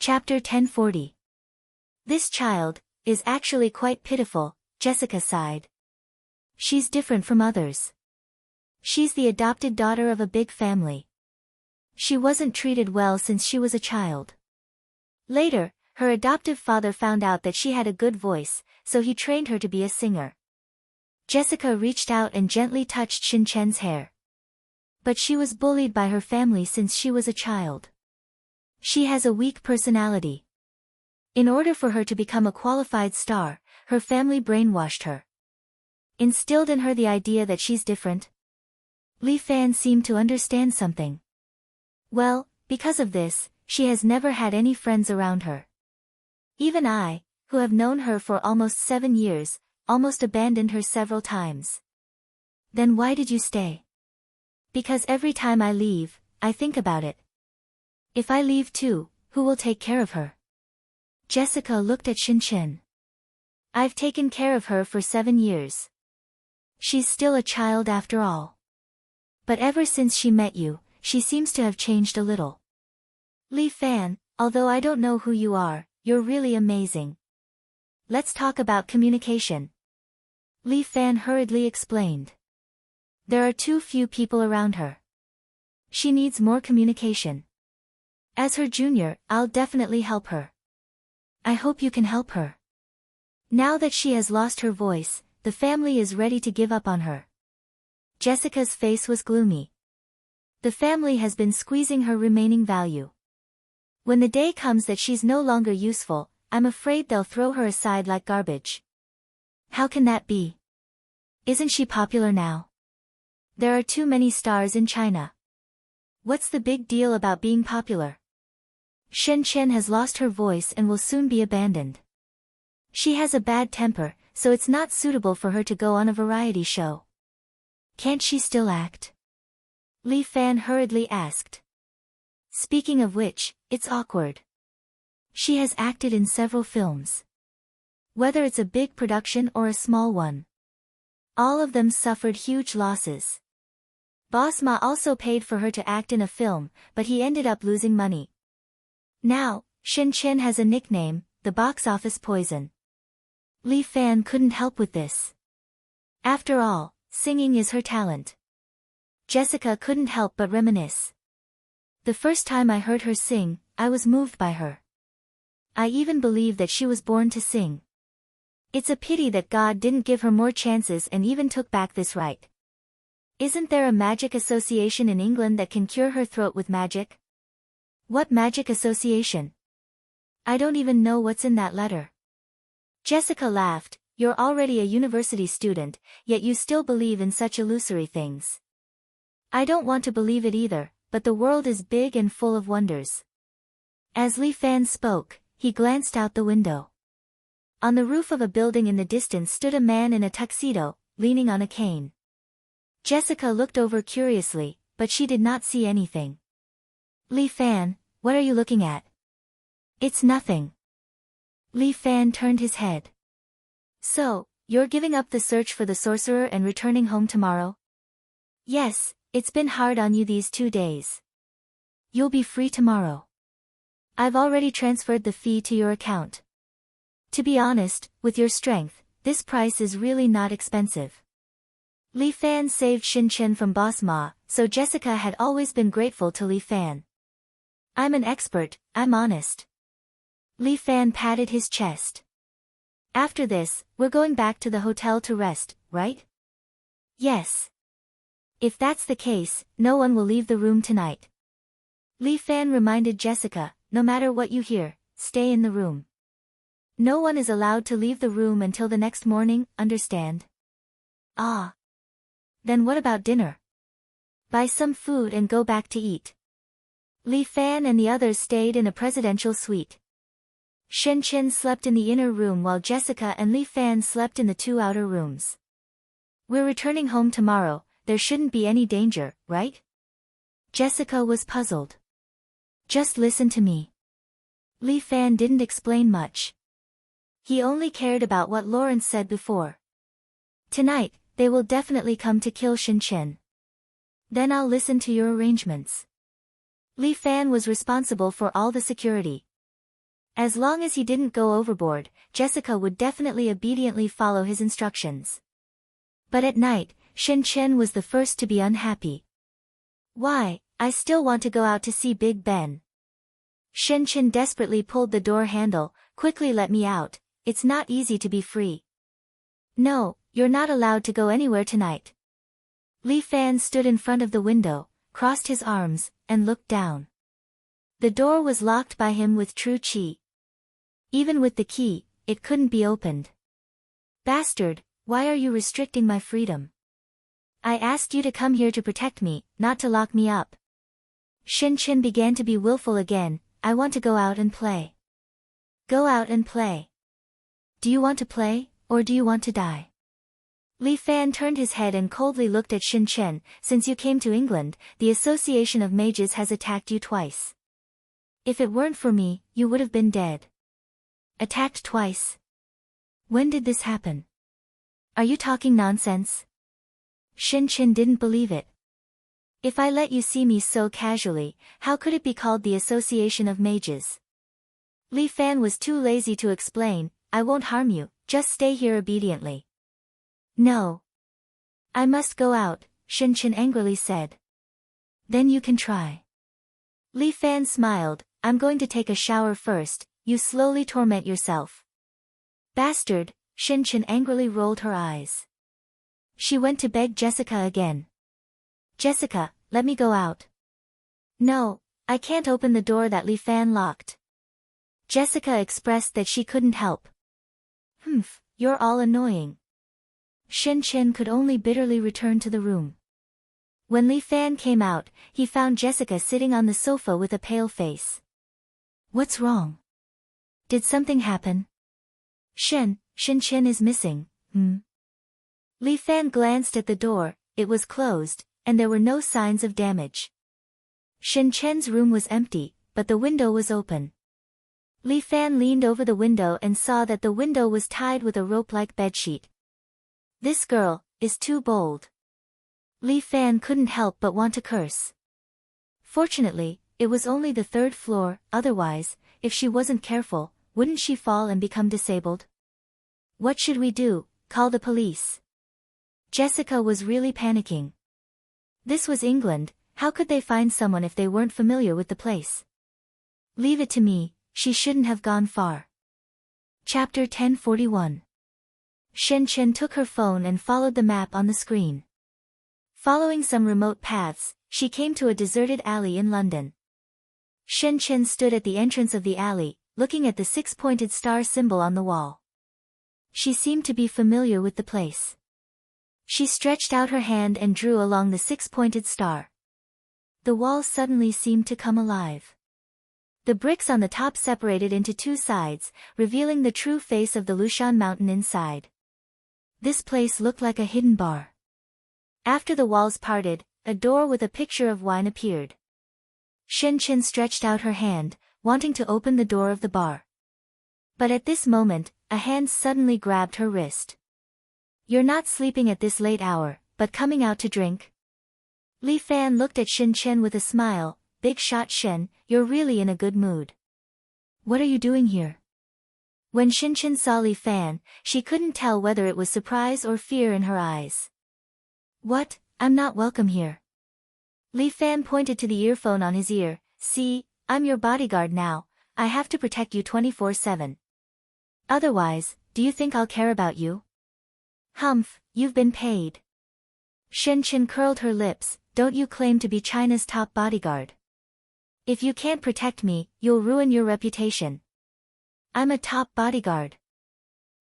Chapter 1040. This child is actually quite pitiful, Jessica sighed. She's different from others. She's the adopted daughter of a big family. She wasn't treated well since she was a child. Later, her adoptive father found out that she had a good voice, so he trained her to be a singer. Jessica reached out and gently touched Shin-chen's hair. But she was bullied by her family since she was a child. She has a weak personality. In order for her to become a qualified star, her family brainwashed her. Instilled in her the idea that she's different. Li Fan seemed to understand something. Well, because of this, she has never had any friends around her. Even I, who have known her for almost 7 years, almost abandoned her several times. Then why did you stay? Because every time I leave, I think about it. If I leave too, who will take care of her? Jessica looked at Shin-chen. I've taken care of her for 7 years. She's still a child after all. But ever since she met you, she seems to have changed a little. Li Fan, although I don't know who you are, you're really amazing. Let's talk about communication. Li Fan hurriedly explained. There are too few people around her. She needs more communication. As her junior, I'll definitely help her. I hope you can help her. Now that she has lost her voice, the family is ready to give up on her. Jessica's face was gloomy. The family has been squeezing her remaining value. When the day comes that she's no longer useful, I'm afraid they'll throw her aside like garbage. How can that be? Isn't she popular now? There are too many stars in China. What's the big deal about being popular? Shen-chen has lost her voice and will soon be abandoned. She has a bad temper, so it's not suitable for her to go on a variety show. Can't she still act? Li Fan hurriedly asked. Speaking of which, it's awkward. She has acted in several films. Whether it's a big production or a small one. All of them suffered huge losses. Boss Ma also paid for her to act in a film, but he ended up losing money. Now, Shin-chen has a nickname, the box office poison. Li Fan couldn't help with this. After all, singing is her talent. Jessica couldn't help but reminisce. The first time I heard her sing, I was moved by her. I even believe that she was born to sing. It's a pity that God didn't give her more chances and even took back this right. Isn't there a magic association in England that can cure her throat with magic? What magic association? I don't even know what's in that letter. Jessica laughed. You're already a university student, yet you still believe in such illusory things. I don't want to believe it either, but the world is big and full of wonders. As Li Fan spoke, he glanced out the window. On the roof of a building in the distance stood a man in a tuxedo, leaning on a cane. Jessica looked over curiously, but she did not see anything. Li Fan, what are you looking at? It's nothing. Li Fan turned his head. So, you're giving up the search for the sorcerer and returning home tomorrow? Yes, it's been hard on you these 2 days. You'll be free tomorrow. I've already transferred the fee to your account. To be honest, with your strength, this price is really not expensive. Li Fan saved Shin-chen from Boss Ma, so Jessica had always been grateful to Li Fan. I'm an expert, I'm honest. Li Fan patted his chest. After this, we're going back to the hotel to rest, right? Yes. If that's the case, no one will leave the room tonight. Li Fan reminded Jessica, no matter what you hear, stay in the room. No one is allowed to leave the room until the next morning, understand? Ah. Then what about dinner? Buy some food and go back to eat. Li Fan and the others stayed in a presidential suite. Shen-chen slept in the inner room while Jessica and Li Fan slept in the 2 outer rooms. We're returning home tomorrow, there shouldn't be any danger, right? Jessica was puzzled. Just listen to me. Li Fan didn't explain much. He only cared about what Lawrence said before. Tonight, they will definitely come to kill Shin-chen. Then I'll listen to your arrangements. Li Fan was responsible for all the security. As long as he didn't go overboard, Jessica would definitely obediently follow his instructions. But at night, Shen Chen was the first to be unhappy. Why, I still want to go out to see Big Ben. Shen Chen desperately pulled the door handle. Quickly let me out, it's not easy to be free. No, you're not allowed to go anywhere tonight. Li Fan stood in front of the window, crossed his arms, and looked down. The door was locked by him with true qi. Even with the key, it couldn't be opened. Bastard, why are you restricting my freedom? I asked you to come here to protect me, not to lock me up. Shen Chen began to be willful again. I want to go out and play. Go out and play. Do you want to play, or do you want to die? Li Fan turned his head and coldly looked at Shen Chen. Since you came to England, the Association of Mages has attacked you twice. If it weren't for me, you would have been dead. Attacked twice? When did this happen? Are you talking nonsense? Shen Chen didn't believe it. If I let you see me so casually, how could it be called the Association of Mages? Li Fan was too lazy to explain. I won't harm you, just stay here obediently. No. I must go out, Shen Chen angrily said. Then you can try. Li Fan smiled. I'm going to take a shower first, you slowly torment yourself. Bastard, Shen Chen angrily rolled her eyes. She went to beg Jessica again. Jessica, let me go out. No, I can't open the door that Li Fan locked. Jessica expressed that she couldn't help. Humph, you're all annoying. Shen Chen could only bitterly return to the room. When Li Fan came out, he found Jessica sitting on the sofa with a pale face. What's wrong? Did something happen? Shen Chen is missing, Li Fan glanced at the door. It was closed, and there were no signs of damage. Shen Chen's room was empty, but the window was open. Li Fan leaned over the window and saw that the window was tied with a rope-like bedsheet. This girl is too bold. Li Fan couldn't help but want to curse. Fortunately, it was only the 3rd floor, otherwise, if she wasn't careful, wouldn't she fall and become disabled? What should we do? Call the police. Jessica was really panicking. This was England, how could they find someone if they weren't familiar with the place? Leave it to me, she shouldn't have gone far. Chapter 1041. Shen Chen took her phone and followed the map on the screen. Following some remote paths, she came to a deserted alley in London. Shen Chen stood at the entrance of the alley, looking at the 6-pointed star symbol on the wall. She seemed to be familiar with the place. She stretched out her hand and drew along the 6-pointed star. The wall suddenly seemed to come alive. The bricks on the top separated into 2 sides, revealing the true face of the Lushan mountain inside. This place looked like a hidden bar. After the walls parted, a door with a picture of wine appeared. Shen Chen stretched out her hand, wanting to open the door of the bar. But at this moment, a hand suddenly grabbed her wrist. You're not sleeping at this late hour, but coming out to drink? Li Fan looked at Shen Chen with a smile. Big shot Shen, you're really in a good mood. What are you doing here? When Shen Chen saw Li Fan, she couldn't tell whether it was surprise or fear in her eyes. What? I'm not welcome here. Li Fan pointed to the earphone on his ear. See, I'm your bodyguard now, I have to protect you 24/7. Otherwise, do you think I'll care about you? Humph, you've been paid. Shen Chen curled her lips. Don't you claim to be China's top bodyguard? If you can't protect me, you'll ruin your reputation. I'm a top bodyguard.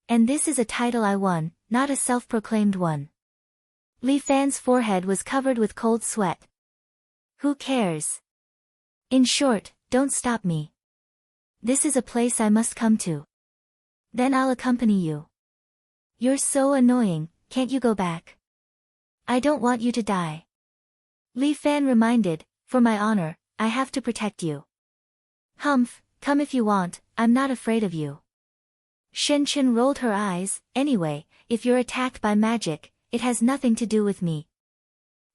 And this is a title I won, not a self-proclaimed one. Li Fan's forehead was covered with cold sweat. Who cares? In short, don't stop me. This is a place I must come to. Then I'll accompany you. You're so annoying, can't you go back? I don't want you to die. Li Fan reminded, for my honor, I have to protect you. Humph, come if you want, I'm not afraid of you. Shen Chen rolled her eyes. Anyway, if you're attacked by magic, it has nothing to do with me.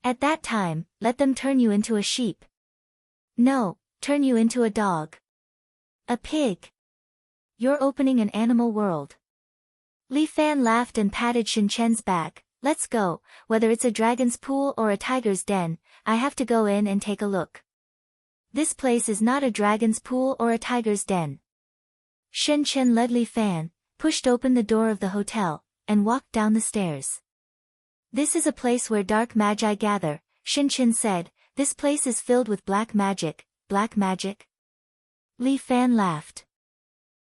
At that time, let them turn you into a sheep. No, turn you into a dog. A pig. you're opening an animal world. Li Fan laughed and patted Shin Chen's back. Let's go, whether it's a dragon's pool or a tiger's den, I have to go in and take a look. This place is not a dragon's pool or a tiger's den. Shin Chen led Li Fan, pushed open the door of the hotel, and walked down the stairs. This is a place where dark magi gather, Shin Chen said. This place is filled with black magic. Black magic? Li Fan laughed.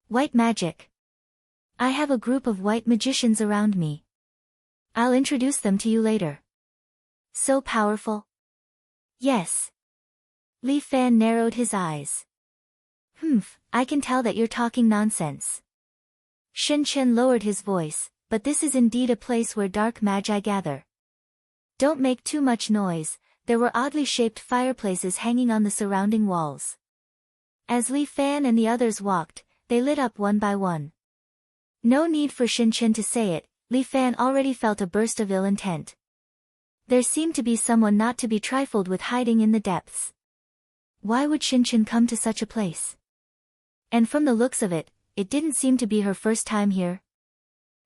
White magic. I have a group of white magicians around me. I'll introduce them to you later. So powerful? Yes. Li Fan narrowed his eyes. I can tell that you're talking nonsense. Shin Chen lowered his voice, but this is indeed a place where dark magi gather. Don't make too much noise. There were oddly shaped fireplaces hanging on the surrounding walls. As Li Fan and the others walked, they lit up one by one. No need for Shin Chen to say it, Li Fan already felt a burst of ill intent. There seemed to be someone not to be trifled with hiding in the depths. Why would Shin Chen come to such a place? And from the looks of it, it didn't seem to be her first time here.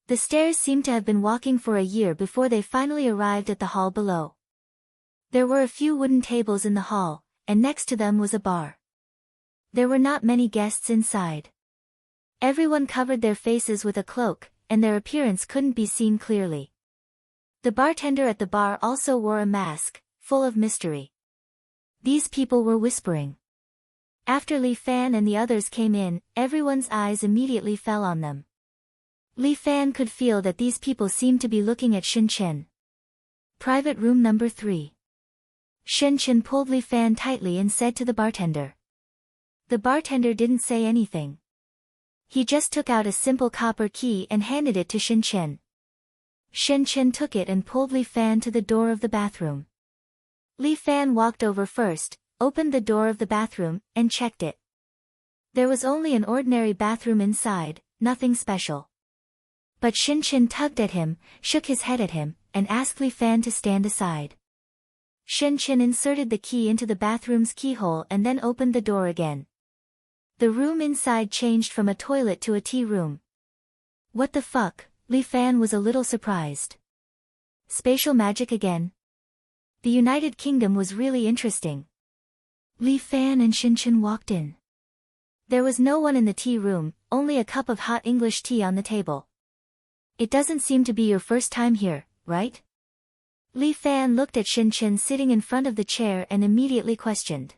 The stairs seemed to have been walking for a year before they finally arrived at the hall below. There were a few wooden tables in the hall, and next to them was a bar. There were not many guests inside. Everyone covered their faces with a cloak, and their appearance couldn't be seen clearly. The bartender at the bar also wore a mask, full of mystery. These people were whispering. After Li Fan and the others came in, everyone's eyes immediately fell on them. Li Fan could feel that these people seemed to be looking at Shin Chen. Private room number 3. Shin Chen pulled Li Fan tightly and said to the bartender. The bartender didn't say anything. He just took out a simple copper key and handed it to Shin Chen. Shin Chen took it and pulled Li Fan to the door of the bathroom. Li Fan walked over first, opened the door of the bathroom, and checked it. There was only an ordinary bathroom inside, nothing special. But Shin Chen tugged at him, shook his head at him, and asked Li Fan to stand aside. Shin Chen inserted the key into the bathroom's keyhole and then opened the door again. The room inside changed from a toilet to a tea room. What the fuck? Li Fan was a little surprised. Spatial magic again? The United Kingdom was really interesting. Li Fan and Shin Chen walked in. There was no one in the tea room, only a cup of hot English tea on the table. It doesn't seem to be your first time here, right? Li Fan looked at Shin Chen sitting in front of the chair and immediately questioned.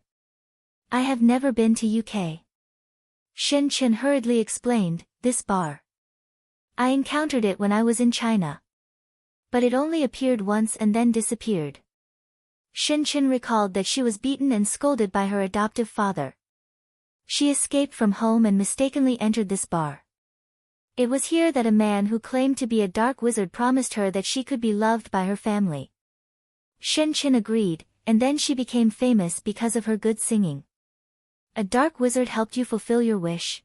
I have never been to UK. Shin Chen hurriedly explained, this bar. I encountered it when I was in China. But it only appeared once and then disappeared. Shin Chen recalled that she was beaten and scolded by her adoptive father. She escaped from home and mistakenly entered this bar. It was here that a man who claimed to be a dark wizard promised her that she could be loved by her family. Shin Chen agreed, and then she became famous because of her good singing. A dark wizard helped you fulfill your wish?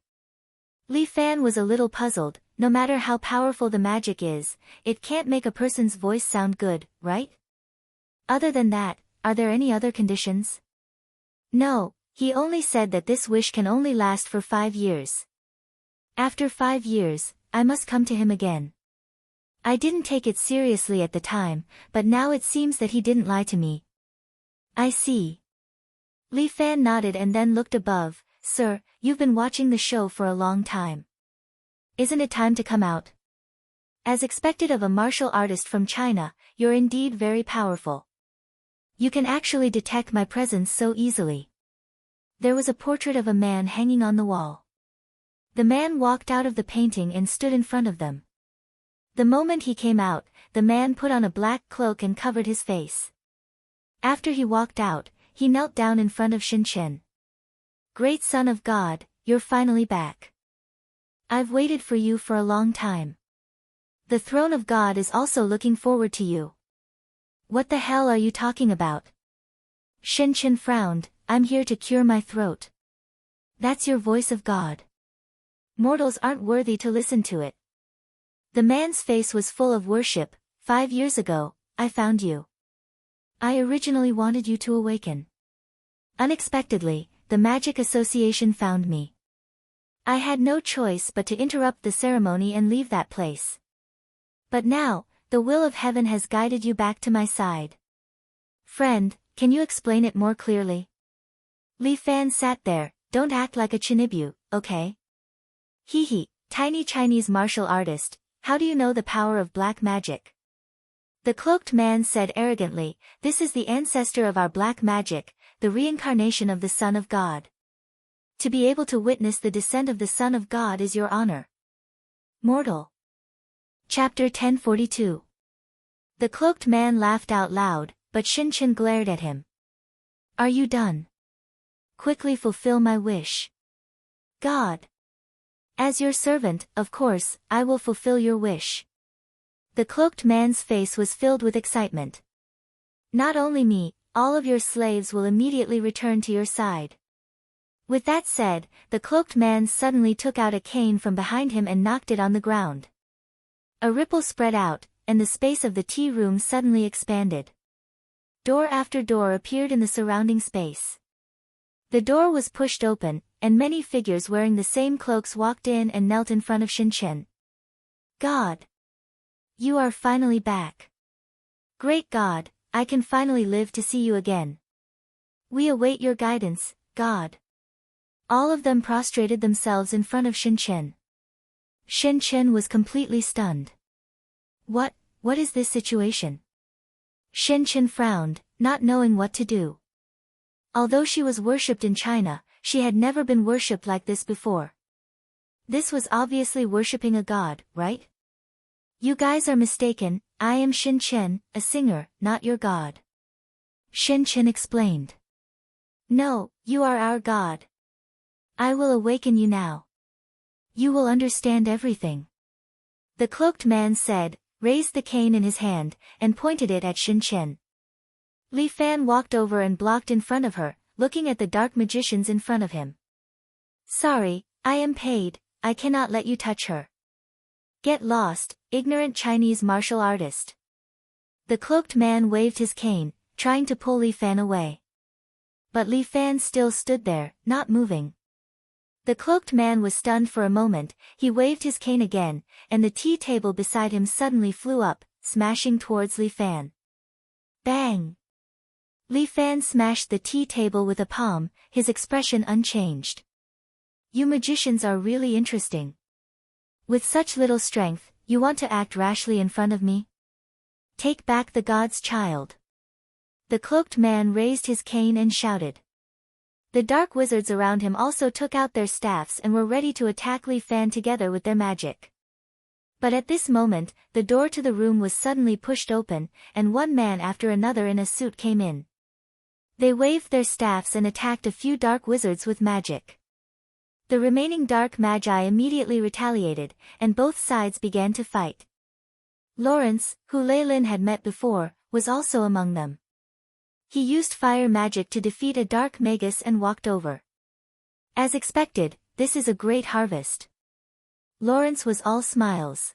Li Fan was a little puzzled. No matter how powerful the magic is, it can't make a person's voice sound good, right? Other than that, are there any other conditions? No, he only said that this wish can only last for 5 years. After 5 years, I must come to him again. I didn't take it seriously at the time, but now it seems that he didn't lie to me. I see. Li Fan nodded and then looked above. Sir, you've been watching the show for a long time. Isn't it time to come out? As expected of a martial artist from China, you're indeed very powerful. You can actually detect my presence so easily. There was a portrait of a man hanging on the wall. The man walked out of the painting and stood in front of them. The moment he came out, the man put on a black cloak and covered his face. After he walked out, he knelt down in front of Shin Chen. Great Son of God, you're finally back. I've waited for you for a long time. The throne of God is also looking forward to you. What the hell are you talking about? Shin Chen frowned. I'm here to cure my throat. That's your voice of God. Mortals aren't worthy to listen to it. The man's face was full of worship. 5 years ago, I found you. I originally wanted you to awaken. Unexpectedly, the Magic Association found me. I had no choice but to interrupt the ceremony and leave that place. But now, the will of heaven has guided you back to my side. Friend, can you explain it more clearly? Li Fan sat there. Don't act like a chinibyu, okay? Hee, tiny Chinese martial artist, how do you know the power of black magic? The cloaked man said arrogantly, this is the ancestor of our black magic, the reincarnation of the Son of God. To be able to witness the descent of the Son of God is your honor. Mortal. Chapter 1042. The cloaked man laughed out loud, but Shin glared at him. Are you done? Quickly fulfill my wish. God. As your servant, of course, I will fulfill your wish. The cloaked man's face was filled with excitement. Not only me, all of your slaves will immediately return to your side. With that said, the cloaked man suddenly took out a cane from behind him and knocked it on the ground. A ripple spread out, and the space of the tea room suddenly expanded. Door after door appeared in the surrounding space. The door was pushed open, and many figures wearing the same cloaks walked in and knelt in front of Shin. God! You are finally back. Great God, I can finally live to see you again. We await your guidance, God. All of them prostrated themselves in front of Shin. Shin was completely stunned. What is this situation? Shin frowned, not knowing what to do. Although she was worshipped in China, she had never been worshipped like this before. This was obviously worshipping a god, right? You guys are mistaken, I am Shin, a singer, not your god. Shin explained. No, you are our god. I will awaken you now. You will understand everything. The cloaked man said, raised the cane in his hand, and pointed it at Shin. Li Fan walked over and blocked in front of her, looking at the dark magicians in front of him. Sorry, I am paid, I cannot let you touch her. Get lost, ignorant Chinese martial artist. The cloaked man waved his cane, trying to pull Li Fan away. But Li Fan still stood there, not moving. The cloaked man was stunned for a moment, he waved his cane again, and the tea table beside him suddenly flew up, smashing towards Li Fan. Bang! Li Fan smashed the tea table with a palm, his expression unchanged. You magicians are really interesting. With such little strength, you want to act rashly in front of me? Take back the god's child. The cloaked man raised his cane and shouted. The dark wizards around him also took out their staffs and were ready to attack Li Fan together with their magic. But at this moment, the door to the room was suddenly pushed open, and one man after another in a suit came in. They waved their staffs and attacked a few dark wizards with magic. The remaining dark magi immediately retaliated, and both sides began to fight. Lawrence, who Lei Lin had met before, was also among them. He used fire magic to defeat a dark magus and walked over. As expected, this is a great harvest. Lawrence was all smiles.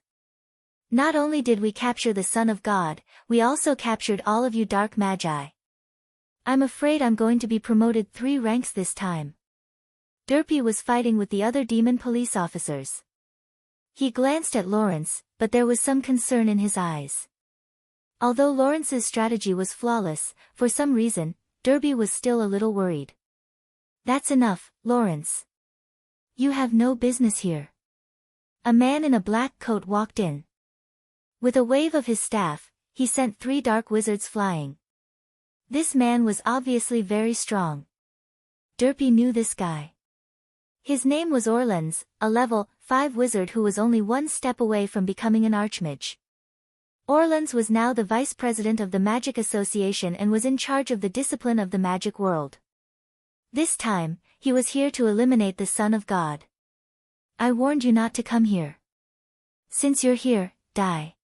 Not only did we capture the Son of God, we also captured all of you dark magi. I'm afraid I'm going to be promoted 3 ranks this time. Derpy was fighting with the other demon police officers. He glanced at Lawrence, but there was some concern in his eyes. Although Lawrence's strategy was flawless, for some reason, Derby was still a little worried. That's enough, Lawrence. You have no business here. A man in a black coat walked in. With a wave of his staff, he sent 3 dark wizards flying. This man was obviously very strong. Derpy knew this guy. His name was Orleans, a level 5 wizard who was only 1 step away from becoming an archmage. Orleans was now the vice president of the Magic Association and was in charge of the discipline of the magic world. This time, he was here to eliminate the Son of God. I warned you not to come here. Since you're here, die.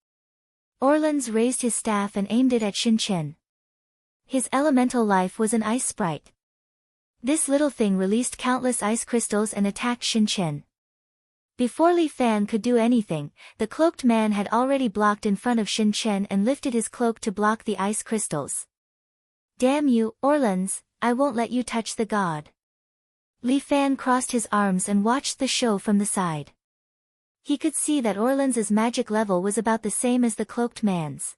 Orleans raised his staff and aimed it at Shin. His elemental life was an ice sprite. This little thing released countless ice crystals and attacked Shin. Before Li Fan could do anything, the cloaked man had already blocked in front of Shin and lifted his cloak to block the ice crystals. Damn you, Orleans, I won't let you touch the god. Li Fan crossed his arms and watched the show from the side. He could see that Orlan's magic level was about the same as the cloaked man's.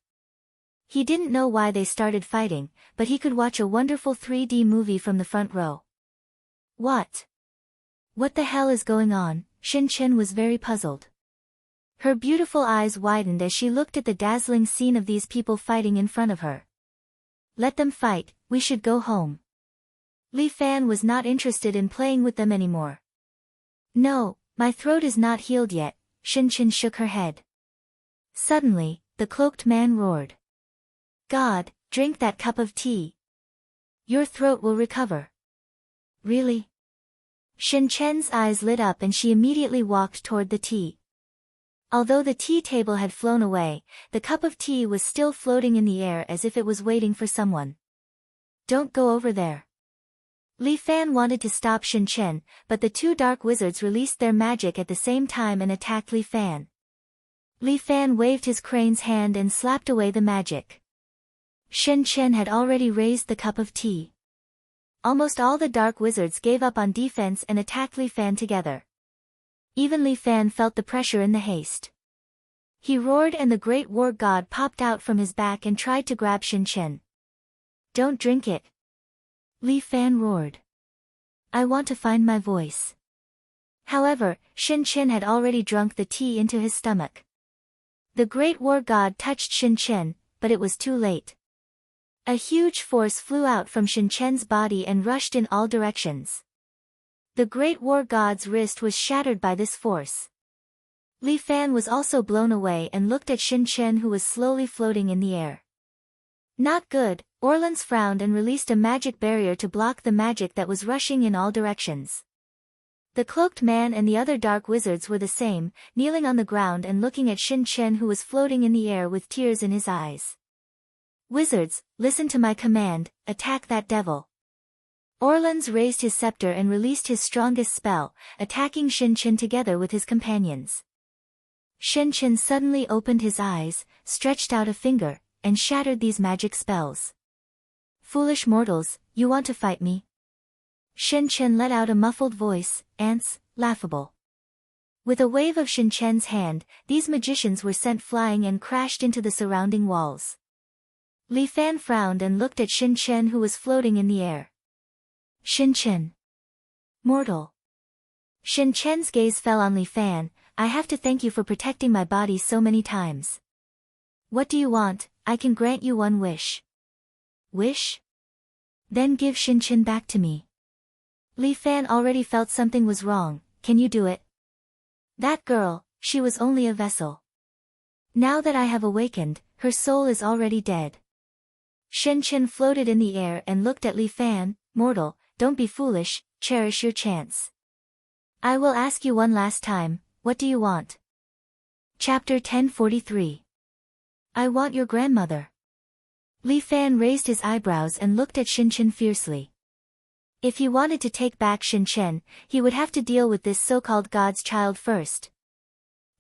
He didn't know why they started fighting, but he could watch a wonderful 3D movie from the front row. What? What the hell is going on? Shin Chen was very puzzled. Her beautiful eyes widened as she looked at the dazzling scene of these people fighting in front of her. Let them fight, we should go home. Li Fan was not interested in playing with them anymore. No, my throat is not healed yet, Shin Chen shook her head. Suddenly, the cloaked man roared. God, drink that cup of tea. Your throat will recover. Really? Shin Chen's eyes lit up and she immediately walked toward the tea. Although the tea table had flown away, the cup of tea was still floating in the air as if it was waiting for someone. Don't go over there. Li Fan wanted to stop Shin Chen, but the two dark wizards released their magic at the same time and attacked Li Fan. Li Fan waved his crane's hand and slapped away the magic. Shin Chen had already raised the cup of tea. Almost all the dark wizards gave up on defense and attacked Li Fan together. Even Li Fan felt the pressure in the haste. He roared and the great war god popped out from his back and tried to grab Shin Chen. Don't drink it. Li Fan roared. I want to find my voice. However, Shin Chen had already drunk the tea into his stomach. The great war god touched Shin Chen, but it was too late. A huge force flew out from Shin Chen's body and rushed in all directions. The great war god's wrist was shattered by this force. Li Fan was also blown away and looked at Shin Chen who was slowly floating in the air. Not good, Orlan's frowned and released a magic barrier to block the magic that was rushing in all directions. The cloaked man and the other dark wizards were the same, kneeling on the ground and looking at Shin Chen who was floating in the air with tears in his eyes. Wizards, listen to my command, attack that devil. Orlan's raised his scepter and released his strongest spell, attacking Shin Chen together with his companions. Shin Chen suddenly opened his eyes, stretched out a finger, and shattered these magic spells. Foolish mortals, you want to fight me? Shin Chen let out a muffled voice, ants, laughable. With a wave of Shin Chen's hand, these magicians were sent flying and crashed into the surrounding walls. Li Fan frowned and looked at Shin Chen who was floating in the air. Shin Chen. Mortal. Shin Chen's gaze fell on Li Fan. I have to thank you for protecting my body so many times. What do you want? I can grant you one wish. Wish? Then give Shin Chen back to me. Li Fan already felt something was wrong. Can you do it? That girl, she was only a vessel. Now that I have awakened, her soul is already dead. Shin Chen floated in the air and looked at Li Fan. Mortal, don't be foolish, cherish your chance. I will ask you one last time, what do you want? Chapter 1043. I want your grandmother. Li Fan raised his eyebrows and looked at Shin Chen fiercely. If he wanted to take back Shin Chen, he would have to deal with this so-called God's child first.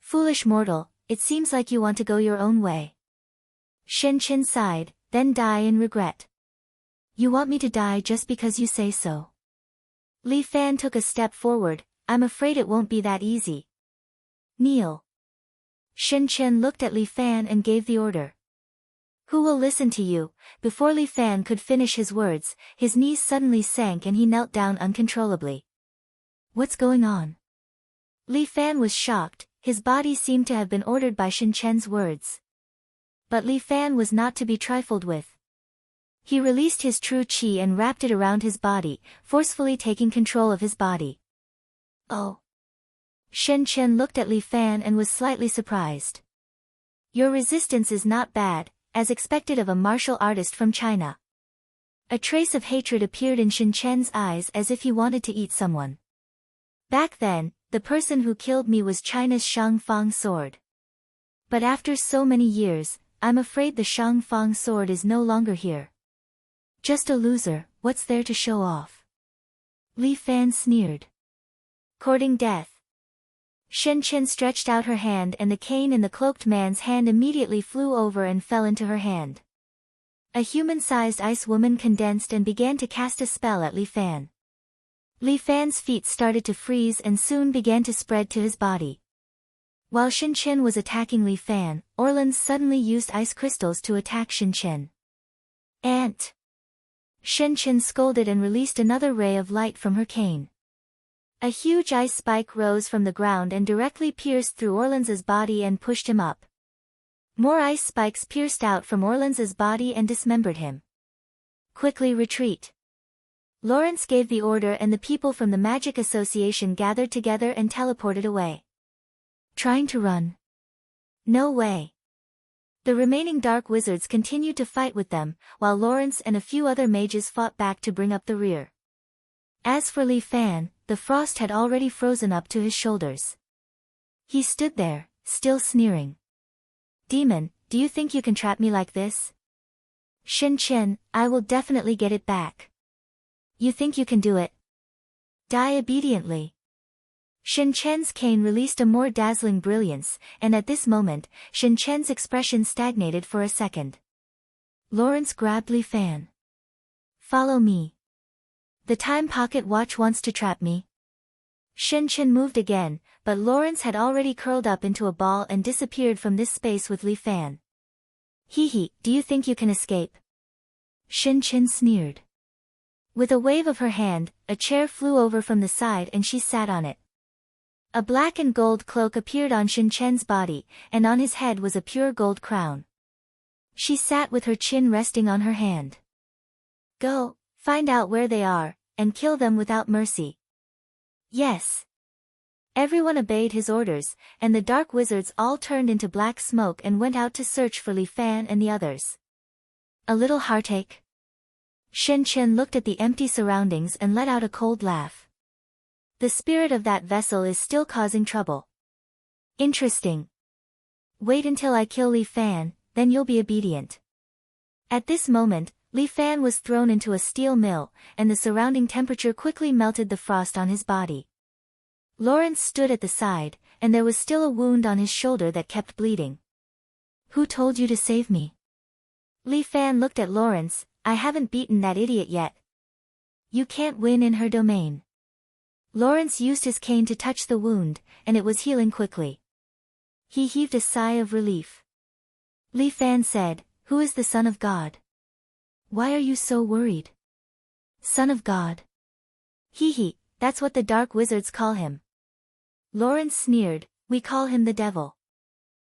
Foolish mortal, it seems like you want to go your own way. Shin Chen sighed, then die in regret. You want me to die just because you say so. Li Fan took a step forward. I'm afraid it won't be that easy. Kneel. Shin Chen looked at Li Fan and gave the order. Who will listen to you? Before Li Fan could finish his words, his knees suddenly sank and he knelt down uncontrollably. What's going on? Li Fan was shocked, his body seemed to have been ordered by Shin Chen's words. But Li Fan was not to be trifled with. He released his true qi and wrapped it around his body, forcefully taking control of his body. Oh. Shin Chen looked at Li Fan and was slightly surprised. Your resistance is not bad, as expected of a martial artist from China. A trace of hatred appeared in Shin Chen's eyes as if he wanted to eat someone. Back then, the person who killed me was China's Shang Fang sword. But after so many years, I'm afraid the Shang Fang sword is no longer here. Just a loser, what's there to show off? Li Fan sneered. Courting death. Shin Chen stretched out her hand and the cane in the cloaked man's hand immediately flew over and fell into her hand. A human-sized ice woman condensed and began to cast a spell at Li Fan. Li Fan's feet started to freeze and soon began to spread to his body. While Shin Chen was attacking Li Fan, Orleans suddenly used ice crystals to attack Shin Chen. Ant! Shin Chen scolded and released another ray of light from her cane. A huge ice spike rose from the ground and directly pierced through Orleans's body and pushed him up. More ice spikes pierced out from Orleans's body and dismembered him. Quickly retreat. Lawrence gave the order and the people from the Magic Association gathered together and teleported away. Trying to run? No way. The remaining dark wizards continued to fight with them, while Lawrence and a few other mages fought back to bring up the rear. As for Li Fan, the frost had already frozen up to his shoulders. He stood there, still sneering. Demon, do you think you can trap me like this? Shin Chen, I will definitely get it back. You think you can do it? Die obediently. Shin Chen's cane released a more dazzling brilliance, and at this moment, Shin Chen's expression stagnated for a second. Lawrence grabbed Li Fan. Follow me. The time pocket watch wants to trap me. Shin Chen moved again, but Lawrence had already curled up into a ball and disappeared from this space with Li Fan. Hee hee, do you think you can escape? Shin Chen sneered. With a wave of her hand, a chair flew over from the side and she sat on it. A black and gold cloak appeared on Shin Chen's body, and on his head was a pure gold crown. She sat with her chin resting on her hand. Go, find out where they are, and kill them without mercy. Yes. Everyone obeyed his orders, and the dark wizards all turned into black smoke and went out to search for Li Fan and the others. A little heartache? Shin Chen looked at the empty surroundings and let out a cold laugh. The spirit of that vessel is still causing trouble. Interesting. Wait until I kill Li Fan, then you'll be obedient. At this moment, Li Fan was thrown into a steel mill, and the surrounding temperature quickly melted the frost on his body. Lawrence stood at the side, and there was still a wound on his shoulder that kept bleeding. Who told you to save me? Li Fan looked at Lawrence. I haven't beaten that idiot yet. You can't win in her domain. Lawrence used his cane to touch the wound, and it was healing quickly. He heaved a sigh of relief. Li Fan said, Who is the Son of God? Why are you so worried? Son of God? Hee hee, that's what the dark wizards call him. Lawrence sneered, We call him the devil.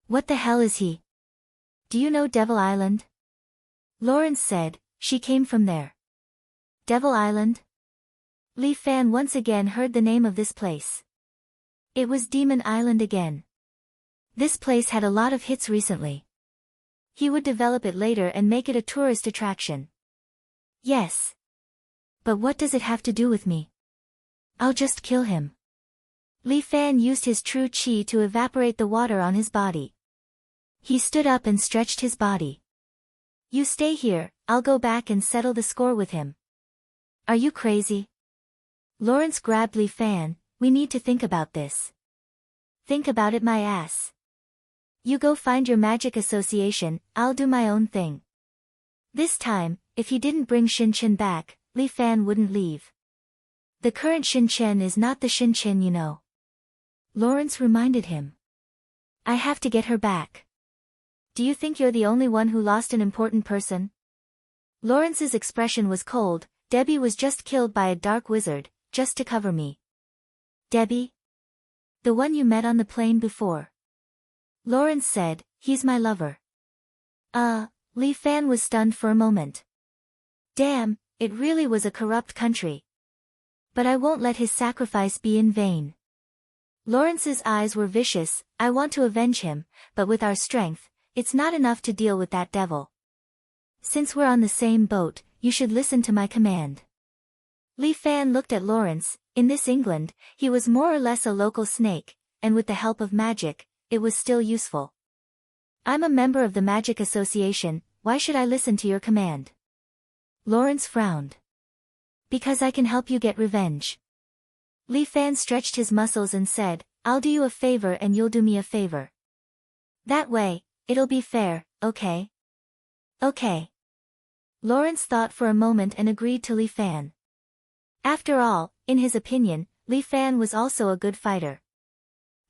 What the hell is he? Do you know Devil Island? Lawrence said, She came from there. Devil Island? Li Fan once again heard the name of this place. It was Demon Island again. This place had a lot of hits recently. He would develop it later and make it a tourist attraction. Yes. But what does it have to do with me? I'll just kill him. Li Fan used his true chi to evaporate the water on his body. He stood up and stretched his body. You stay here, I'll go back and settle the score with him. Are you crazy? Lawrence grabbed Li Fan, We need to think about this. Think about it my ass. You go find your magic association, I'll do my own thing. This time, if he didn't bring Shin Chen back, Li Fan wouldn't leave. The current Shin Chen is not the Shin Chen you know. Lawrence reminded him. I have to get her back. Do you think you're the only one who lost an important person? Lawrence's expression was cold. Debbie was just killed by a dark wizard, just to cover me. Debbie? The one you met on the plane before. Lawrence said, He's my lover. Li Fan was stunned for a moment. Damn, it really was a corrupt country. But I won't let his sacrifice be in vain. Lawrence's eyes were vicious. I want to avenge him, but with our strength, it's not enough to deal with that devil. Since we're on the same boat, you should listen to my command. Li Fan looked at Lawrence. In this England, he was more or less a local snake, and with the help of magic, it was still useful. I'm a member of the Magic Association, why should I listen to your command? Lawrence frowned. Because I can help you get revenge. Li Fan stretched his muscles and said, I'll do you a favor and you'll do me a favor. That way, it'll be fair, okay? Okay. Lawrence thought for a moment and agreed to Li Fan. After all, in his opinion, Li Fan was also a good fighter.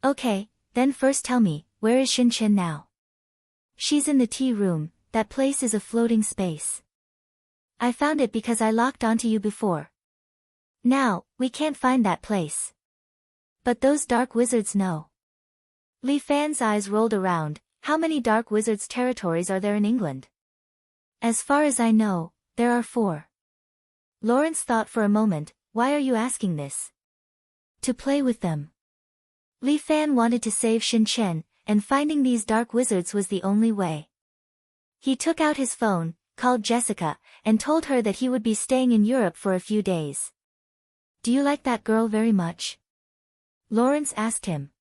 Okay, then first tell me, where is Shin Chen now? She's in the tea room, that place is a floating space. I found it because I locked onto you before. Now, we can't find that place. But those dark wizards know. Li Fan's eyes rolled around. How many dark wizards' territories are there in England? As far as I know, there are 4. Lawrence thought for a moment. Why are you asking this? To play with them. Li Fan wanted to save Shin Chen, and finding these dark wizards was the only way. He took out his phone, called Jessica, and told her that he would be staying in Europe for a few days. Do you like that girl very much? Lawrence asked him.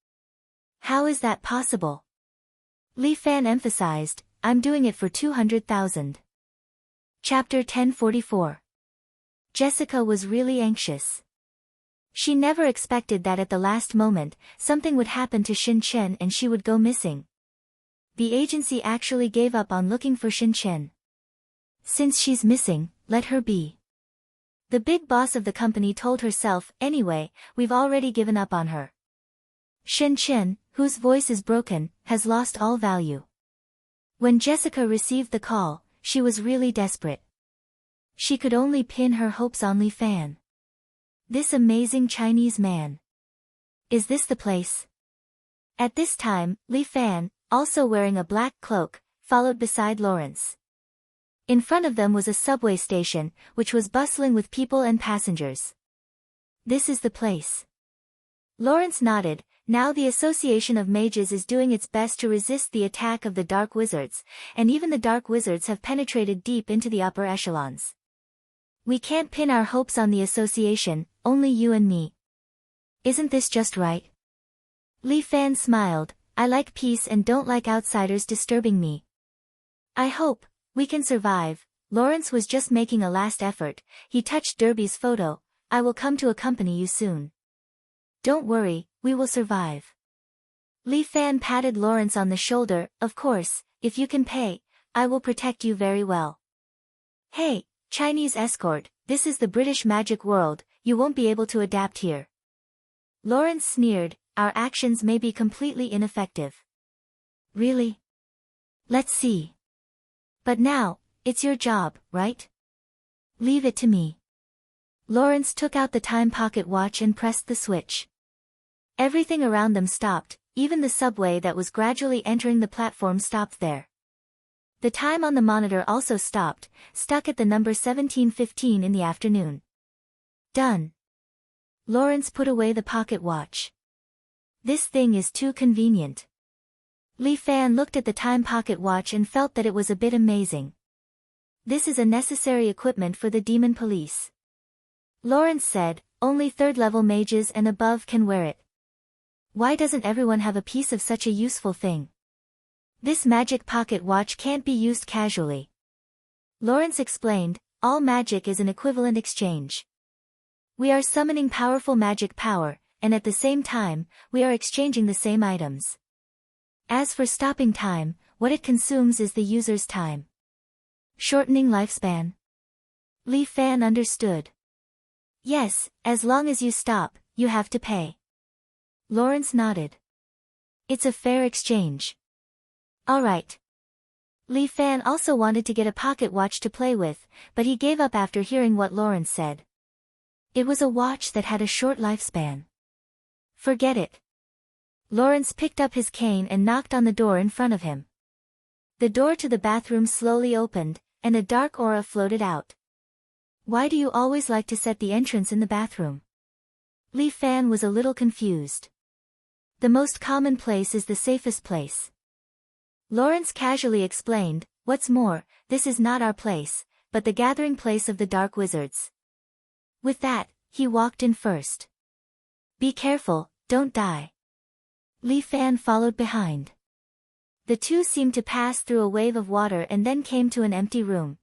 How is that possible? Li Fan emphasized, I'm doing it for 200,000. Chapter 1044. Jessica was really anxious. She never expected that at the last moment, something would happen to Shin Chen and she would go missing. The agency actually gave up on looking for Shin Chen. Since she's missing, let her be. The big boss of the company told herself, anyway, we've already given up on her. Shin Chen, whose voice is broken, has lost all value. When Jessica received the call, she was really desperate. She could only pin her hopes on Li Fan. This amazing Chinese man. Is this the place? At this time, Li Fan, also wearing a black cloak, followed beside Lawrence. In front of them was a subway station, which was bustling with people and passengers. This is the place. Lawrence nodded. Now the Association of Mages is doing its best to resist the attack of the Dark Wizards, and even the Dark Wizards have penetrated deep into the upper echelons. We can't pin our hopes on the Association, only you and me. Isn't this just right? Li Fan smiled. I like peace and don't like outsiders disturbing me. I hope we can survive. Lawrence was just making a last effort. He touched Derby's photo. I will come to accompany you soon. Don't worry, we will survive. Li Fan patted Lawrence on the shoulder. Of course, if you can pay, I will protect you very well. Hey, Chinese escort, this is the British magic world, you won't be able to adapt here. Lawrence sneered. Our actions may be completely ineffective. Really? Let's see. But now, it's your job, right? Leave it to me. Lawrence took out the time pocket watch and pressed the switch. Everything around them stopped, even the subway that was gradually entering the platform stopped there. The time on the monitor also stopped, stuck at the number 17:15 in the afternoon. Done. Lawrence put away the pocket watch. This thing is too convenient. Li Fan looked at the time pocket watch and felt that it was a bit amazing. This is a necessary equipment for the demon police. Lawrence said, only third-level mages and above can wear it. Why doesn't everyone have a piece of such a useful thing? This magic pocket watch can't be used casually. Lawrence explained, all magic is an equivalent exchange. We are summoning powerful magic power, and at the same time, we are exchanging the same items. As for stopping time, what it consumes is the user's time. Shortening lifespan. Li Fan understood. Yes, as long as you stop, you have to pay. Lawrence nodded. It's a fair exchange. All right. Li Fan also wanted to get a pocket watch to play with, but he gave up after hearing what Lawrence said. It was a watch that had a short lifespan. Forget it. Lawrence picked up his cane and knocked on the door in front of him. The door to the bathroom slowly opened, and a dark aura floated out. Why do you always like to set the entrance in the bathroom? Li Fan was a little confused. The most common place is the safest place. Lawrence casually explained, what's more, this is not our place, but the gathering place of the Dark Wizards. With that, he walked in first. Be careful, don't die. Li Fan followed behind. The two seemed to pass through a wave of water and then came to an empty room.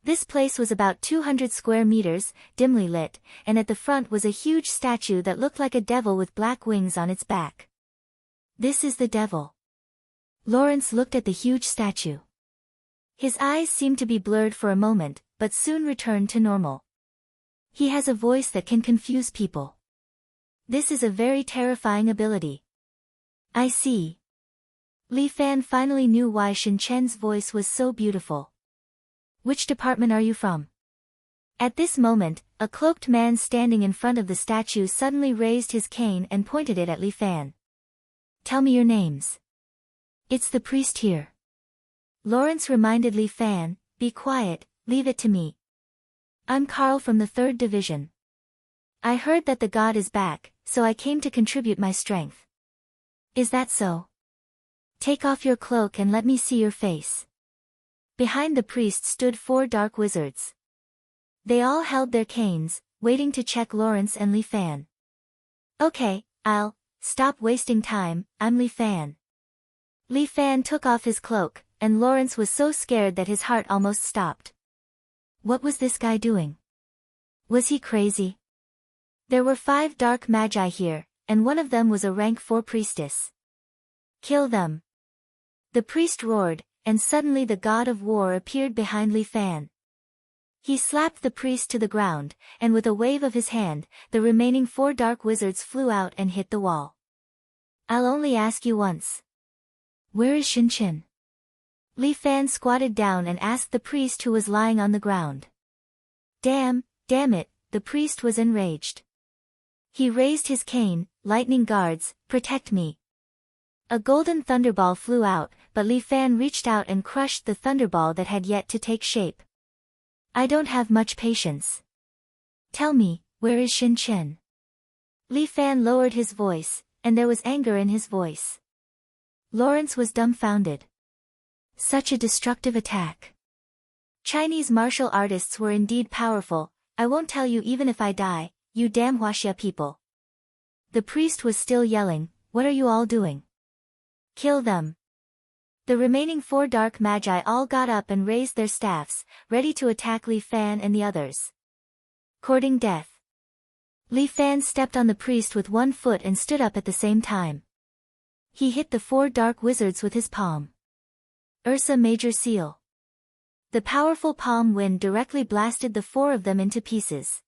This place was about 200 square meters, dimly lit, and at the front was a huge statue that looked like a devil with black wings on its back. This is the devil. Lawrence looked at the huge statue. His eyes seemed to be blurred for a moment, but soon returned to normal. He has a voice that can confuse people. This is a very terrifying ability. I see. Li Fan finally knew why Shen Chen's voice was so beautiful. Which department are you from? At this moment, a cloaked man standing in front of the statue suddenly raised his cane and pointed it at Li Fan. Tell me your names. It's the priest here. Lawrence reminded Li Fan, be quiet, leave it to me. I'm Carl from the 3rd Division. I heard that the god is back, so I came to contribute my strength. Is that so? Take off your cloak and let me see your face. Behind the priest stood 4 dark wizards. They all held their canes, waiting to check Lawrence and Li Fan. Okay, I'll stop wasting time, I'm Li Fan. Li Fan took off his cloak, and Lawrence was so scared that his heart almost stopped. What was this guy doing? Was he crazy? There were 5 dark magi here, and one of them was a rank 4 priestess. Kill them. The priest roared, and suddenly the god of war appeared behind Li Fan. He slapped the priest to the ground, and with a wave of his hand, the remaining 4 dark wizards flew out and hit the wall. I'll only ask you once. Where is Shen Chen? Li Fan squatted down and asked the priest who was lying on the ground. Damn it, the priest was enraged. He raised his cane, lightning guards, protect me. A golden thunderball flew out, but Li Fan reached out and crushed the thunderball that had yet to take shape. I don't have much patience. Tell me, where is Shen Chen? Li Fan lowered his voice, and there was anger in his voice. Lawrence was dumbfounded. Such a destructive attack. Chinese martial artists were indeed powerful. I won't tell you even if I die, you damn Huaxia people. The priest was still yelling, what are you all doing? Kill them. The remaining 4 dark magi all got up and raised their staffs, ready to attack Li Fan and the others. Courting death. Li Fan stepped on the priest with 1 foot and stood up at the same time. He hit the 4 dark wizards with his palm. Ursa Major Seal. The powerful palm wind directly blasted the 4 of them into pieces.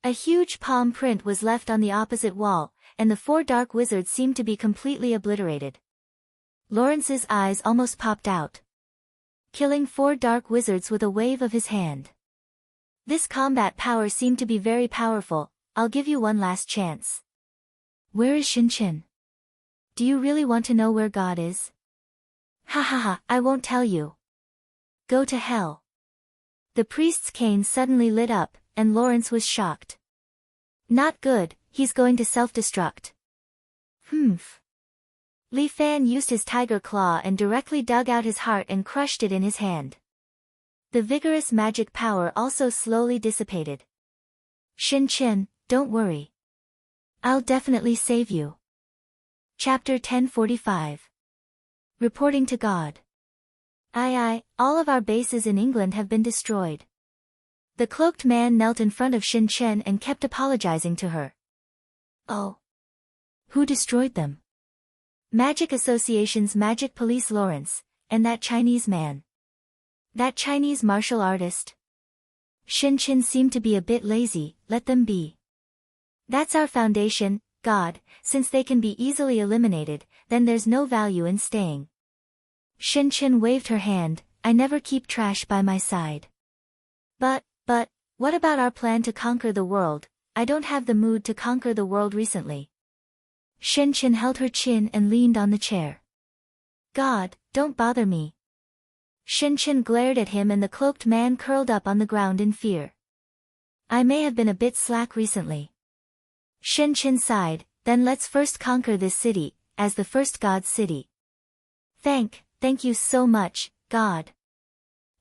A huge palm print was left on the opposite wall, and the 4 dark wizards seemed to be completely obliterated. Lawrence's eyes almost popped out. Killing 4 dark wizards with a wave of his hand. This combat power seemed to be very powerful. I'll give you one last chance. Where is Shen Chen? Do you really want to know where God is? Ha ha ha, I won't tell you. Go to hell. The priest's cane suddenly lit up, and Lawrence was shocked. Not good, he's going to self-destruct. Humph. Li Fan used his tiger claw and directly dug out his heart and crushed it in his hand. The vigorous magic power also slowly dissipated. Shen Chen, don't worry. I'll definitely save you. Chapter 1045. Reporting to God. Aye, all of our bases in England have been destroyed. The cloaked man knelt in front of Shen Chen and kept apologizing to her. Oh. Who destroyed them? Magic Association's Magic Police Lawrence, and that Chinese man. That Chinese martial artist. Shen Chen seemed to be a bit lazy, let them be. That's our foundation, God, since they can be easily eliminated, then there's no value in staying. Shen Chen waved her hand, I never keep trash by my side. But, what about our plan to conquer the world? I don't have the mood to conquer the world recently. Shen Chen held her chin and leaned on the chair. God, don't bother me. Shen Chen glared at him and the cloaked man curled up on the ground in fear. I may have been a bit slack recently. Shen Chen sighed, then let's first conquer this city, as the first God's city. Thank you so much, God.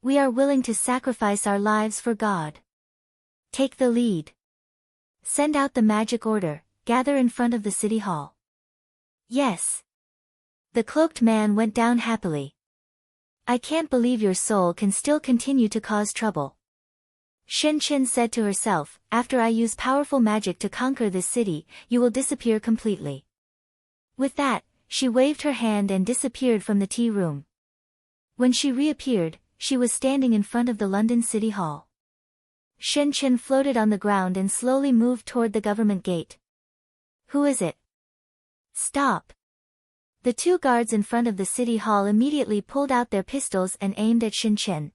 We are willing to sacrifice our lives for God. Take the lead. Send out the magic order, gather in front of the city hall. Yes. The cloaked man went down happily. I can't believe your soul can still continue to cause trouble. Shen Chen said to herself, after I use powerful magic to conquer this city, you will disappear completely. With that, she waved her hand and disappeared from the tea room. When she reappeared, she was standing in front of the London City Hall. Shen Chen floated on the ground and slowly moved toward the government gate. Who is it? Stop! The two guards in front of the city hall immediately pulled out their pistols and aimed at Shen Chen.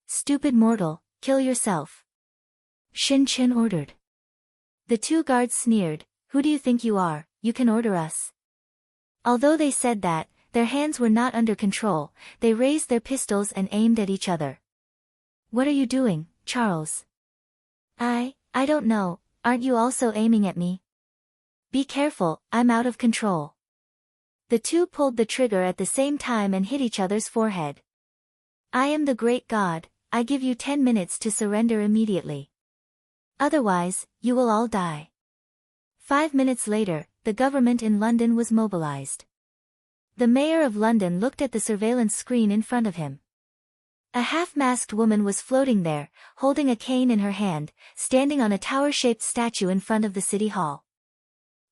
Stupid mortal, kill yourself. Shen Chen ordered. The two guards sneered, who do you think you are, you can order us? Although they said that, their hands were not under control, they raised their pistols and aimed at each other. What are you doing, Charles? I don't know, aren't you also aiming at me? Be careful, I'm out of control. The two pulled the trigger at the same time and hit each other's forehead. I am the great god, I give you 10 minutes to surrender immediately. Otherwise, you will all die. 5 minutes later, the government in London was mobilized. The mayor of London looked at the surveillance screen in front of him. A half-masked woman was floating there, holding a cane in her hand, standing on a tower-shaped statue in front of the city hall.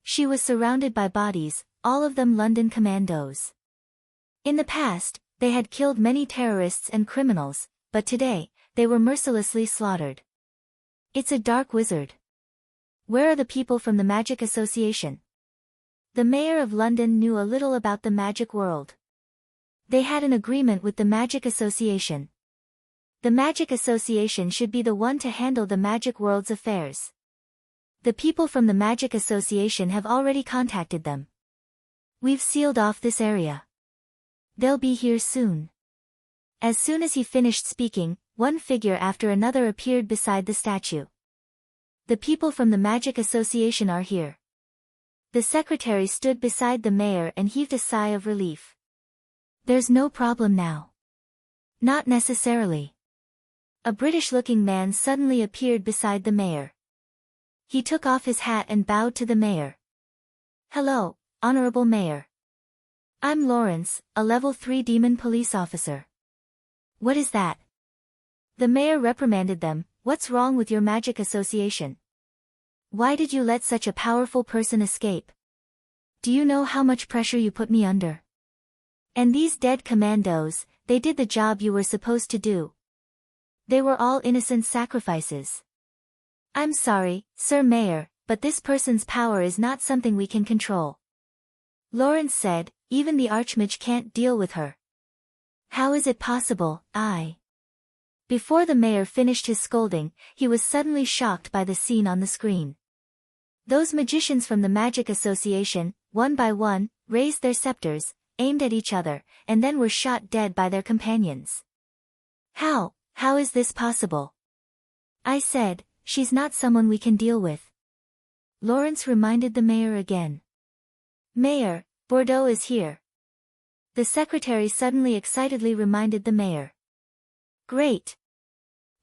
She was surrounded by bodies, all of them London commandos. In the past, they had killed many terrorists and criminals, but today, they were mercilessly slaughtered. It's a dark wizard. Where are the people from the Magic Association? The mayor of London knew a little about the magic world. They had an agreement with the Magic Association. The Magic Association should be the one to handle the magic world's affairs. The people from the Magic Association have already contacted them. We've sealed off this area. They'll be here soon. As soon as he finished speaking, one figure after another appeared beside the statue. The people from the Magic Association are here. The secretary stood beside the mayor and heaved a sigh of relief. There's no problem now. Not necessarily. A British-looking man suddenly appeared beside the mayor. He took off his hat and bowed to the mayor. Hello, Honorable Mayor. I'm Lawrence, a level 3 demon police officer. What is that? The mayor reprimanded them. What's wrong with your Magic Association? Why did you let such a powerful person escape? Do you know how much pressure you put me under? And these dead commandos, they did the job you were supposed to do. They were all innocent sacrifices. I'm sorry, Sir Mayor, but this person's power is not something we can control. Lawrence said, even the Archmage can't deal with her. How is it possible, Before the mayor finished his scolding, he was suddenly shocked by the scene on the screen. Those magicians from the Magic Association, one by one, raised their scepters, aimed at each other, and then were shot dead by their companions. How is this possible? I said, she's not someone we can deal with. Lawrence reminded the mayor again. Mayor, Bordeaux is here. The secretary suddenly excitedly reminded the mayor. Great.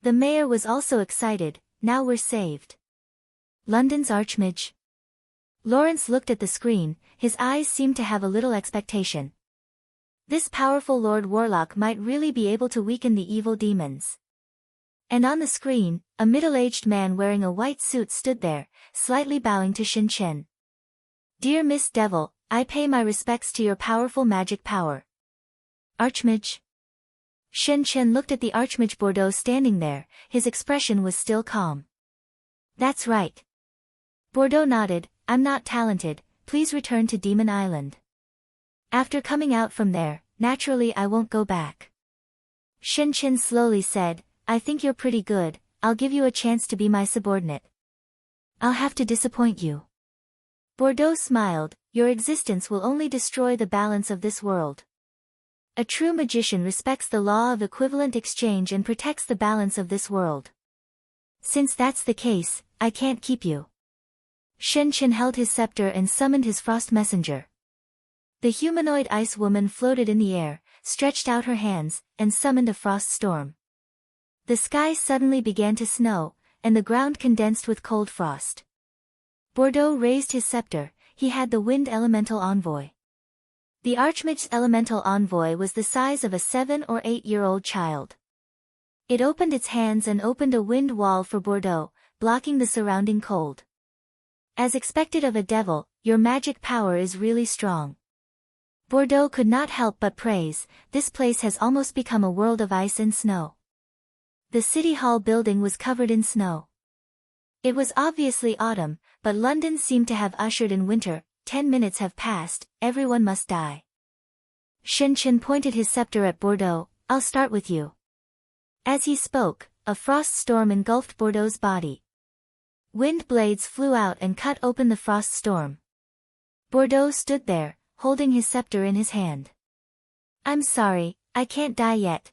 The mayor was also excited, now we're saved. London's Archmage. Lawrence looked at the screen, his eyes seemed to have a little expectation. This powerful Lord Warlock might really be able to weaken the evil demons. And on the screen, a middle-aged man wearing a white suit stood there, slightly bowing to Shen Chen. Dear Miss Devil, I pay my respects to your powerful magic power. Archmage. Shen Chen looked at the Archmage Bordeaux standing there, his expression was still calm. That's right. Bordeaux nodded, I'm not talented, please return to Demon Island. After coming out from there, naturally I won't go back. Shen Chen slowly said, I think you're pretty good, I'll give you a chance to be my subordinate. I'll have to disappoint you. Bordeaux smiled, your existence will only destroy the balance of this world. A true magician respects the law of equivalent exchange and protects the balance of this world. Since that's the case, I can't keep you. Shen Chen held his scepter and summoned his frost messenger. The humanoid ice woman floated in the air, stretched out her hands, and summoned a frost storm. The sky suddenly began to snow, and the ground condensed with cold frost. Bordeaux raised his scepter, he had the wind elemental envoy. The Archmage's elemental envoy was the size of a 7 or 8-year-old child. It opened its hands and opened a wind wall for Bordeaux, blocking the surrounding cold. As expected of a devil, your magic power is really strong. Bordeaux could not help but praise, this place has almost become a world of ice and snow. The City Hall building was covered in snow. It was obviously autumn, but London seemed to have ushered in winter. 10 minutes have passed, everyone must die. Shin Chen pointed his scepter at Bordeaux. I'll start with you. As he spoke, a frost storm engulfed Bordeaux's body. Wind blades flew out and cut open the frost storm. Bordeaux stood there, holding his scepter in his hand. I'm sorry, I can't die yet.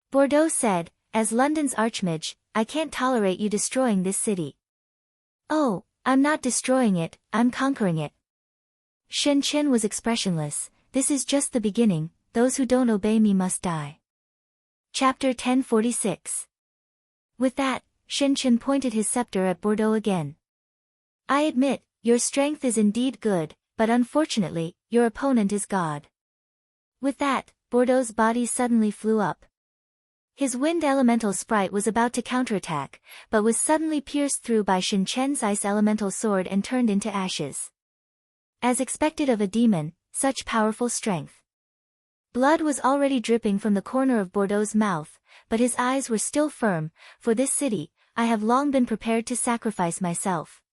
Bordeaux said, as London's archmage, I can't tolerate you destroying this city. Oh, I'm not destroying it, I'm conquering it. Shin Chen was expressionless. This is just the beginning, those who don't obey me must die. Chapter 1046. With that, Shin Chen pointed his scepter at Bordeaux again. I admit, your strength is indeed good, but unfortunately, your opponent is God. With that, Bordeaux's body suddenly flew up. His wind elemental sprite was about to counterattack, but was suddenly pierced through by Shin Chen's ice elemental sword and turned into ashes. As expected of a demon, such powerful strength. Blood was already dripping from the corner of Bordeaux's mouth, but his eyes were still firm. For this city, I have long been prepared to sacrifice myself.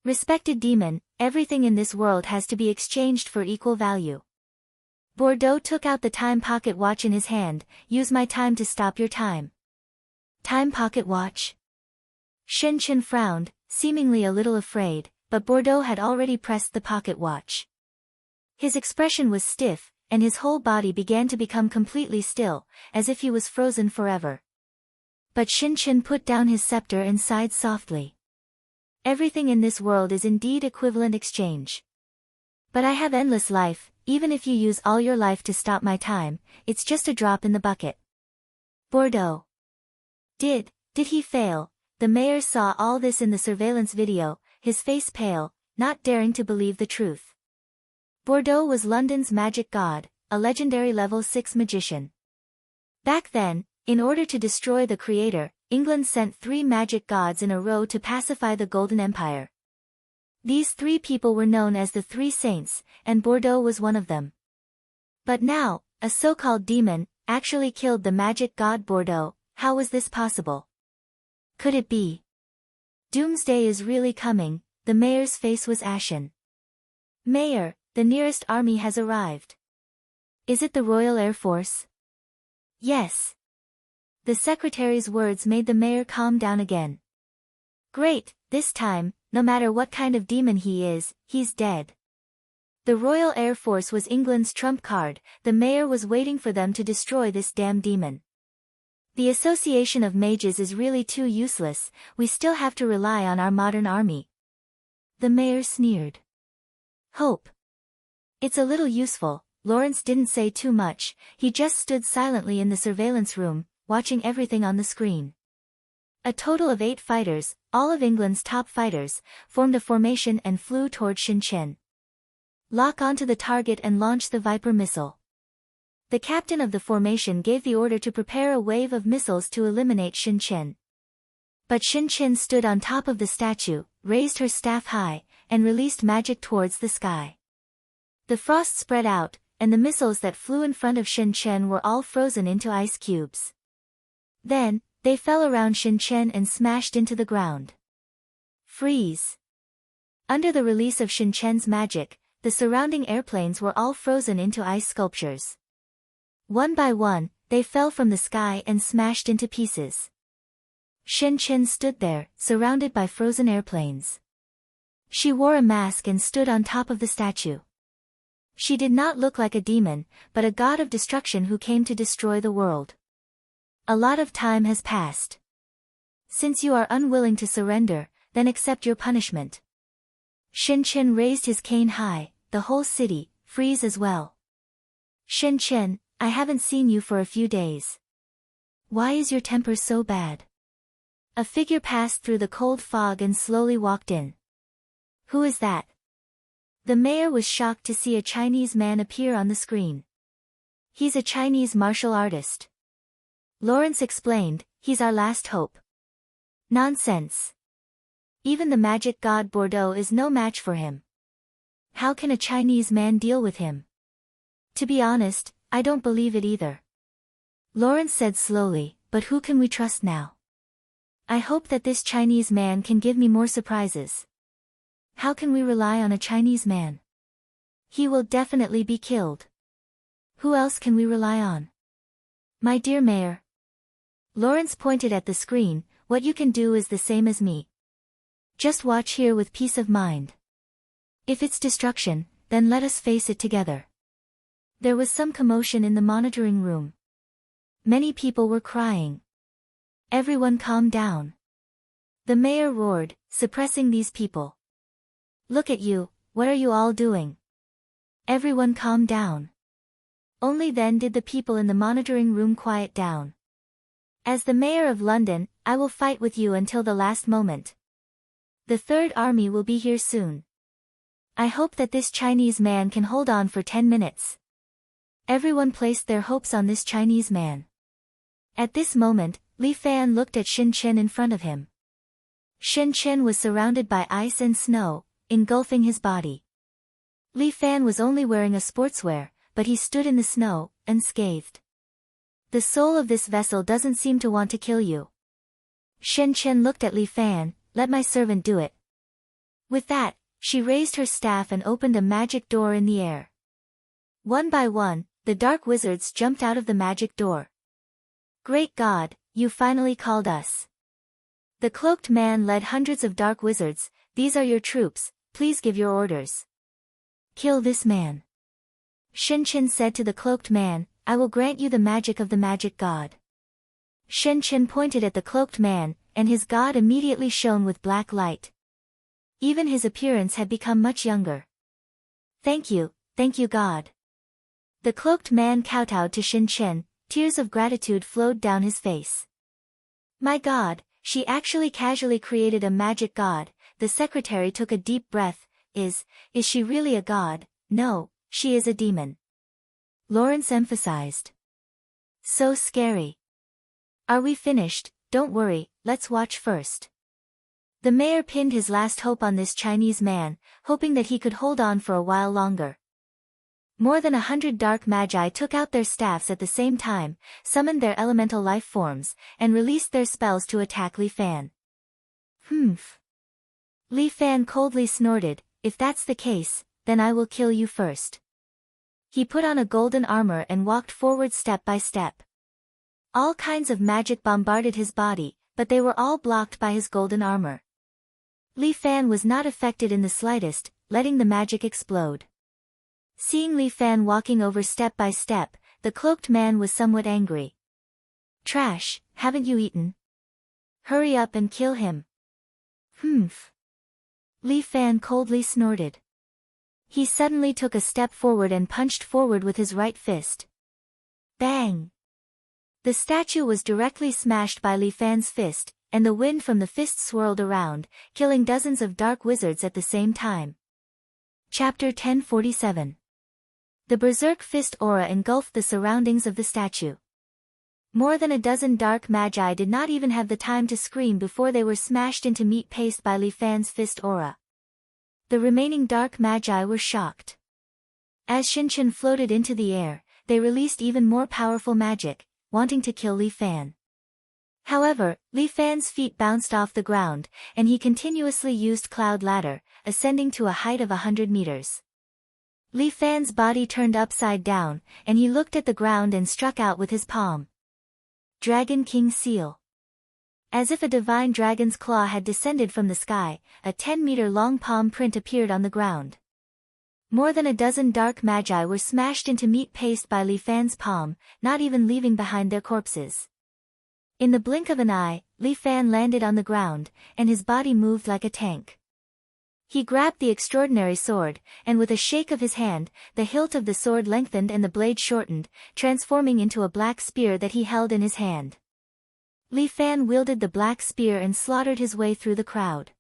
Respected demon, everything in this world has to be exchanged for equal value. Bordeaux took out the time pocket watch in his hand. Use my time to stop your time. Time pocket watch? Shin Chen frowned, seemingly a little afraid, but Bordeaux had already pressed the pocket watch. His expression was stiff, and his whole body began to become completely still, as if he was frozen forever. But Shin Chen put down his scepter and sighed softly. Everything in this world is indeed equivalent exchange. But I have endless life. Even if you use all your life to stop my time, it's just a drop in the bucket. Bordeaux. Did he fail? The mayor saw all this in the surveillance video, his face pale, not daring to believe the truth. Bordeaux was London's magic god, a legendary level 6 magician. Back then, in order to destroy the creator, England sent 3 magic gods in a row to pacify the Golden Empire. These 3 people were known as the 3 saints, and Bordeaux was one of them. But now, a so-called demon, actually killed the magic god Bordeaux. How was this possible? Could it be? Doomsday is really coming. The mayor's face was ashen. Mayor, the nearest army has arrived. Is it the Royal Air Force? Yes. The secretary's words made the mayor calm down again. Great, this time, no matter what kind of demon he is, he's dead. The Royal Air Force was England's trump card. The mayor was waiting for them to destroy this damn demon. The association of mages is really too useless. We still have to rely on our modern army. The mayor sneered. Hope. It's a little useful. Lawrence didn't say too much. He just stood silently in the surveillance room, watching everything on the screen. A total of 8 fighters, all of England's top fighters, formed a formation and flew toward Shin Chen. Lock onto the target and launch the Viper missile. The captain of the formation gave the order to prepare a wave of missiles to eliminate Shin Chen. But Shin Chen stood on top of the statue, raised her staff high, and released magic towards the sky. The frost spread out, and the missiles that flew in front of Shin Chen were all frozen into ice cubes. Then, they fell around Shin Chen and smashed into the ground. Freeze. Under the release of Shin Chen's magic, the surrounding airplanes were all frozen into ice sculptures. One by one, they fell from the sky and smashed into pieces. Shin Chen stood there, surrounded by frozen airplanes. She wore a mask and stood on top of the statue. She did not look like a demon, but a god of destruction who came to destroy the world. A lot of time has passed. Since you are unwilling to surrender, then accept your punishment. Shin Chen raised his cane high. The whole city, freeze as well. Shin Chen, I haven't seen you for a few days. Why is your temper so bad? A figure passed through the cold fog and slowly walked in. Who is that? The mayor was shocked to see a Chinese man appear on the screen. He's a Chinese martial artist. Lawrence explained, he's our last hope. Nonsense. Even the magic god Bordeaux is no match for him. How can a Chinese man deal with him? To be honest, I don't believe it either. Lawrence said slowly, but who can we trust now? I hope that this Chinese man can give me more surprises. How can we rely on a Chinese man? He will definitely be killed. Who else can we rely on? My dear Mayor. Lawrence pointed at the screen, what you can do is the same as me. Just watch here with peace of mind. If it's destruction, then let us face it together. There was some commotion in the monitoring room. Many people were crying. Everyone calm down. The mayor roared, suppressing these people. Look at you, what are you all doing? Everyone calm down. Only then did the people in the monitoring room quiet down. As the mayor of London, I will fight with you until the last moment. The Third Army will be here soon. I hope that this Chinese man can hold on for 10 minutes. Everyone placed their hopes on this Chinese man. At this moment, Li Fan looked at Shin Chen in front of him. Shin Chen was surrounded by ice and snow, engulfing his body. Li Fan was only wearing a sportswear, but he stood in the snow, unscathed. The soul of this vessel doesn't seem to want to kill you. Shin Chen looked at Li Fan, let my servant do it. With that, she raised her staff and opened a magic door in the air. One by one, the dark wizards jumped out of the magic door. Great God, you finally called us. The cloaked man led hundreds of dark wizards, these are your troops, please give your orders. Kill this man. Shin Chen said to the cloaked man, I will grant you the magic of the magic god. Shin Chen pointed at the cloaked man, and his god immediately shone with black light. Even his appearance had become much younger. Thank you God. The cloaked man kowtowed to Shin Chen, tears of gratitude flowed down his face. My God, she actually casually created a magic god. The secretary took a deep breath. Is she really a god? No, she is a demon. Lawrence emphasized. So scary. Are we finished? Don't worry, let's watch first. The mayor pinned his last hope on this Chinese man, hoping that he could hold on for a while longer. More than 100 dark magi took out their staffs at the same time, summoned their elemental life forms, and released their spells to attack Li Fan. Humph. Li Fan coldly snorted, if that's the case, then I will kill you first. He put on a golden armor and walked forward step by step. All kinds of magic bombarded his body, but they were all blocked by his golden armor. Li Fan was not affected in the slightest, letting the magic explode. Seeing Li Fan walking over step by step, the cloaked man was somewhat angry. Trash, haven't you eaten? Hurry up and kill him. Humph. Li Fan coldly snorted. He suddenly took a step forward and punched forward with his right fist. Bang! The statue was directly smashed by Li Fan's fist, and the wind from the fist swirled around, killing dozens of dark wizards at the same time. Chapter 1047. The berserk fist aura engulfed the surroundings of the statue. More than a dozen dark magi did not even have the time to scream before they were smashed into meat paste by Li Fan's fist aura. The remaining dark magi were shocked. As Shin Chen floated into the air, they released even more powerful magic, wanting to kill Li Fan. However, Li Fan's feet bounced off the ground, and he continuously used Cloud Ladder, ascending to a height of 100 meters. Li Fan's body turned upside down, and he looked at the ground and struck out with his palm. Dragon King Seal. As if a divine dragon's claw had descended from the sky, a 10-meter-long palm print appeared on the ground. More than a dozen dark magi were smashed into meat paste by Li Fan's palm, not even leaving behind their corpses. In the blink of an eye, Li Fan landed on the ground, and his body moved like a tank. He grabbed the extraordinary sword, and with a shake of his hand, the hilt of the sword lengthened and the blade shortened, transforming into a black spear that he held in his hand. Li Fan wielded the black spear and slaughtered his way through the crowd.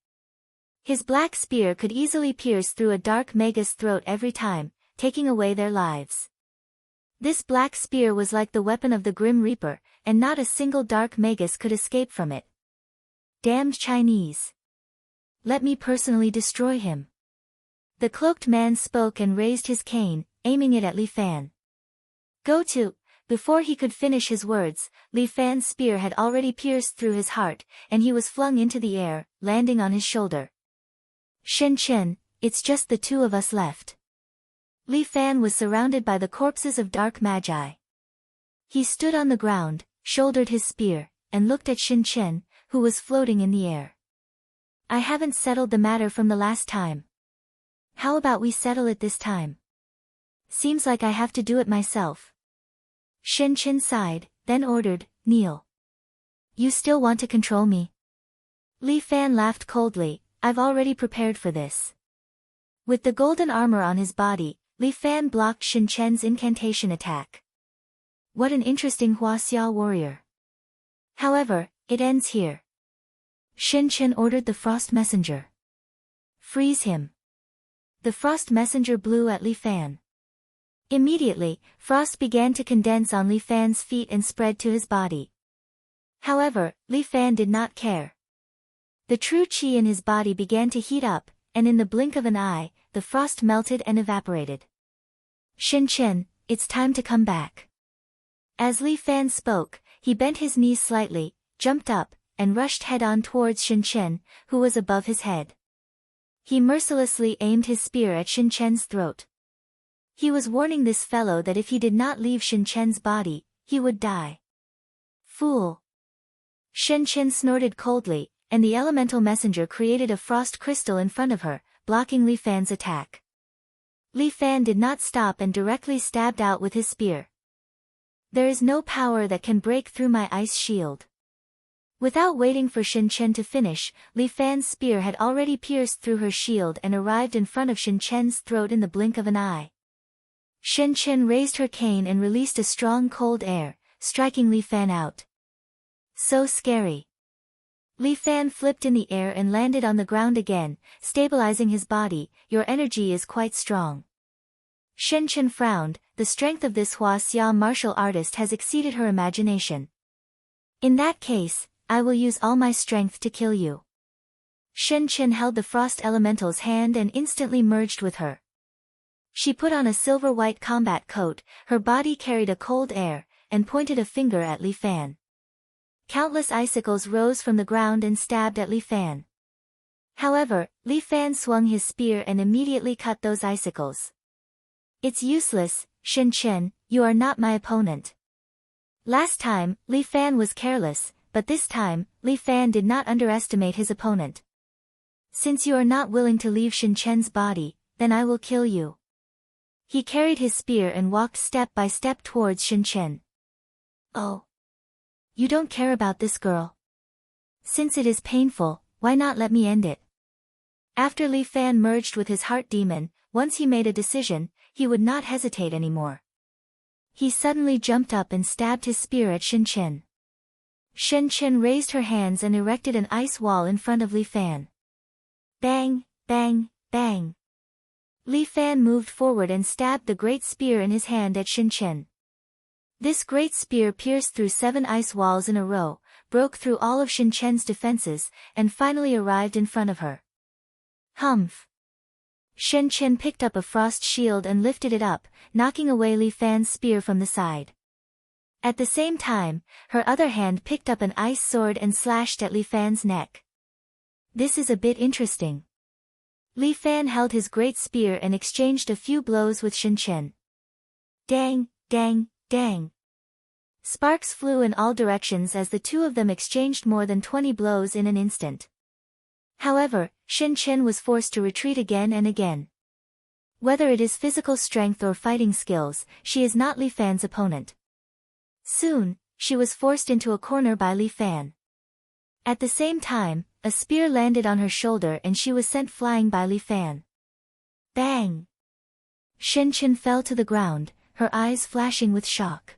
His black spear could easily pierce through a dark maga's throat every time, taking away their lives. This black spear was like the weapon of the Grim Reaper, and not a single dark magus could escape from it. Damned Chinese. Let me personally destroy him. The cloaked man spoke and raised his cane, aiming it at Li Fan. Go to Before he could finish his words, Li Fan's spear had already pierced through his heart, and he was flung into the air, landing on his shoulder. Shen Chen, it's just the two of us left. Li Fan was surrounded by the corpses of dark magi. He stood on the ground, shouldered his spear, and looked at Shen Chen, who was floating in the air. I haven't settled the matter from the last time. How about we settle it this time? Seems like I have to do it myself. Shen Chen sighed, then ordered, kneel. You still want to control me? Li Fan laughed coldly, I've already prepared for this. With the golden armor on his body, Li Fan blocked Shen Chen's incantation attack. What an interesting Huaxia warrior. However, it ends here. Shen Chen ordered the frost messenger. Freeze him. The frost messenger blew at Li Fan. Immediately, frost began to condense on Li Fan's feet and spread to his body. However, Li Fan did not care. The true qi in his body began to heat up, and in the blink of an eye, the frost melted and evaporated. Shen Chen, it's time to come back. As Li Fan spoke, he bent his knees slightly, jumped up, and rushed head-on towards Shen Chen, who was above his head. He mercilessly aimed his spear at Shen Chen's throat. He was warning this fellow that if he did not leave Shen Chen's body, he would die. Fool! Shen Chen snorted coldly, and the elemental messenger created a frost crystal in front of her, blocking Li Fan's attack. Li Fan did not stop and directly stabbed out with his spear. There is no power that can break through my ice shield. Without waiting for Shen Chen to finish, Li Fan's spear had already pierced through her shield and arrived in front of Shen Chen's throat in the blink of an eye. Shen Chen raised her cane and released a strong cold air, striking Li Fan out. So scary. Li Fan flipped in the air and landed on the ground again, stabilizing his body. Your energy is quite strong. Shen Chen frowned, the strength of this Huaxia martial artist has exceeded her imagination. In that case, I will use all my strength to kill you. Shen Chen held the frost elemental's hand and instantly merged with her. She put on a silver-white combat coat, her body carried a cold air, and pointed a finger at Li Fan. Countless icicles rose from the ground and stabbed at Li Fan. However, Li Fan swung his spear and immediately cut those icicles. It's useless, Shen Chen, you are not my opponent. Last time, Li Fan was careless, but this time, Li Fan did not underestimate his opponent. Since you are not willing to leave Shen Chen's body, then I will kill you. He carried his spear and walked step by step towards Shen Chen. Oh. You don't care about this girl. Since it is painful, why not let me end it? After Li Fan merged with his heart demon, once he made a decision, he would not hesitate anymore. He suddenly jumped up and stabbed his spear at Shen Chen. Shen Chen raised her hands and erected an ice wall in front of Li Fan. Bang, bang, bang. Li Fan moved forward and stabbed the great spear in his hand at Shen Chen. This great spear pierced through 7 ice walls in a row, broke through all of Shen Chen's defenses, and finally arrived in front of her. Humph! Shen Chen picked up a frost shield and lifted it up, knocking away Li Fan's spear from the side. At the same time, her other hand picked up an ice sword and slashed at Li Fan's neck. This is a bit interesting. Li Fan held his great spear and exchanged a few blows with Shen Chen. Dang, dang, dang. Sparks flew in all directions as the two of them exchanged more than 20 blows in an instant. However, Shen Chen was forced to retreat again and again. Whether it is physical strength or fighting skills, she is not Li Fan's opponent. Soon, she was forced into a corner by Li Fan. At the same time, a spear landed on her shoulder and she was sent flying by Li Fan. Bang! Shen Chen fell to the ground, her eyes flashing with shock.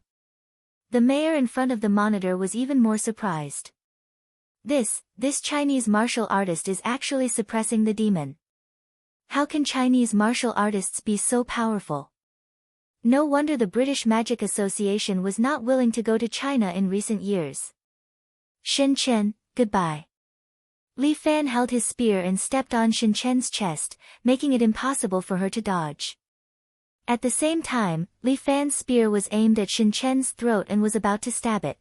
The mayor in front of the monitor was even more surprised. This Chinese martial artist is actually suppressing the demon. How can Chinese martial artists be so powerful? No wonder the British Magic Association was not willing to go to China in recent years. Shen Chen, goodbye. Li Fan held his spear and stepped on Shen Chen's chest, making it impossible for her to dodge. At the same time, Li Fan's spear was aimed at Shen Chen's throat and was about to stab it.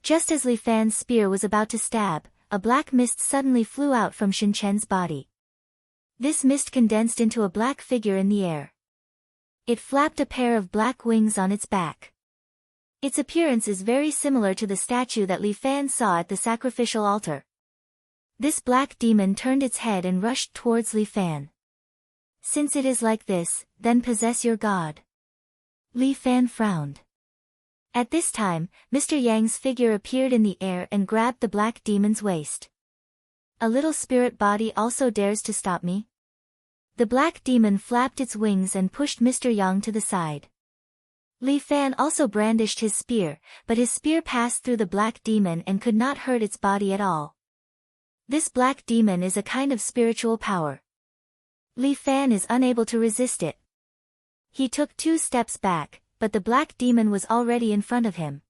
Just as Li Fan's spear was about to stab, a black mist suddenly flew out from Shen Chen's body. This mist condensed into a black figure in the air. It flapped a pair of black wings on its back. Its appearance is very similar to the statue that Li Fan saw at the sacrificial altar. This black demon turned its head and rushed towards Li Fan. Since it is like this, then possess your god. Li Fan frowned. At this time, Mr. Yang's figure appeared in the air and grabbed the black demon's waist. A little spirit body also dares to stop me? The black demon flapped its wings and pushed Mr. Yang to the side. Li Fan also brandished his spear, but his spear passed through the black demon and could not hurt its body at all. This black demon is a kind of spiritual power. Li Fan is unable to resist it. He took 2 steps back, but the black demon was already in front of him.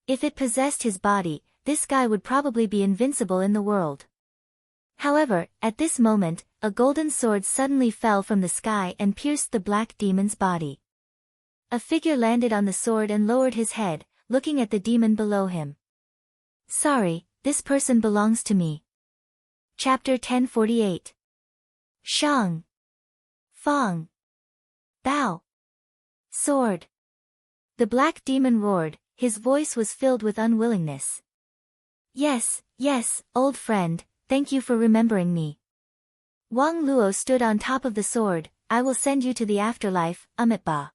If it possessed his body, this guy would probably be invincible in the world. However, at this moment, a golden sword suddenly fell from the sky and pierced the black demon's body. A figure landed on the sword and lowered his head, looking at the demon below him. Sorry, this person belongs to me. Chapter 1048. Shang. Fang. Bao. Sword. The black demon roared, his voice was filled with unwillingness. Yes, old friend, thank you for remembering me. Wang Luo stood on top of the sword, I will send you to the afterlife, Amitba.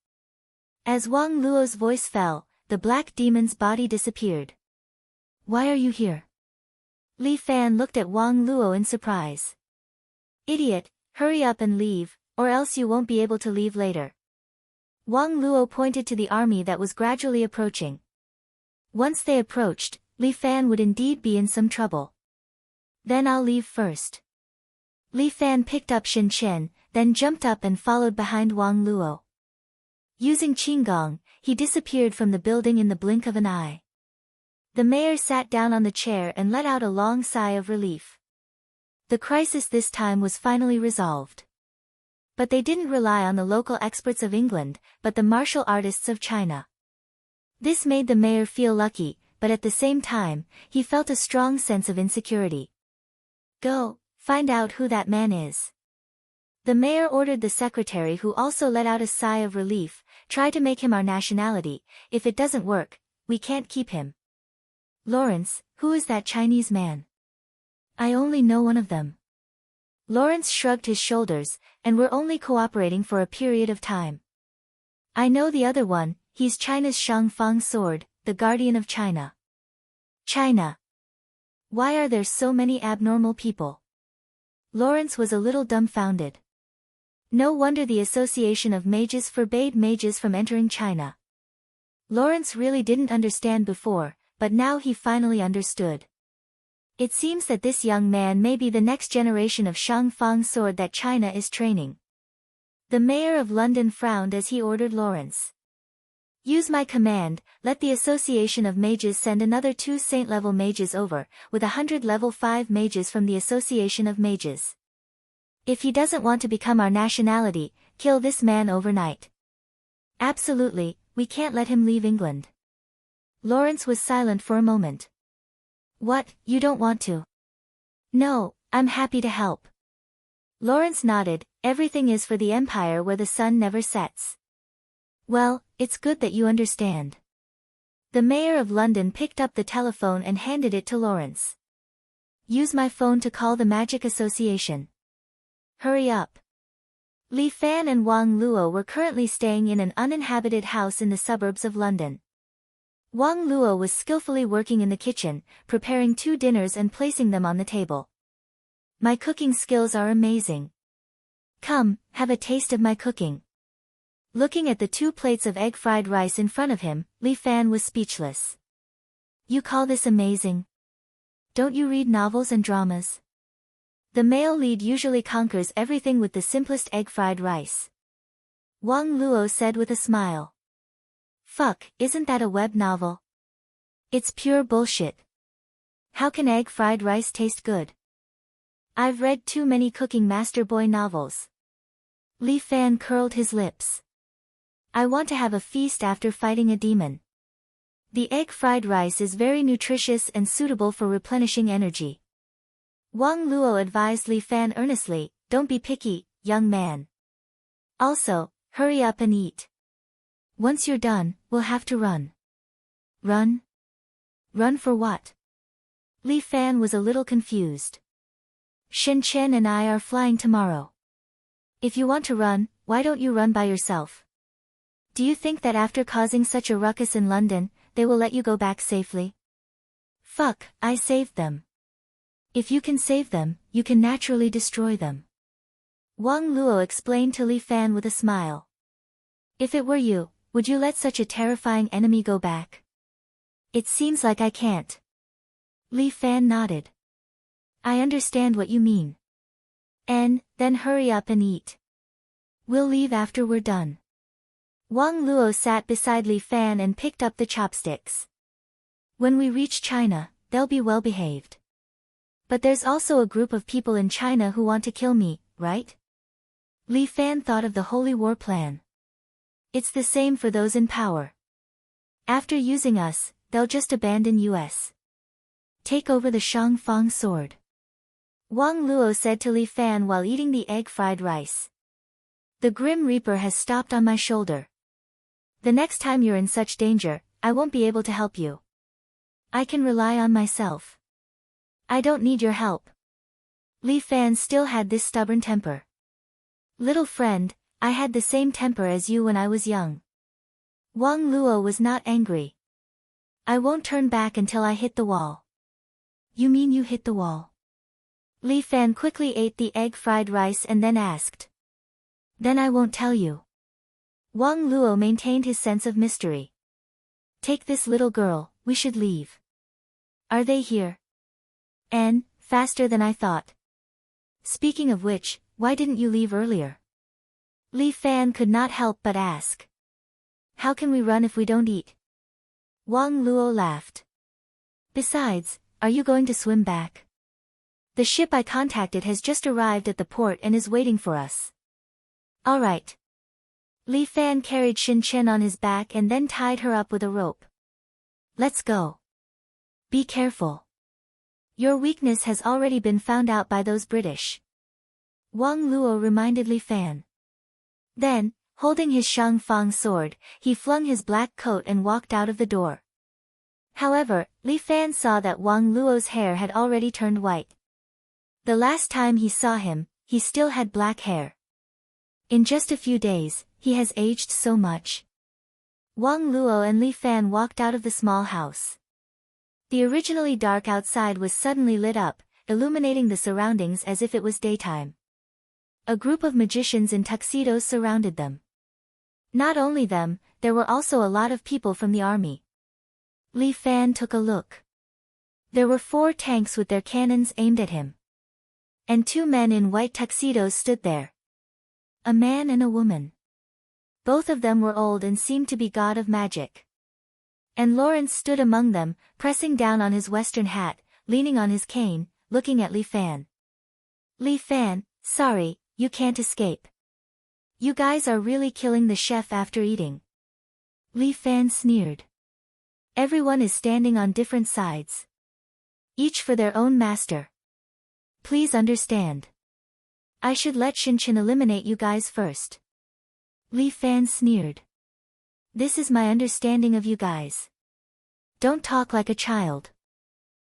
As Wang Luo's voice fell, the black demon's body disappeared. Why are you here? Li Fan looked at Wang Luo in surprise. Idiot, hurry up and leave, or else you won't be able to leave later. Wang Luo pointed to the army that was gradually approaching. Once they approached, Li Fan would indeed be in some trouble. Then I'll leave first. Li Fan picked up Shen Chen, then jumped up and followed behind Wang Luo. Using Qinggong, he disappeared from the building in the blink of an eye. The mayor sat down on the chair and let out a long sigh of relief. The crisis this time was finally resolved. But they didn't rely on the local experts of England, but the martial artists of China. This made the mayor feel lucky, but at the same time, he felt a strong sense of insecurity. Go, find out who that man is. The mayor ordered the secretary, who also let out a sigh of relief, try to make him our nationality. If it doesn't work, we can't keep him. Lawrence, who is that Chinese man? I only know one of them. Lawrence shrugged his shoulders, and we're only cooperating for a period of time. I know the other one, he's China's Shang Fang sword, the guardian of China. China. Why are there so many abnormal people? Lawrence was a little dumbfounded. No wonder the Association of Mages forbade mages from entering China. Lawrence really didn't understand before, but now he finally understood. It seems that this young man may be the next generation of Shang Fang sword that China is training. The mayor of London frowned as he ordered Lawrence. Use my command, let the Association of Mages send another 2 saint-level mages over, with 100 level 5 mages from the Association of Mages. If he doesn't want to become our nationality, kill this man overnight. Absolutely, we can't let him leave England. Lawrence was silent for a moment. What, you don't want to? No, I'm happy to help. Lawrence nodded, everything is for the empire where the sun never sets. Well, it's good that you understand. The mayor of London picked up the telephone and handed it to Lawrence. Use my phone to call the Magic Association. Hurry up. Li Fan and Wang Luo were currently staying in an uninhabited house in the suburbs of London. Wang Luo was skillfully working in the kitchen, preparing 2 dinners and placing them on the table. My cooking skills are amazing. Come, have a taste of my cooking. Looking at the 2 plates of egg fried rice in front of him, Li Fan was speechless. You call this amazing? Don't you read novels and dramas? The male lead usually conquers everything with the simplest egg fried rice. Wang Luo said with a smile. Fuck, isn't that a web novel? It's pure bullshit. How can egg fried rice taste good? I've read too many Cooking Master Boy novels. Li Fan curled his lips. I want to have a feast after fighting a demon. The egg fried rice is very nutritious and suitable for replenishing energy. Wang Luo advised Li Fan earnestly, don't be picky, young man. Also, hurry up and eat. Once you're done, we'll have to run. Run? Run for what? Li Fan was a little confused. Shen Chen and I are flying tomorrow. If you want to run, why don't you run by yourself? Do you think that after causing such a ruckus in London, they will let you go back safely? Fuck, I saved them. If you can save them, you can naturally destroy them. Wang Luo explained to Li Fan with a smile. If it were you, would you let such a terrifying enemy go back? It seems like I can't. Li Fan nodded. I understand what you mean. And, then hurry up and eat. We'll leave after we're done. Wang Luo sat beside Li Fan and picked up the chopsticks. When we reach China, they'll be well behaved. But there's also a group of people in China who want to kill me, right? Li Fan thought of the Holy War plan. It's the same for those in power. After using us, they'll just abandon us. Take over the Shangfang sword. Wang Luo said to Li Fan while eating the egg fried rice. The Grim Reaper has stopped on my shoulder. The next time you're in such danger, I won't be able to help you. I can rely on myself. I don't need your help. Li Fan still had this stubborn temper. Little friend, I had the same temper as you when I was young. Wang Luo was not angry. I won't turn back until I hit the wall. You mean you hit the wall? Li Fan quickly ate the egg fried rice and then asked. Then I won't tell you. Wang Luo maintained his sense of mystery. Take this little girl, we should leave. Are they here? And, faster than I thought. Speaking of which, why didn't you leave earlier? Li Fan could not help but ask. How can we run if we don't eat? Wang Luo laughed. Besides, are you going to swim back? The ship I contacted has just arrived at the port and is waiting for us. All right. Li Fan carried Shin Chen on his back and then tied her up with a rope. Let's go. Be careful. Your weakness has already been found out by those British. Wang Luo reminded Li Fan. Then, holding his Shangfang sword, he flung his black coat and walked out of the door. However, Li Fan saw that Wang Luo's hair had already turned white. The last time he saw him, he still had black hair. In just a few days, he has aged so much. Wang Luo and Li Fan walked out of the small house. The originally dark outside was suddenly lit up, illuminating the surroundings as if it was daytime. A group of magicians in tuxedos surrounded them. Not only them, there were also a lot of people from the army. Li Fan took a look. There were 4 tanks with their cannons aimed at him. And 2 men in white tuxedos stood there. A man and a woman. Both of them were old and seemed to be god of magic. And Lawrence stood among them, pressing down on his western hat, leaning on his cane, looking at Li Fan. Li Fan, sorry, you can't escape. You guys are really killing the chef after eating. Li Fan sneered. Everyone is standing on different sides. Each for their own master. Please understand. I should let Shin-Chin eliminate you guys first. Li Fan sneered. This is my understanding of you guys. Don't talk like a child.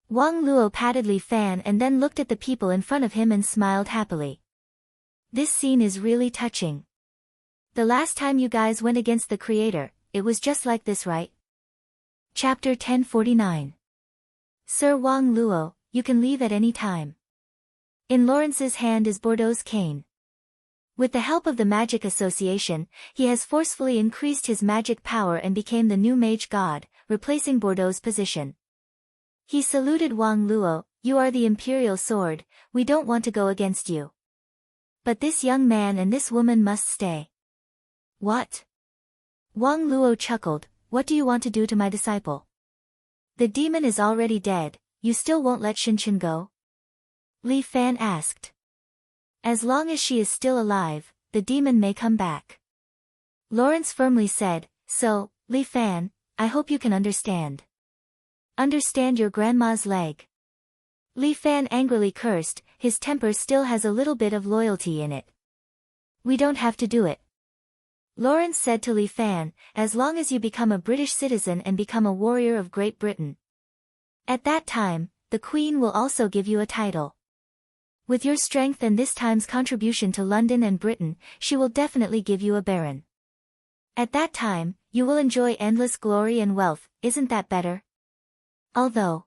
Wang Luo patted Li Fan and then looked at the people in front of him and smiled happily. This scene is really touching. The last time you guys went against the creator, it was just like this, right? Chapter 1049. Sir Wang Luo, you can leave at any time. In Lawrence's hand is Bordeaux's cane. With the help of the Magic Association, he has forcefully increased his magic power and became the new mage god, replacing Bordeaux's position. He saluted Wang Luo, you are the imperial sword, we don't want to go against you. But this young man and this woman must stay. What? Wang Luo chuckled, what do you want to do to my disciple? The demon is already dead, you still won't let Shin-Chin go? Li Fan asked. As long as she is still alive, the demon may come back. Lawrence firmly said, "So, Li Fan, I hope you can understand." "Understand your grandma's leg?" Li Fan angrily cursed, his temper still has a little bit of loyalty in it. "We don't have to do it." Lawrence said to Li Fan, "As long as you become a British citizen and become a warrior of Great Britain. At that time, the Queen will also give you a title. With your strength and this time's contribution to London and Britain, she will definitely give you a baron. At that time, you will enjoy endless glory and wealth, isn't that better? Although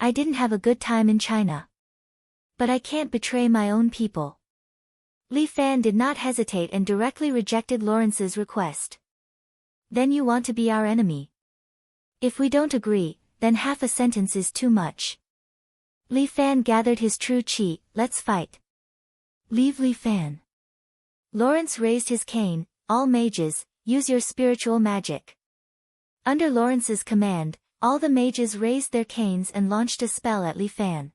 I didn't have a good time in China. But I can't betray my own people." Li Fan did not hesitate and directly rejected Lawrence's request. "Then you want to be our enemy? If we don't agree, then half a sentence is too much." Li Fan gathered his true chi, "Let's fight." "Leave Li Fan." Lawrence raised his cane, "All mages, use your spiritual magic." Under Lawrence's command, all the mages raised their canes and launched a spell at Li Fan.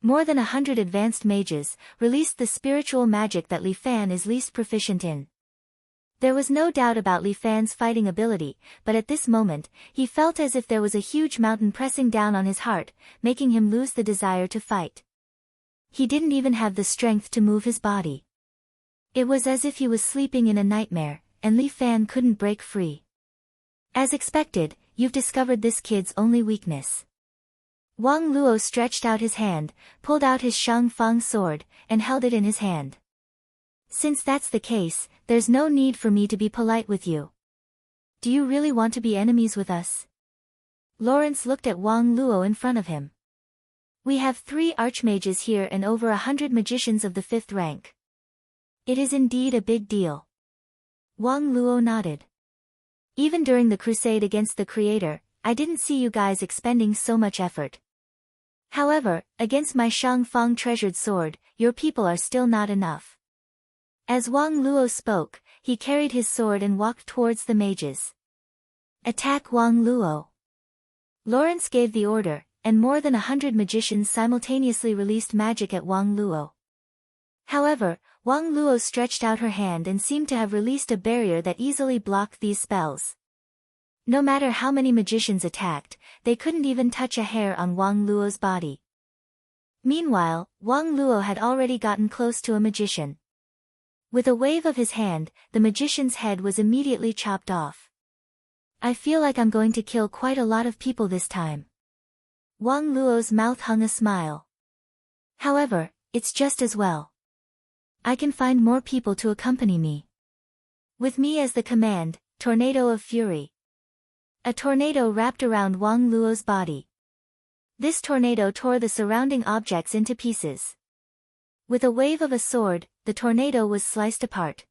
More than 100 advanced mages released the spiritual magic that Li Fan is least proficient in. There was no doubt about Li Fan's fighting ability, but at this moment, he felt as if there was a huge mountain pressing down on his heart, making him lose the desire to fight. He didn't even have the strength to move his body. It was as if he was sleeping in a nightmare, and Li Fan couldn't break free. "As expected, you've discovered this kid's only weakness." Wang Luo stretched out his hand, pulled out his Shang Fang sword, and held it in his hand. "Since that's the case, there's no need for me to be polite with you. Do you really want to be enemies with us?" Lawrence looked at Wang Luo in front of him. "We have 3 archmages here and over 100 magicians of the 5th rank. It is indeed a big deal." Wang Luo nodded. "Even during the crusade against the Creator, I didn't see you guys expending so much effort. However, against my Shang Fang treasured sword, your people are still not enough." As Wang Luo spoke, he carried his sword and walked towards the mages. "Attack Wang Luo." Lawrence gave the order, and more than 100 magicians simultaneously released magic at Wang Luo. However, Wang Luo stretched out her hand and seemed to have released a barrier that easily blocked these spells. No matter how many magicians attacked, they couldn't even touch a hair on Wang Luo's body. Meanwhile, Wang Luo had already gotten close to a magician. With a wave of his hand, the magician's head was immediately chopped off. "I feel like I'm going to kill quite a lot of people this time." Wang Luo's mouth hung a smile. "However, it's just as well. I can find more people to accompany me. With me as the command, Tornado of Fury." A tornado wrapped around Wang Luo's body. This tornado tore the surrounding objects into pieces. With a wave of a sword, the tornado was sliced apart.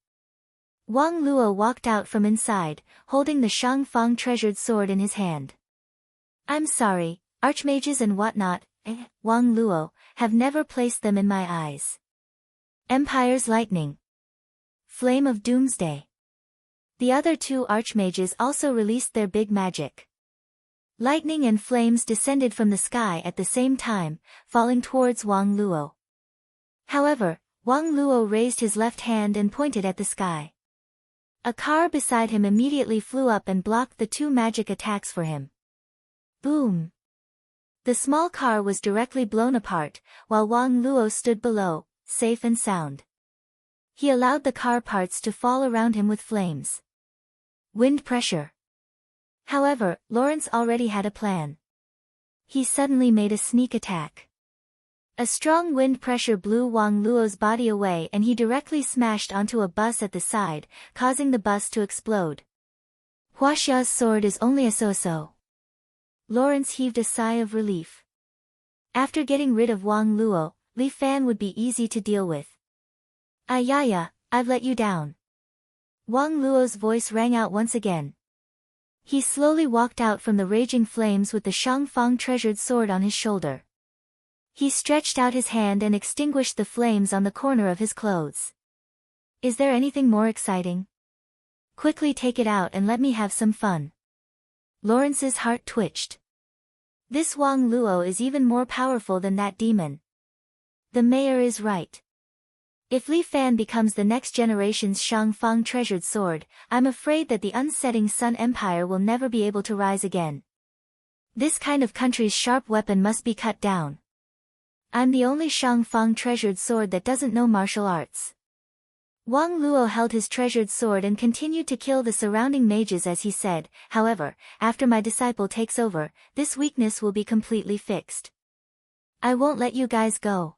Wang Luo walked out from inside, holding the Shang Fang treasured sword in his hand. "I'm sorry, archmages and whatnot, Wang Luo, have never placed them in my eyes." Empire's Lightning. Flame of Doomsday. The other 2 archmages also released their big magic. Lightning and flames descended from the sky at the same time, falling towards Wang Luo. However, Wang Luo raised his left hand and pointed at the sky. A car beside him immediately flew up and blocked the 2 magic attacks for him. Boom! The small car was directly blown apart, while Wang Luo stood below, safe and sound. He allowed the car parts to fall around him with flames. Wind pressure. However, Lawrence already had a plan. He suddenly made a sneak attack. A strong wind pressure blew Wang Luo's body away and he directly smashed onto a bus at the side, causing the bus to explode. Huaxia's sword is only a so-so. Lawrence heaved a sigh of relief. After getting rid of Wang Luo, Li Fan would be easy to deal with. "Ayaya, I've let you down." Wang Luo's voice rang out once again. He slowly walked out from the raging flames with the Shang Fang treasured sword on his shoulder. He stretched out his hand and extinguished the flames on the corner of his clothes. "Is there anything more exciting? Quickly take it out and let me have some fun." Lawrence's heart twitched. This Wang Luo is even more powerful than that demon. The mayor is right. If Li Fan becomes the next generation's Shang Fang treasured sword, I'm afraid that the unsetting Sun Empire will never be able to rise again. This kind of country's sharp weapon must be cut down. I'm the only Shang Fang treasured sword that doesn't know martial arts. Wang Luo held his treasured sword and continued to kill the surrounding mages as he said, however, after my disciple takes over, this weakness will be completely fixed. I won't let you guys go.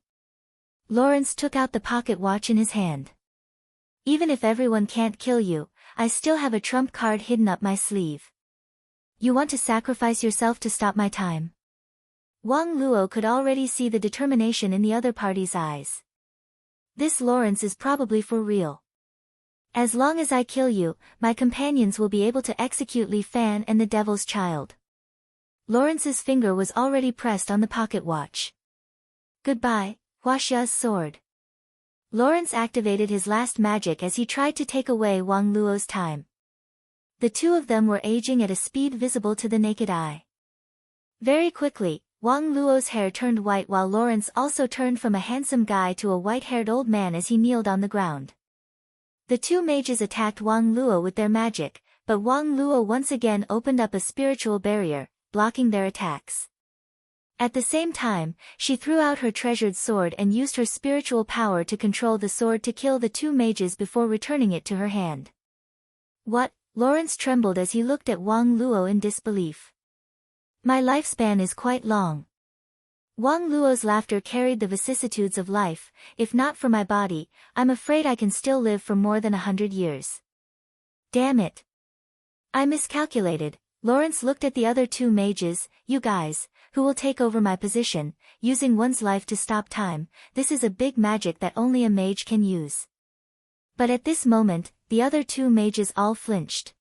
Lawrence took out the pocket watch in his hand. Even if everyone can't kill you, I still have a trump card hidden up my sleeve. You want to sacrifice yourself to stop my time? Wang Luo could already see the determination in the other party's eyes. This Lawrence is probably for real. As long as I kill you, my companions will be able to execute Li Fan and the Devil's Child. Lawrence's finger was already pressed on the pocket watch. Goodbye, Huaxia's sword. Lawrence activated his last magic as he tried to take away Wang Luo's time. The two of them were aging at a speed visible to the naked eye. Very quickly, Wang Luo's hair turned white while Lawrence also turned from a handsome guy to a white-haired old man as he kneeled on the ground. The two mages attacked Wang Luo with their magic, but Wang Luo once again opened up a spiritual barrier, blocking their attacks. At the same time, she threw out her treasured sword and used her spiritual power to control the sword to kill the two mages before returning it to her hand. What? Lawrence trembled as he looked at Wang Luo in disbelief. My lifespan is quite long. Wang Luo's laughter carried the vicissitudes of life. If not for my body, I'm afraid I can still live for more than 100 years. Damn it. I miscalculated. Lawrence looked at the other two mages. You guys, who will take over my position, using one's life to stop time, this is a big magic that only a mage can use. But at this moment, the other two mages all flinched.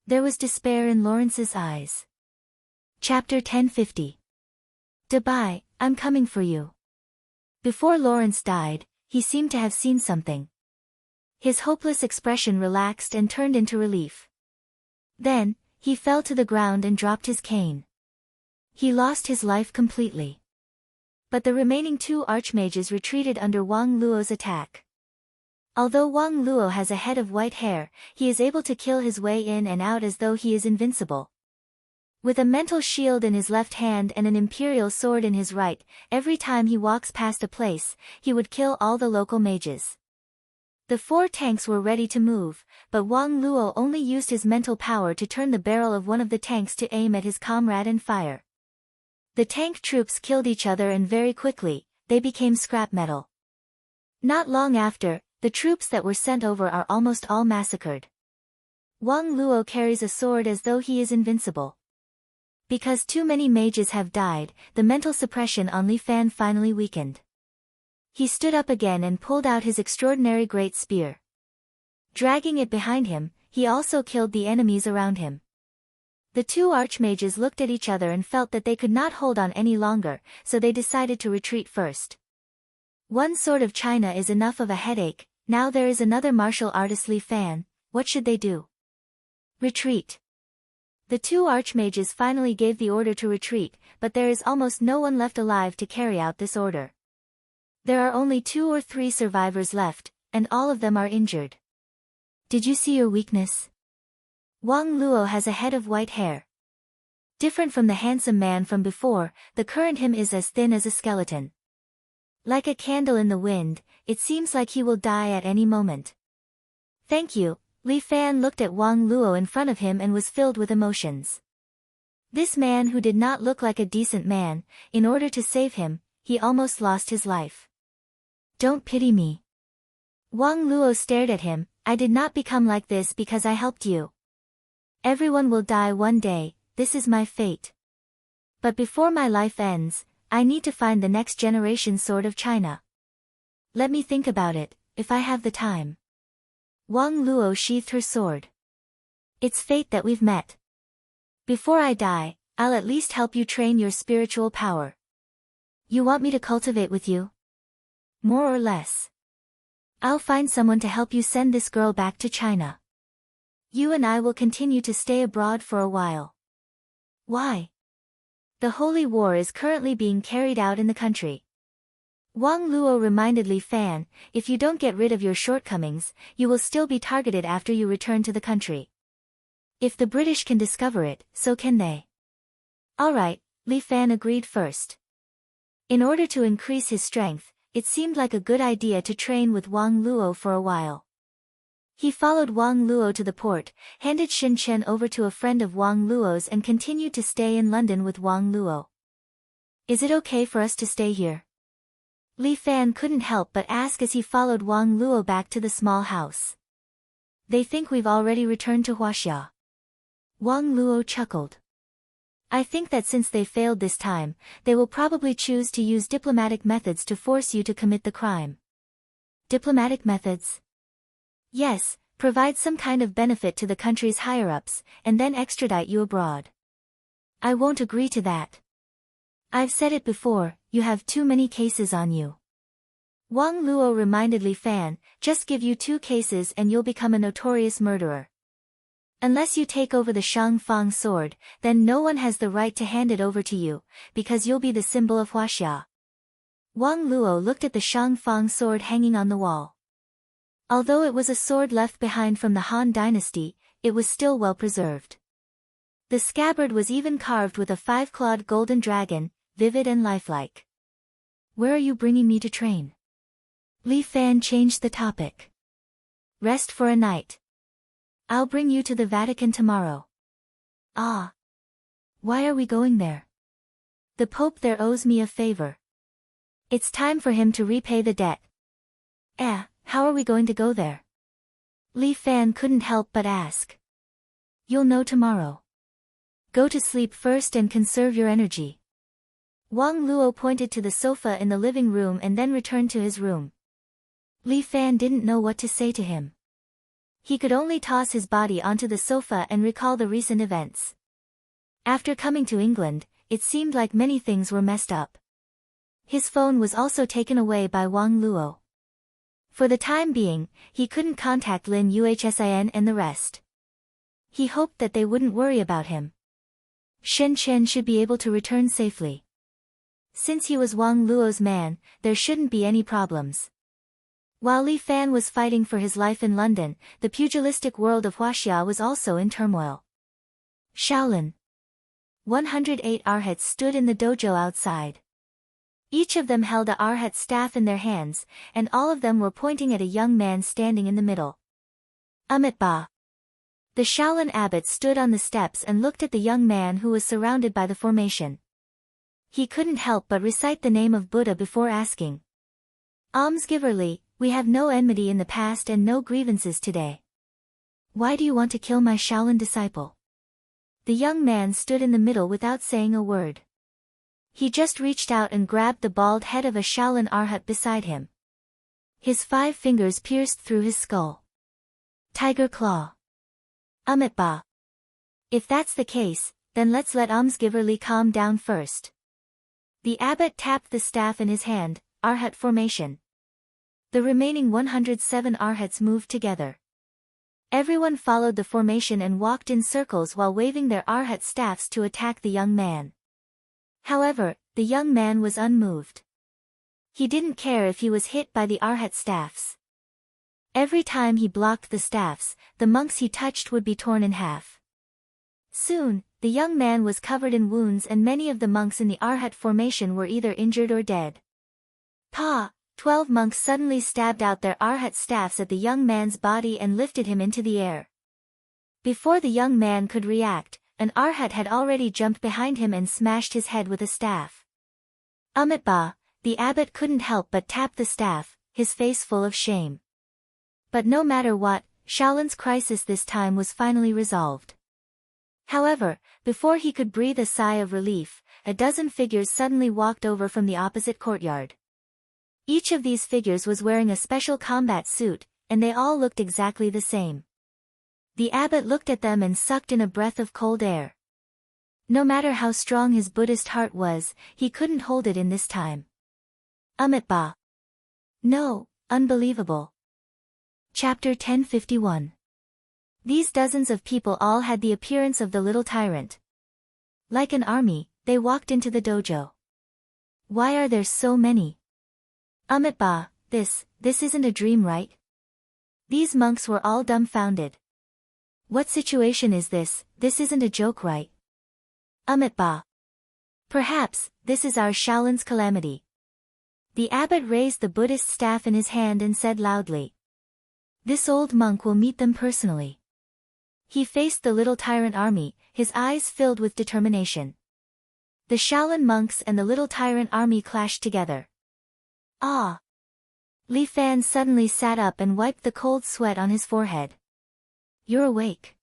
There was despair in Lawrence's eyes. Chapter 1050. Goodbye, I'm coming for you. Before Lawrence died, he seemed to have seen something. His hopeless expression relaxed and turned into relief. Then, he fell to the ground and dropped his cane. He lost his life completely. But the remaining two archmages retreated under Wang Luo's attack. Although Wang Luo has a head of white hair, he is able to kill his way in and out as though he is invincible. With a mental shield in his left hand and an imperial sword in his right, every time he walks past a place, he would kill all the local mages. The four tanks were ready to move, but Wang Luo only used his mental power to turn the barrel of one of the tanks to aim at his comrade and fire. The tank troops killed each other and very quickly, they became scrap metal. Not long after, the troops that were sent over are almost all massacred. Wang Luo carries a sword as though he is invincible. Because too many mages have died, the mental suppression on Li Fan finally weakened. He stood up again and pulled out his extraordinary great spear. Dragging it behind him, he also killed the enemies around him. The two archmages looked at each other and felt that they could not hold on any longer, so they decided to retreat first. One sword of China is enough of a headache, now there is another martial artist Li Fan, what should they do? Retreat. The two archmages finally gave the order to retreat, but there is almost no one left alive to carry out this order. There are only 2 or 3 survivors left, and all of them are injured. Did you see your weakness? Wang Luo has a head of white hair. Different from the handsome man from before, the current him is as thin as a skeleton. Like a candle in the wind, it seems like he will die at any moment. Thank you. Li Fan looked at Wang Luo in front of him and was filled with emotions. This man who did not look like a decent man, in order to save him, he almost lost his life. Don't pity me. Wang Luo stared at him. I did not become like this because I helped you. Everyone will die one day, this is my fate. But before my life ends, I need to find the next generation sword of China. Let me think about it, if I have the time. Wang Luo sheathed her sword. It's fate that we've met. Before I die, I'll at least help you train your spiritual power. You want me to cultivate with you? More or less. I'll find someone to help you send this girl back to China. You and I will continue to stay abroad for a while. Why? The holy war is currently being carried out in the country. Wang Luo reminded Li Fan, if you don't get rid of your shortcomings, you will still be targeted after you return to the country. If the British can discover it, so can they. Alright, Li Fan agreed first. In order to increase his strength, it seemed like a good idea to train with Wang Luo for a while. He followed Wang Luo to the port, handed Shen Chen over to a friend of Wang Luo's and continued to stay in London with Wang Luo. Is it okay for us to stay here? Li Fan couldn't help but ask as he followed Wang Luo back to the small house. They think we've already returned to Huaxia. Wang Luo chuckled. I think that since they failed this time, they will probably choose to use diplomatic methods to force you to commit the crime. Diplomatic methods? Yes, provide some kind of benefit to the country's higher-ups, and then extradite you abroad. I won't agree to that. I've said it before, you have too many cases on you. Wang Luo reminded Li Fan, just give you 2 cases and you'll become a notorious murderer. Unless you take over the Shangfang sword, then no one has the right to hand it over to you, because you'll be the symbol of Huaxia. Wang Luo looked at the Shangfang sword hanging on the wall. Although it was a sword left behind from the Han dynasty, it was still well preserved. The scabbard was even carved with a 5-clawed golden dragon, vivid and lifelike. Where are you bringing me to train? Li Fan changed the topic. Rest for a night. I'll bring you to the Vatican tomorrow. Ah. Why are we going there? The Pope there owes me a favor. It's time for him to repay the debt. How are we going to go there? Li Fan couldn't help but ask. You'll know tomorrow. Go to sleep first and conserve your energy. Wang Luo pointed to the sofa in the living room and then returned to his room. Li Fan didn't know what to say to him. He could only toss his body onto the sofa and recall the recent events. After coming to England, it seemed like many things were messed up. His phone was also taken away by Wang Luo. For the time being, he couldn't contact Lin Yuhsin and the rest. He hoped that they wouldn't worry about him. Shen Chen should be able to return safely. Since he was Wang Luo's man, there shouldn't be any problems. While Li Fan was fighting for his life in London, the pugilistic world of Huaxia was also in turmoil. Shaolin. 108 arhats stood in the dojo outside. Each of them held a arhat staff in their hands, and all of them were pointing at a young man standing in the middle. Amitabha. The Shaolin abbot stood on the steps and looked at the young man who was surrounded by the formation. He couldn't help but recite the name of Buddha before asking. Almsgiver Li, we have no enmity in the past and no grievances today. Why do you want to kill my Shaolin disciple? The young man stood in the middle without saying a word. He just reached out and grabbed the bald head of a Shaolin arhat beside him. His 5 fingers pierced through his skull. Tiger Claw. Amitabha. If that's the case, then let's let Almsgiver Li calm down first. The abbot tapped the staff in his hand, arhat formation. The remaining 107 arhats moved together. Everyone followed the formation and walked in circles while waving their arhat staffs to attack the young man. However, the young man was unmoved. He didn't care if he was hit by the arhat staffs. Every time he blocked the staffs, the monks he touched would be torn in half. Soon, the young man was covered in wounds and many of the monks in the arhat formation were either injured or dead. 12 monks suddenly stabbed out their arhat staffs at the young man's body and lifted him into the air. Before the young man could react, an arhat had already jumped behind him and smashed his head with a staff. Amitabha, the abbot couldn't help but tap the staff, his face full of shame. But no matter what, Shaolin's crisis this time was finally resolved. However, before he could breathe a sigh of relief, a dozen figures suddenly walked over from the opposite courtyard. Each of these figures was wearing a special combat suit, and they all looked exactly the same. The abbot looked at them and sucked in a breath of cold air. No matter how strong his Buddhist heart was, he couldn't hold it in this time. Amitabha. No, unbelievable. Chapter 1051. These dozens of people all had the appearance of the little tyrant. Like an army, they walked into the dojo. Why are there so many? Ba, this isn't a dream, right? These monks were all dumbfounded. What situation is this? This isn't a joke, right? Ba. Perhaps, this is our Shaolin's calamity. The abbot raised the Buddhist staff in his hand and said loudly. This old monk will meet them personally. He faced the little tyrant army, his eyes filled with determination. The Shaolin monks and the little tyrant army clashed together. Ah! Li Fan suddenly sat up and wiped the cold sweat on his forehead. You're awake.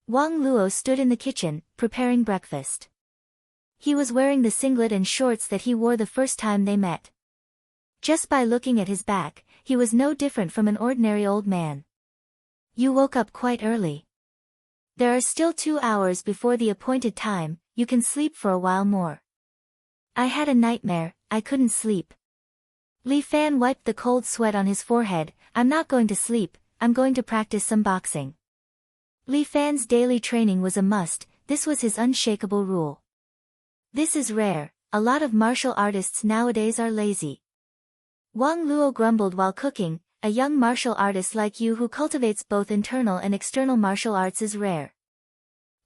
Wang Luo stood in the kitchen, preparing breakfast. He was wearing the singlet and shorts that he wore the first time they met. Just by looking at his back, he was no different from an ordinary old man. You woke up quite early. There are still 2 hours before the appointed time, you can sleep for a while more. I had a nightmare, I couldn't sleep. Li Fan wiped the cold sweat on his forehead. I'm not going to sleep, I'm going to practice some boxing. Li Fan's daily training was a must, this was his unshakable rule. This is rare, a lot of martial artists nowadays are lazy. Wang Luo grumbled while cooking, a young martial artist like you who cultivates both internal and external martial arts is rare.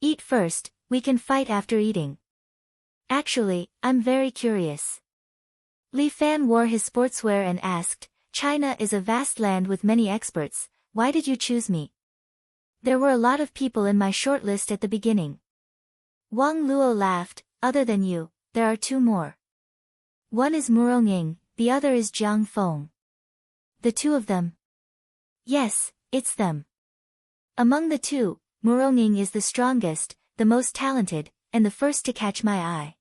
Eat first, we can fight after eating. Actually, I'm very curious. Li Fan wore his sportswear and asked, China is a vast land with many experts, why did you choose me? There were a lot of people in my short list at the beginning. Wang Luo laughed, other than you, there are 2 more. One is Murong Ying, the other is Jiang Feng. The 2 of them? Yes, it's them. Among the 2, Murong Ying is the strongest, the most talented, and the first to catch my eye.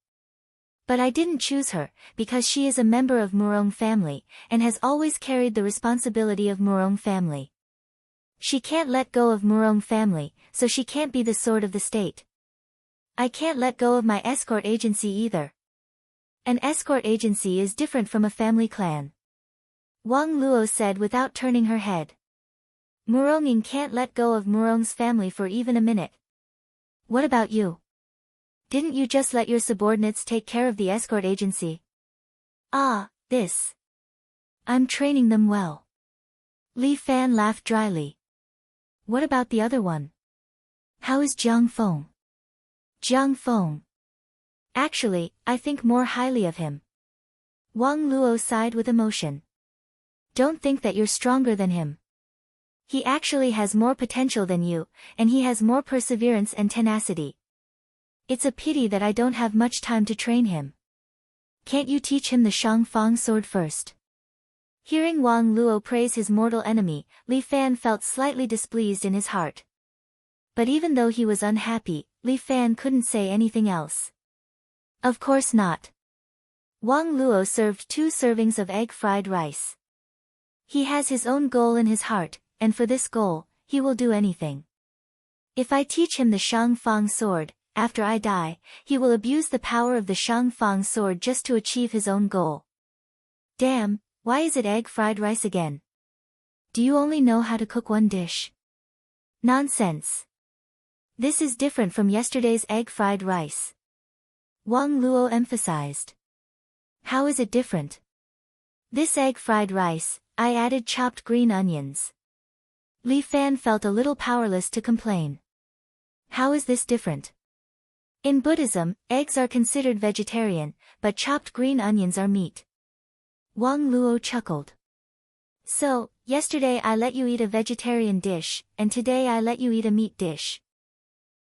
But I didn't choose her, because she is a member of Murong family, and has always carried the responsibility of Murong family. She can't let go of Murong family, so she can't be the sword of the state. I can't let go of my escort agency either. An escort agency is different from a family clan. Wang Luo said without turning her head. Murong Ying can't let go of Murong's family for even a minute. What about you? Didn't you just let your subordinates take care of the escort agency? Ah, this. I'm training them well. Li Fan laughed dryly. What about the other one? How is Jiang Feng? Jiang Feng. Actually, I think more highly of him. Wang Luo sighed with emotion. Don't think that you're stronger than him. He actually has more potential than you, and he has more perseverance and tenacity. It's a pity that I don't have much time to train him. Can't you teach him the Shangfang sword first? Hearing Wang Luo praise his mortal enemy, Li Fan felt slightly displeased in his heart. But even though he was unhappy, Li Fan couldn't say anything else. Of course not. Wang Luo served 2 servings of egg fried rice. He has his own goal in his heart, and for this goal, he will do anything. If I teach him the Shangfang sword, after I die, he will abuse the power of the Shangfang sword just to achieve his own goal. Damn, why is it egg fried rice again? Do you only know how to cook one dish? Nonsense. This is different from yesterday's egg fried rice. Wang Luo emphasized. How is it different? This egg fried rice, I added chopped green onions. Li Fan felt a little powerless to complain. How is this different? In Buddhism, eggs are considered vegetarian, but chopped green onions are meat. Wang Luo chuckled. So, yesterday I let you eat a vegetarian dish, and today I let you eat a meat dish.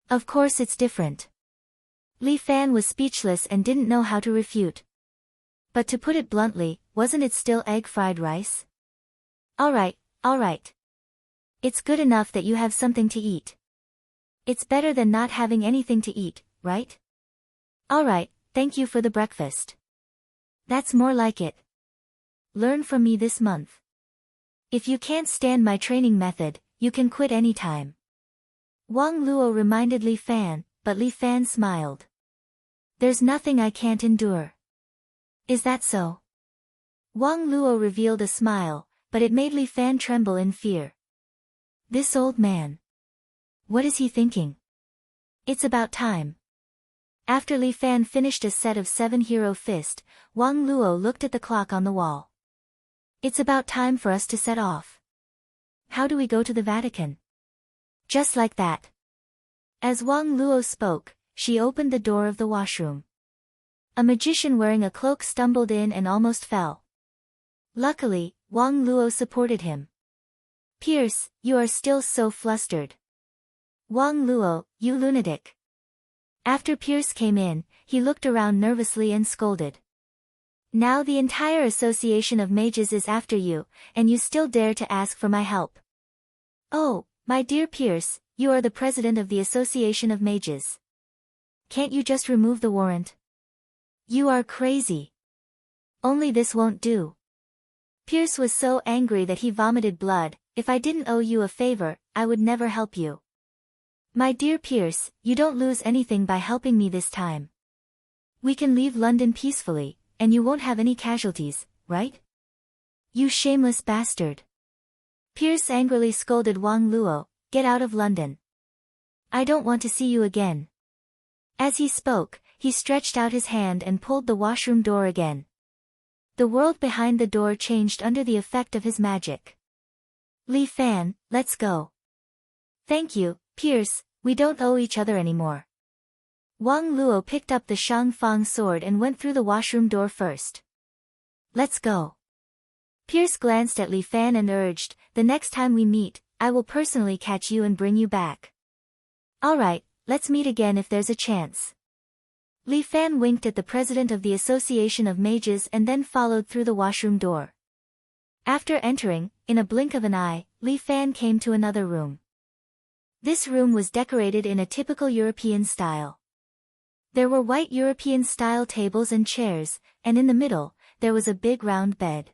Of course it's different. Li Fan was speechless and didn't know how to refute. But to put it bluntly, wasn't it still egg fried rice? Alright. It's good enough that you have something to eat. It's better than not having anything to eat, right? Alright, thank you for the breakfast. That's more like it. Learn from me this month. If you can't stand my training method, you can quit anytime. Wang Luo reminded Li Fan, but Li Fan smiled. There's nothing I can't endure. Is that so? Wang Luo revealed a smile, but it made Li Fan tremble in fear. This old man. What is he thinking? It's about time. After Li Fan finished a set of 7 hero fist, Wang Luo looked at the clock on the wall. It's about time for us to set off. How do we go to the Vatican? Just like that. As Wang Luo spoke, she opened the door of the washroom. A magician wearing a cloak stumbled in and almost fell. Luckily, Wang Luo supported him. Pierce, you are still so flustered. Wang Luo, you lunatic. After Pierce came in, he looked around nervously and scolded. Now the entire Association of Mages is after you, and you still dare to ask for my help. Oh, my dear Pierce, you are the president of the Association of Mages. Can't you just remove the warrant? You are crazy. Only this won't do. Pierce was so angry that he vomited blood. If I didn't owe you a favor, I would never help you. My dear Pierce, you don't lose anything by helping me this time. We can leave London peacefully, and you won't have any casualties, right? You shameless bastard. Pierce angrily scolded Wang Luo, get out of London. I don't want to see you again. As he spoke, he stretched out his hand and pulled the washroom door again. The world behind the door changed under the effect of his magic. Li Fan, let's go. Thank you, Pierce, we don't owe each other anymore. Wang Luo picked up the Shang Fang sword and went through the washroom door first. Let's go. Pierce glanced at Li Fan and urged, the next time we meet, I will personally catch you and bring you back. Alright, let's meet again if there's a chance. Li Fan winked at the president of the Association of Mages and then followed through the washroom door. After entering, in a blink of an eye, Li Fan came to another room. This room was decorated in a typical European style. There were white European-style tables and chairs, and in the middle, there was a big round bed.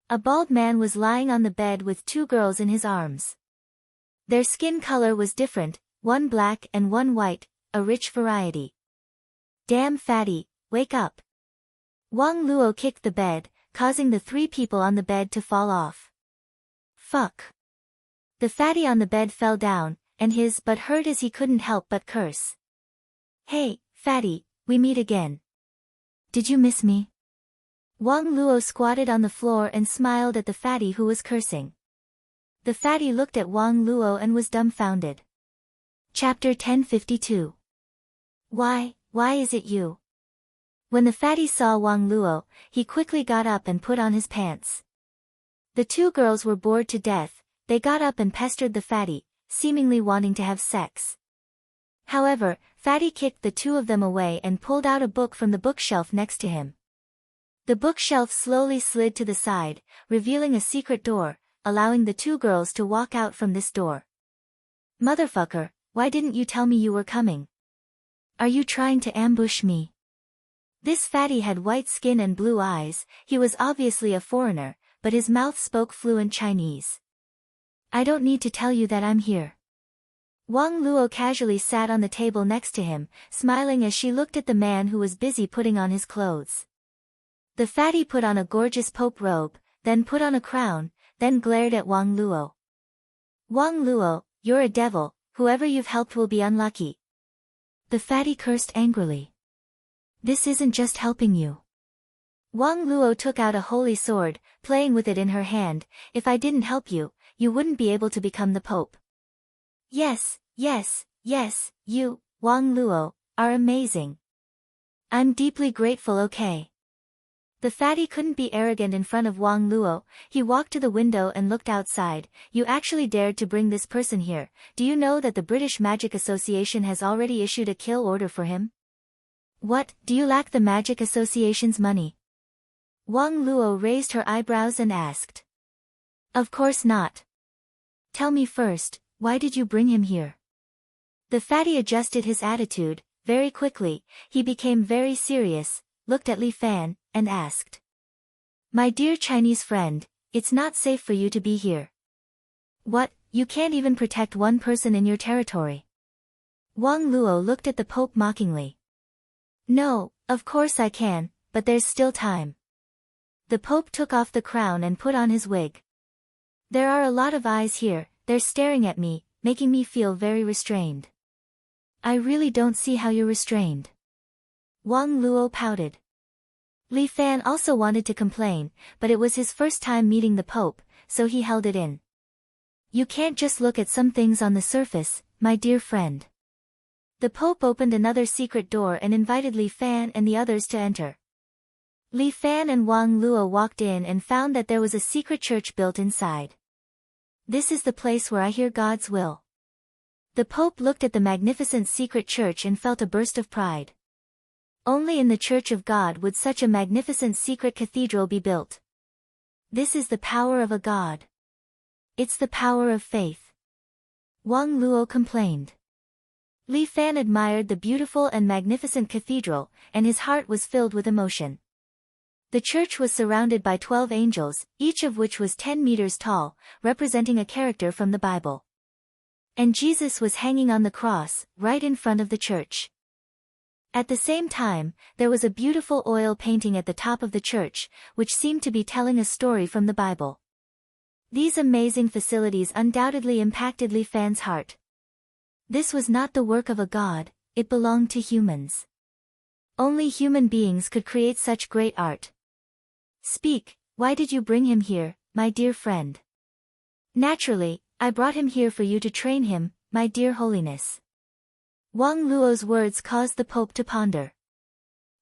A bald man was lying on the bed with two girls in his arms. Their skin color was different, one black and one white, a rich variety. Damn fatty, wake up. Wang Luo kicked the bed, causing the three people on the bed to fall off. Fuck. The fatty on the bed fell down, and his butt hurt as he couldn't help but curse. Hey, fatty, we meet again. Did you miss me? Wang Luo squatted on the floor and smiled at the fatty who was cursing. The fatty looked at Wang Luo and was dumbfounded. Chapter 1052. Why is it you? When the fatty saw Wang Luo, he quickly got up and put on his pants. The two girls were bored to death, they got up and pestered the fatty, seemingly wanting to have sex. However, Fatty kicked the two of them away and pulled out a book from the bookshelf next to him. The bookshelf slowly slid to the side, revealing a secret door, allowing the two girls to walk out from this door. Motherfucker, why didn't you tell me you were coming? Are you trying to ambush me? This fatty had white skin and blue eyes, he was obviously a foreigner, but his mouth spoke fluent Chinese. I don't need to tell you that I'm here. Wang Luo casually sat on the table next to him, smiling as she looked at the man who was busy putting on his clothes. The fatty put on a gorgeous pope robe, then put on a crown, then glared at Wang Luo. Wang Luo, you're a devil, whoever you've helped will be unlucky. The fatty cursed angrily. This isn't just helping you. Wang Luo took out a holy sword, playing with it in her hand. If I didn't help you, you wouldn't be able to become the pope. Yes, you, Wang Luo, are amazing. I'm deeply grateful, okay? The fatty couldn't be arrogant in front of Wang Luo. He walked to the window and looked outside. You actually dared to bring this person here. Do you know that the British Magic Association has already issued a kill order for him? What, do you lack the Magic Association's money? Wang Luo raised her eyebrows and asked. Of course not. Tell me first, why did you bring him here? The fatty adjusted his attitude, very quickly. He became very serious, looked at Li Fan, and asked. My dear Chinese friend, it's not safe for you to be here. What, you can't even protect one person in your territory? Wang Luo looked at the Pope mockingly. No, of course I can, but there's still time. The Pope took off the crown and put on his wig. There are a lot of eyes here, they're staring at me, making me feel very restrained. I really don't see how you're restrained. Wang Luo pouted. Li Fan also wanted to complain, but it was his first time meeting the Pope, so he held it in. You can't just look at some things on the surface, my dear friend. The Pope opened another secret door and invited Li Fan and the others to enter. Li Fan and Wang Luo walked in and found that there was a secret church built inside. This is the place where I hear God's will. The Pope looked at the magnificent secret church and felt a burst of pride. Only in the Church of God would such a magnificent secret cathedral be built. This is the power of a God. It's the power of faith. Wang Luo complained. Li Fan admired the beautiful and magnificent cathedral, and his heart was filled with emotion. The church was surrounded by 12 angels, each of which was 10 meters tall, representing a character from the Bible. And Jesus was hanging on the cross, right in front of the church. At the same time, there was a beautiful oil painting at the top of the church, which seemed to be telling a story from the Bible. These amazing facilities undoubtedly impacted Li Fan's heart. This was not the work of a god, it belonged to humans. Only human beings could create such great art. Speak, why did you bring him here, my dear friend? Naturally, I brought him here for you to train him, my dear Holiness. Wang Luo's words caused the Pope to ponder.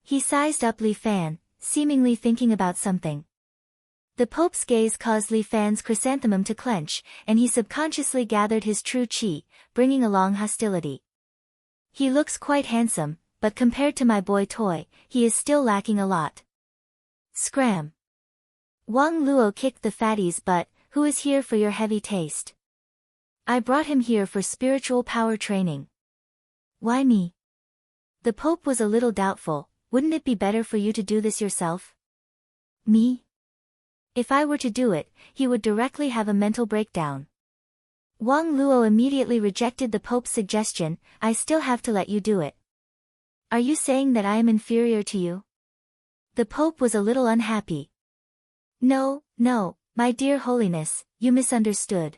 He sized up Li Fan, seemingly thinking about something. The Pope's gaze caused Li Fan's chrysanthemum to clench, and he subconsciously gathered his true qi, bringing along hostility. He looks quite handsome, but compared to my boy toy, he is still lacking a lot. Scram! Wang Luo kicked the fatty's butt. Who is here for your heavy taste? I brought him here for spiritual power training. Why me? The Pope was a little doubtful. Wouldn't it be better for you to do this yourself? Me? If I were to do it, he would directly have a mental breakdown. Wang Luo immediately rejected the Pope's suggestion. I still have to let you do it. Are you saying that I am inferior to you? The Pope was a little unhappy. No, my dear Holiness, you misunderstood.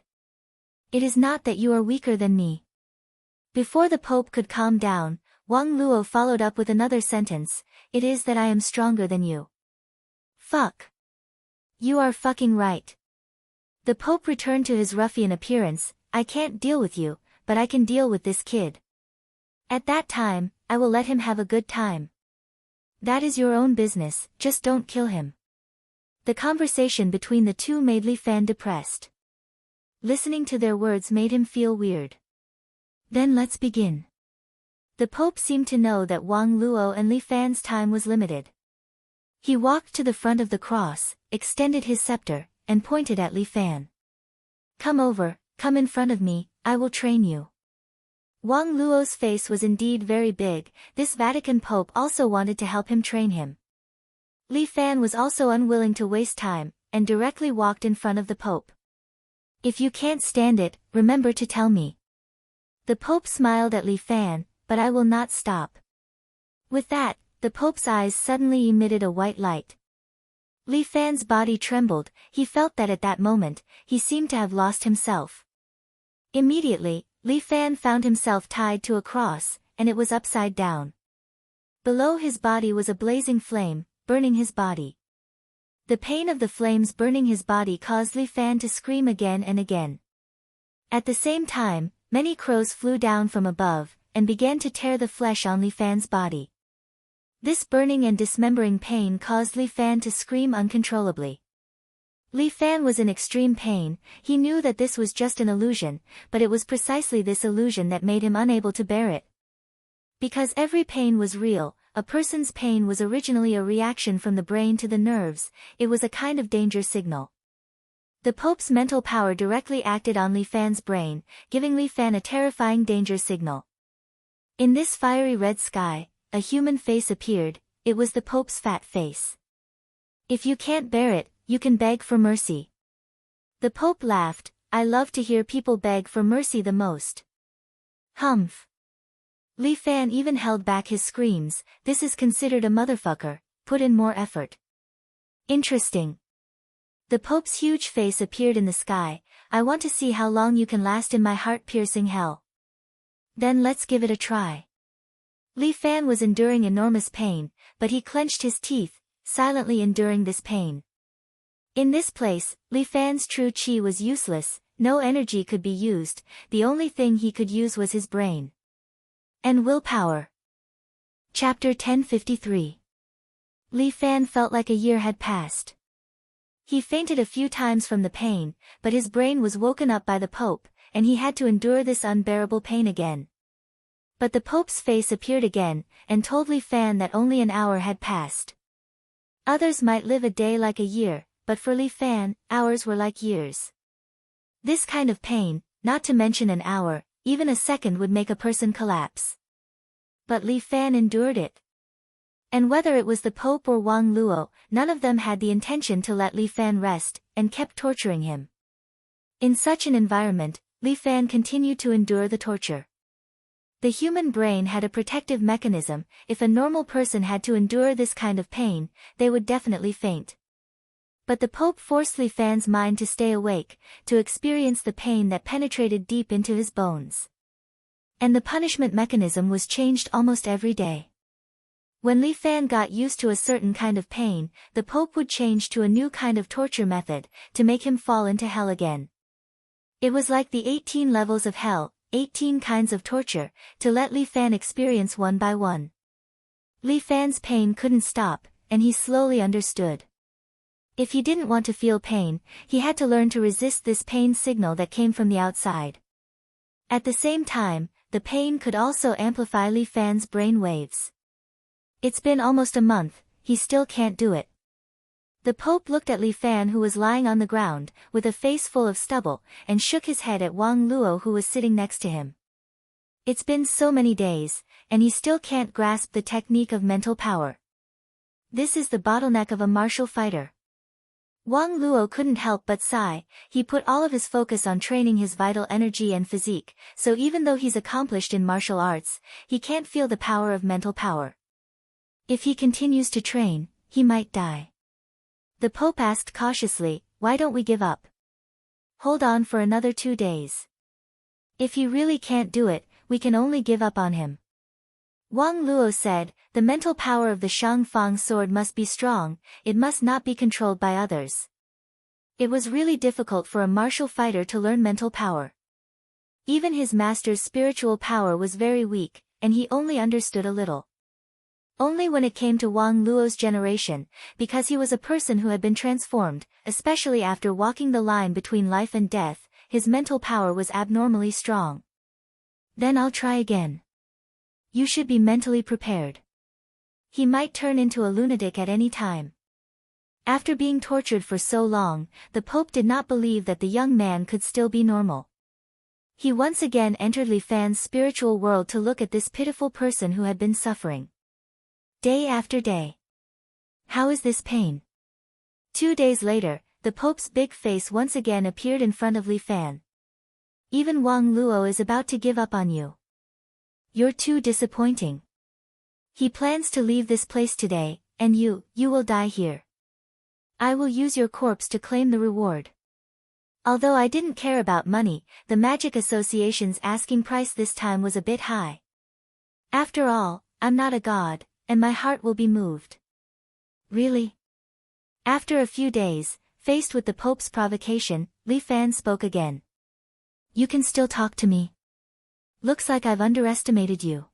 It is not that you are weaker than me. Before the Pope could calm down, Wang Luo followed up with another sentence. It is that I am stronger than you. Fuck. You are fucking right. The Pope returned to his ruffian appearance. I can't deal with you, but I can deal with this kid. At that time, I will let him have a good time. That is your own business, just don't kill him. The conversation between the two made Li Fan depressed. Listening to their words made him feel weird. Then let's begin. The Pope seemed to know that Wang Luo and Li Fan's time was limited. He walked to the front of the cross, extended his scepter, and pointed at Li Fan. Come over, come in front of me, I will train you. Wang Luo's face was indeed very big. This Vatican Pope also wanted to help him train him. Li Fan was also unwilling to waste time, and directly walked in front of the Pope. If you can't stand it, remember to tell me. The Pope smiled at Li Fan, but I will not stop. With that, the Pope's eyes suddenly emitted a white light. Li Fan's body trembled. He felt that at that moment, he seemed to have lost himself. Immediately, Li Fan found himself tied to a cross, and it was upside down. Below his body was a blazing flame, burning his body. The pain of the flames burning his body caused Li Fan to scream again and again. At the same time, many crows flew down from above, and began to tear the flesh on Li Fan's body. This burning and dismembering pain caused Li Fan to scream uncontrollably. Li Fan was in extreme pain. He knew that this was just an illusion, but it was precisely this illusion that made him unable to bear it. Because every pain was real, a person's pain was originally a reaction from the brain to the nerves. It was a kind of danger signal. The Pope's mental power directly acted on Li Fan's brain, giving Li Fan a terrifying danger signal. In this fiery red sky, a human face appeared. It was the Pope's fat face. If you can't bear it, you can beg for mercy. The Pope laughed. I love to hear people beg for mercy the most. Humph. Li Fan even held back his screams. This is considered a motherfucker. Put in more effort. Interesting. The Pope's huge face appeared in the sky. I want to see how long you can last in my heart-piercing hell. Then let's give it a try. Li Fan was enduring enormous pain, but he clenched his teeth, silently enduring this pain. In this place, Li Fan's true qi was useless, no energy could be used, the only thing he could use was his brain. And willpower. Chapter 1053. Li Fan felt like a year had passed. He fainted a few times from the pain, but his brain was woken up by the Pope, and he had to endure this unbearable pain again. But the Pope's face appeared again, and told Li Fan that only an hour had passed. Others might live a day like a year, but for Li Fan, hours were like years. This kind of pain, not to mention an hour, even a second would make a person collapse. But Li Fan endured it. And whether it was the Pope or Wang Luo, none of them had the intention to let Li Fan rest, and kept torturing him. In such an environment, Li Fan continued to endure the torture. The human brain had a protective mechanism. If a normal person had to endure this kind of pain, they would definitely faint. But the Pope forced Li Fan's mind to stay awake, to experience the pain that penetrated deep into his bones. And the punishment mechanism was changed almost every day. When Li Fan got used to a certain kind of pain, the Pope would change to a new kind of torture method, to make him fall into hell again. It was like the 18 levels of hell, 18 kinds of torture, to let Li Fan experience one by one. Li Fan's pain couldn't stop, and he slowly understood. If he didn't want to feel pain, he had to learn to resist this pain signal that came from the outside. At the same time, the pain could also amplify Li Fan's brain waves. It's been almost a month, he still can't do it. The Pope looked at Li Fan, who was lying on the ground, with a face full of stubble, and shook his head at Wang Luo, who was sitting next to him. It's been so many days, and he still can't grasp the technique of mental power. This is the bottleneck of a martial fighter. Wang Luo couldn't help but sigh. He put all of his focus on training his vital energy and physique, so even though he's accomplished in martial arts, he can't feel the power of mental power. If he continues to train, he might die. The Pope asked cautiously, "Why don't we give up? Hold on for another 2 days. If he really can't do it, we can only give up on him." Wang Luo said, "The mental power of the Shangfang sword must be strong, it must not be controlled by others." It was really difficult for a martial fighter to learn mental power. Even his master's spiritual power was very weak, and he only understood a little. Only when it came to Wang Luo's generation, because he was a person who had been transformed, especially after walking the line between life and death, his mental power was abnormally strong. "Then I'll try again. You should be mentally prepared. He might turn into a lunatic at any time." After being tortured for so long, the Pope did not believe that the young man could still be normal. He once again entered Li Fan's spiritual world to look at this pitiful person who had been suffering. Day after day. "How is this pain?" 2 days later, the Pope's big face once again appeared in front of Li Fan. "Even Wang Luo is about to give up on you. You're too disappointing. He plans to leave this place today, and you will die here. I will use your corpse to claim the reward." Although I didn't care about money, the Magic Association's asking price this time was a bit high. After all, I'm not a god, and my heart will be moved. "Really?" After a few days, faced with the Pope's provocation, Li Fan spoke again. "You can still talk to me. Looks like I've underestimated you.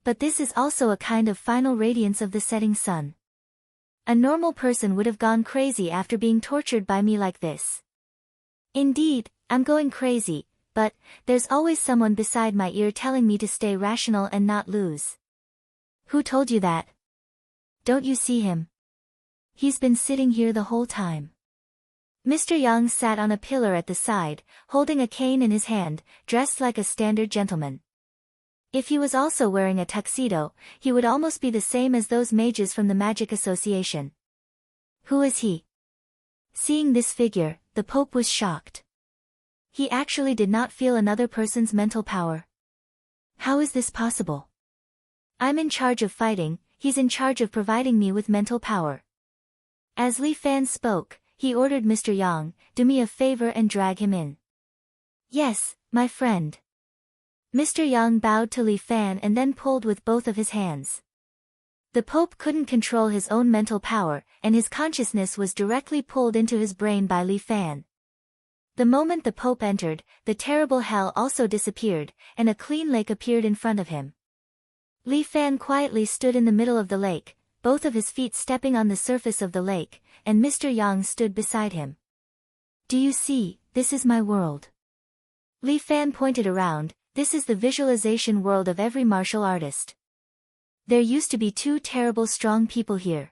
But this is also a kind of final radiance of the setting sun. A normal person would have gone crazy after being tortured by me like this. Indeed, I'm going crazy, but there's always someone beside my ear telling me to stay rational and not lose." "Who told you that? Don't you see him? He's been sitting here the whole time." Mr. Yang sat on a pillar at the side, holding a cane in his hand, dressed like a standard gentleman. If he was also wearing a tuxedo, he would almost be the same as those mages from the Magic Association. "Who is he?" Seeing this figure, the Pope was shocked. He actually did not feel another person's mental power. "How is this possible? I'm in charge of fighting, he's in charge of providing me with mental power." As Li Fan spoke, he ordered Mr. Yang, "Do me a favor and drag him in." "Yes, my friend." Mr. Yang bowed to Li Fan and then pulled with both of his hands. The Pope couldn't control his own mental power, and his consciousness was directly pulled into his brain by Li Fan. The moment the Pope entered, the terrible hell also disappeared, and a clean lake appeared in front of him. Li Fan quietly stood in the middle of the lake, both of his feet stepping on the surface of the lake, and Mr. Yang stood beside him. "Do you see, this is my world." Li Fan pointed around. "This is the visualization world of every martial artist. There used to be two terrible strong people here.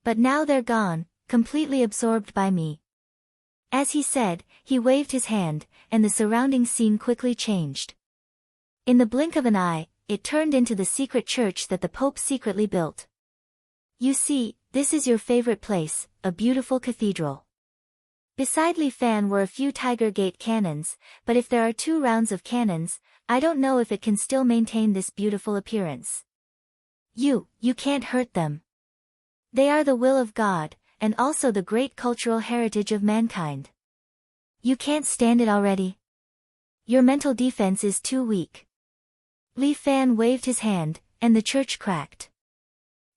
But now they're gone, completely absorbed by me." As he said, he waved his hand, and the surrounding scene quickly changed. In the blink of an eye, it turned into the secret church that the Pope secretly built. "You see, this is your favorite place, a beautiful cathedral." Beside Li Fan were a few Tiger Gate cannons, but if there are 2 rounds of cannons, I don't know if it can still maintain this beautiful appearance. You can't hurt them. They are the will of God, and also the great cultural heritage of mankind. You can't stand it already? Your mental defense is too weak." Li Fan waved his hand, and the church cracked.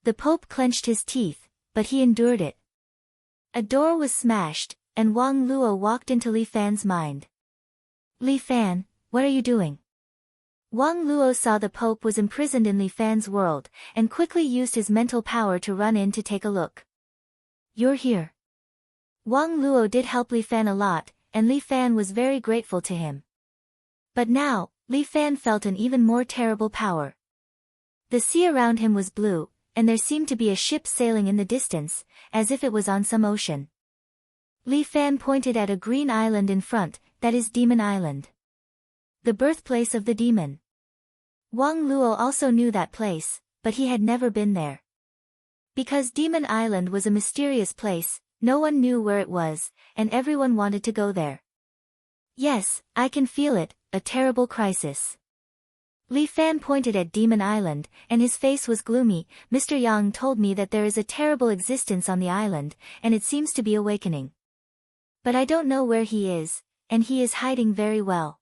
The Pope clenched his teeth, but he endured it. A door was smashed, and Wang Luo walked into Li Fan's mind. "Li Fan, what are you doing?" Wang Luo saw the Pope was imprisoned in Li Fan's world, and quickly used his mental power to run in to take a look. "You're here." Wang Luo did help Li Fan a lot, and Li Fan was very grateful to him. But now, Li Fan felt an even more terrible power. The sea around him was blue, and there seemed to be a ship sailing in the distance, as if it was on some ocean. Li Fan pointed at a green island in front, that is Demon Island. The birthplace of the demon. Wang Luo also knew that place, but he had never been there. Because Demon Island was a mysterious place, no one knew where it was, and everyone wanted to go there. "Yes, I can feel it, a terrible crisis." Li Fan pointed at Demon Island, and his face was gloomy. "Mr. Yang told me that there is a terrible existence on the island, and it seems to be awakening. But I don't know where he is, and he is hiding very well.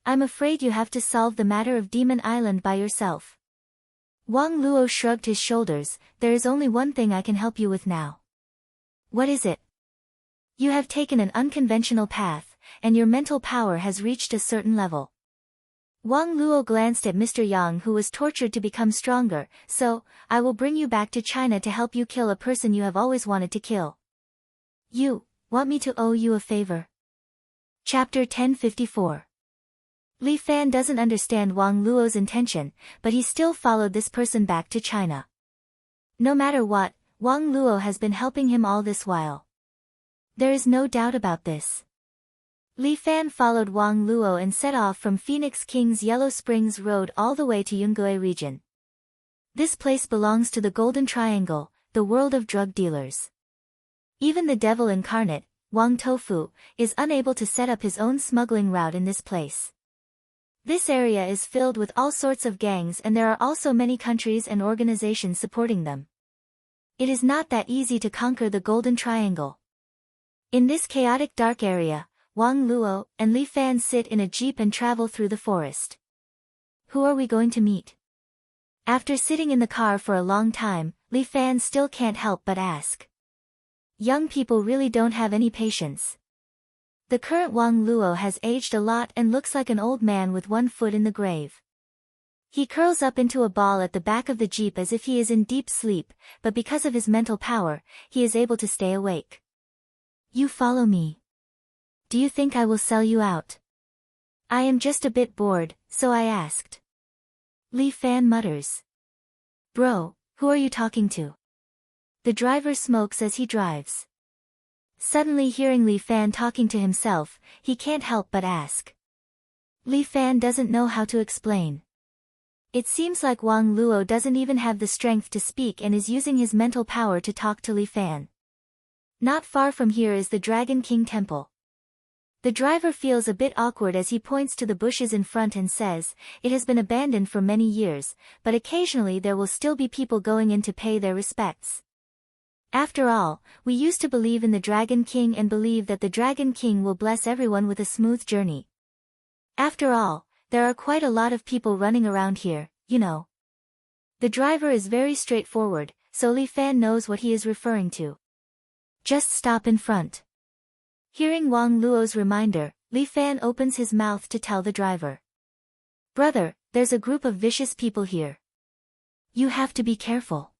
I'm afraid you have to solve the matter of Demon Island by yourself." Wang Luo shrugged his shoulders. "There is only one thing I can help you with now." "What is it?" "You have taken an unconventional path, and your mental power has reached a certain level." Wang Luo glanced at Mr. Yang, who was tortured to become stronger. "So, I will bring you back to China to help you kill a person you have always wanted to kill. You want me to owe you a favor?" Chapter 1054. Li Fan doesn't understand Wang Luo's intention, but he still followed this person back to China. No matter what, Wang Luo has been helping him all this while. There is no doubt about this. Li Fan followed Wang Luo and set off from Phoenix King's Yellow Springs Road all the way to Yungue region. This place belongs to the Golden Triangle, the world of drug dealers. Even the devil incarnate, Wang Tofu, is unable to set up his own smuggling route in this place. This area is filled with all sorts of gangs, and there are also many countries and organizations supporting them. It is not that easy to conquer the Golden Triangle. In this chaotic dark area, Wang Luo and Li Fan sit in a jeep and travel through the forest. "Who are we going to meet?" After sitting in the car for a long time, Li Fan still can't help but ask. Young people really don't have any patience. The current Wang Luo has aged a lot and looks like an old man with one foot in the grave. He curls up into a ball at the back of the jeep as if he is in deep sleep, but because of his mental power, he is able to stay awake. "You follow me. Do you think I will sell you out?" "I am just a bit bored, so I asked." Li Fan mutters. "Bro, who are you talking to?" The driver smokes as he drives. Suddenly hearing Li Fan talking to himself, he can't help but ask. Li Fan doesn't know how to explain. It seems like Wang Luo doesn't even have the strength to speak and is using his mental power to talk to Li Fan. Not far from here is the Dragon King Temple. The driver feels a bit awkward as he points to the bushes in front and says, "It has been abandoned for many years, but occasionally there will still be people going in to pay their respects. After all, we used to believe in the Dragon King and believe that the Dragon King will bless everyone with a smooth journey. After all, there are quite a lot of people running around here, you know." The driver is very straightforward, so Li Fan knows what he is referring to. Just stop in front. Hearing Wang Luo's reminder, Li Fan opens his mouth to tell the driver. Brother, there's a group of vicious people here. You have to be careful.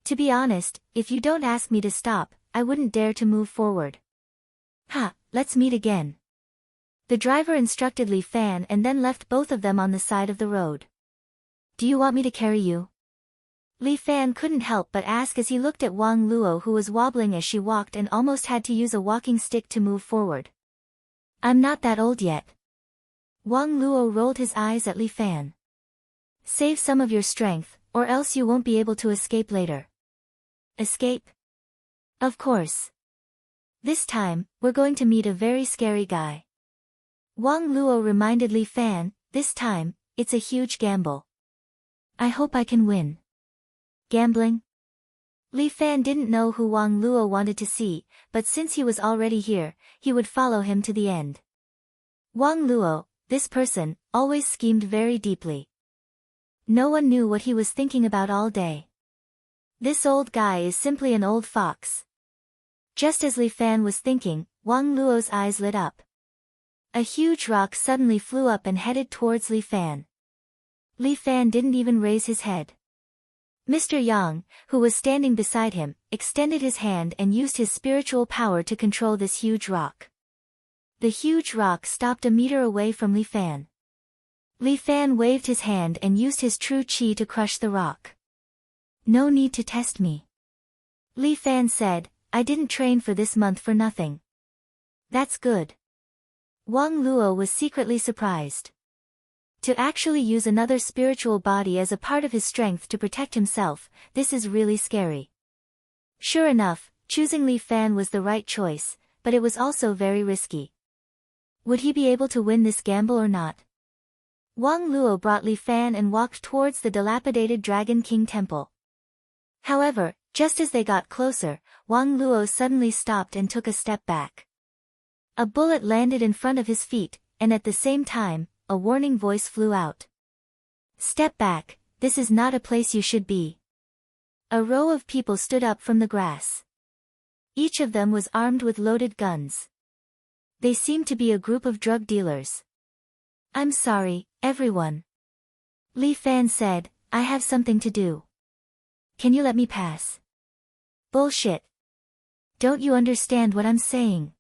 To be honest, if you don't ask me to stop, I wouldn't dare to move forward. Ha, let's meet again. The driver instructed Li Fan and then left both of them on the side of the road. Do you want me to carry you? Li Fan couldn't help but ask as he looked at Wang Luo, who was wobbling as she walked and almost had to use a walking stick to move forward. I'm not that old yet. Wang Luo rolled his eyes at Li Fan. Save some of your strength, or else you won't be able to escape later. Escape? Of course. This time, we're going to meet a very scary guy. Wang Luo reminded Li Fan, this time, it's a huge gamble. I hope I can win. Gambling? Li Fan didn't know who Wang Luo wanted to see, but since he was already here, he would follow him to the end. Wang Luo, this person, always schemed very deeply. No one knew what he was thinking about all day. This old guy is simply an old fox. Just as Li Fan was thinking, Wang Luo's eyes lit up. A huge rock suddenly flew up and headed towards Li Fan. Li Fan didn't even raise his head. Mr. Yang, who was standing beside him, extended his hand and used his spiritual power to control this huge rock. The huge rock stopped a meter away from Li Fan. Li Fan waved his hand and used his true qi to crush the rock. No need to test me. Li Fan said, I didn't train for this month for nothing. That's good. Wang Luo was secretly surprised. To actually use another spiritual body as a part of his strength to protect himself, this is really scary. Sure enough, choosing Li Fan was the right choice, but it was also very risky. Would he be able to win this gamble or not? Wang Luo brought Li Fan and walked towards the dilapidated Dragon King Temple. However, just as they got closer, Wang Luo suddenly stopped and took a step back. A bullet landed in front of his feet, and at the same time, a warning voice flew out. Step back, this is not a place you should be. A row of people stood up from the grass. Each of them was armed with loaded guns. They seemed to be a group of drug dealers. I'm sorry, everyone. Li Fan said, I have something to do. Can you let me pass? Bullshit. Don't you understand what I'm saying?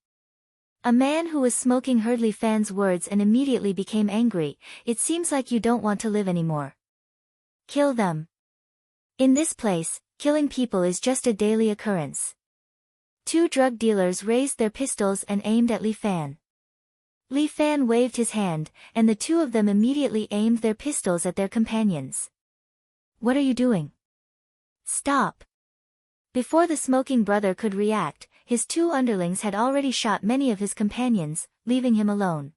A man who was smoking heard Li Fan's words and immediately became angry. It seems like you don't want to live anymore. Kill them. In this place, killing people is just a daily occurrence. Two drug dealers raised their pistols and aimed at Li Fan. Li Fan waved his hand, and the two of them immediately aimed their pistols at their companions. What are you doing? Stop. Before the smoking brother could react, his two underlings had already shot many of his companions, leaving him alone.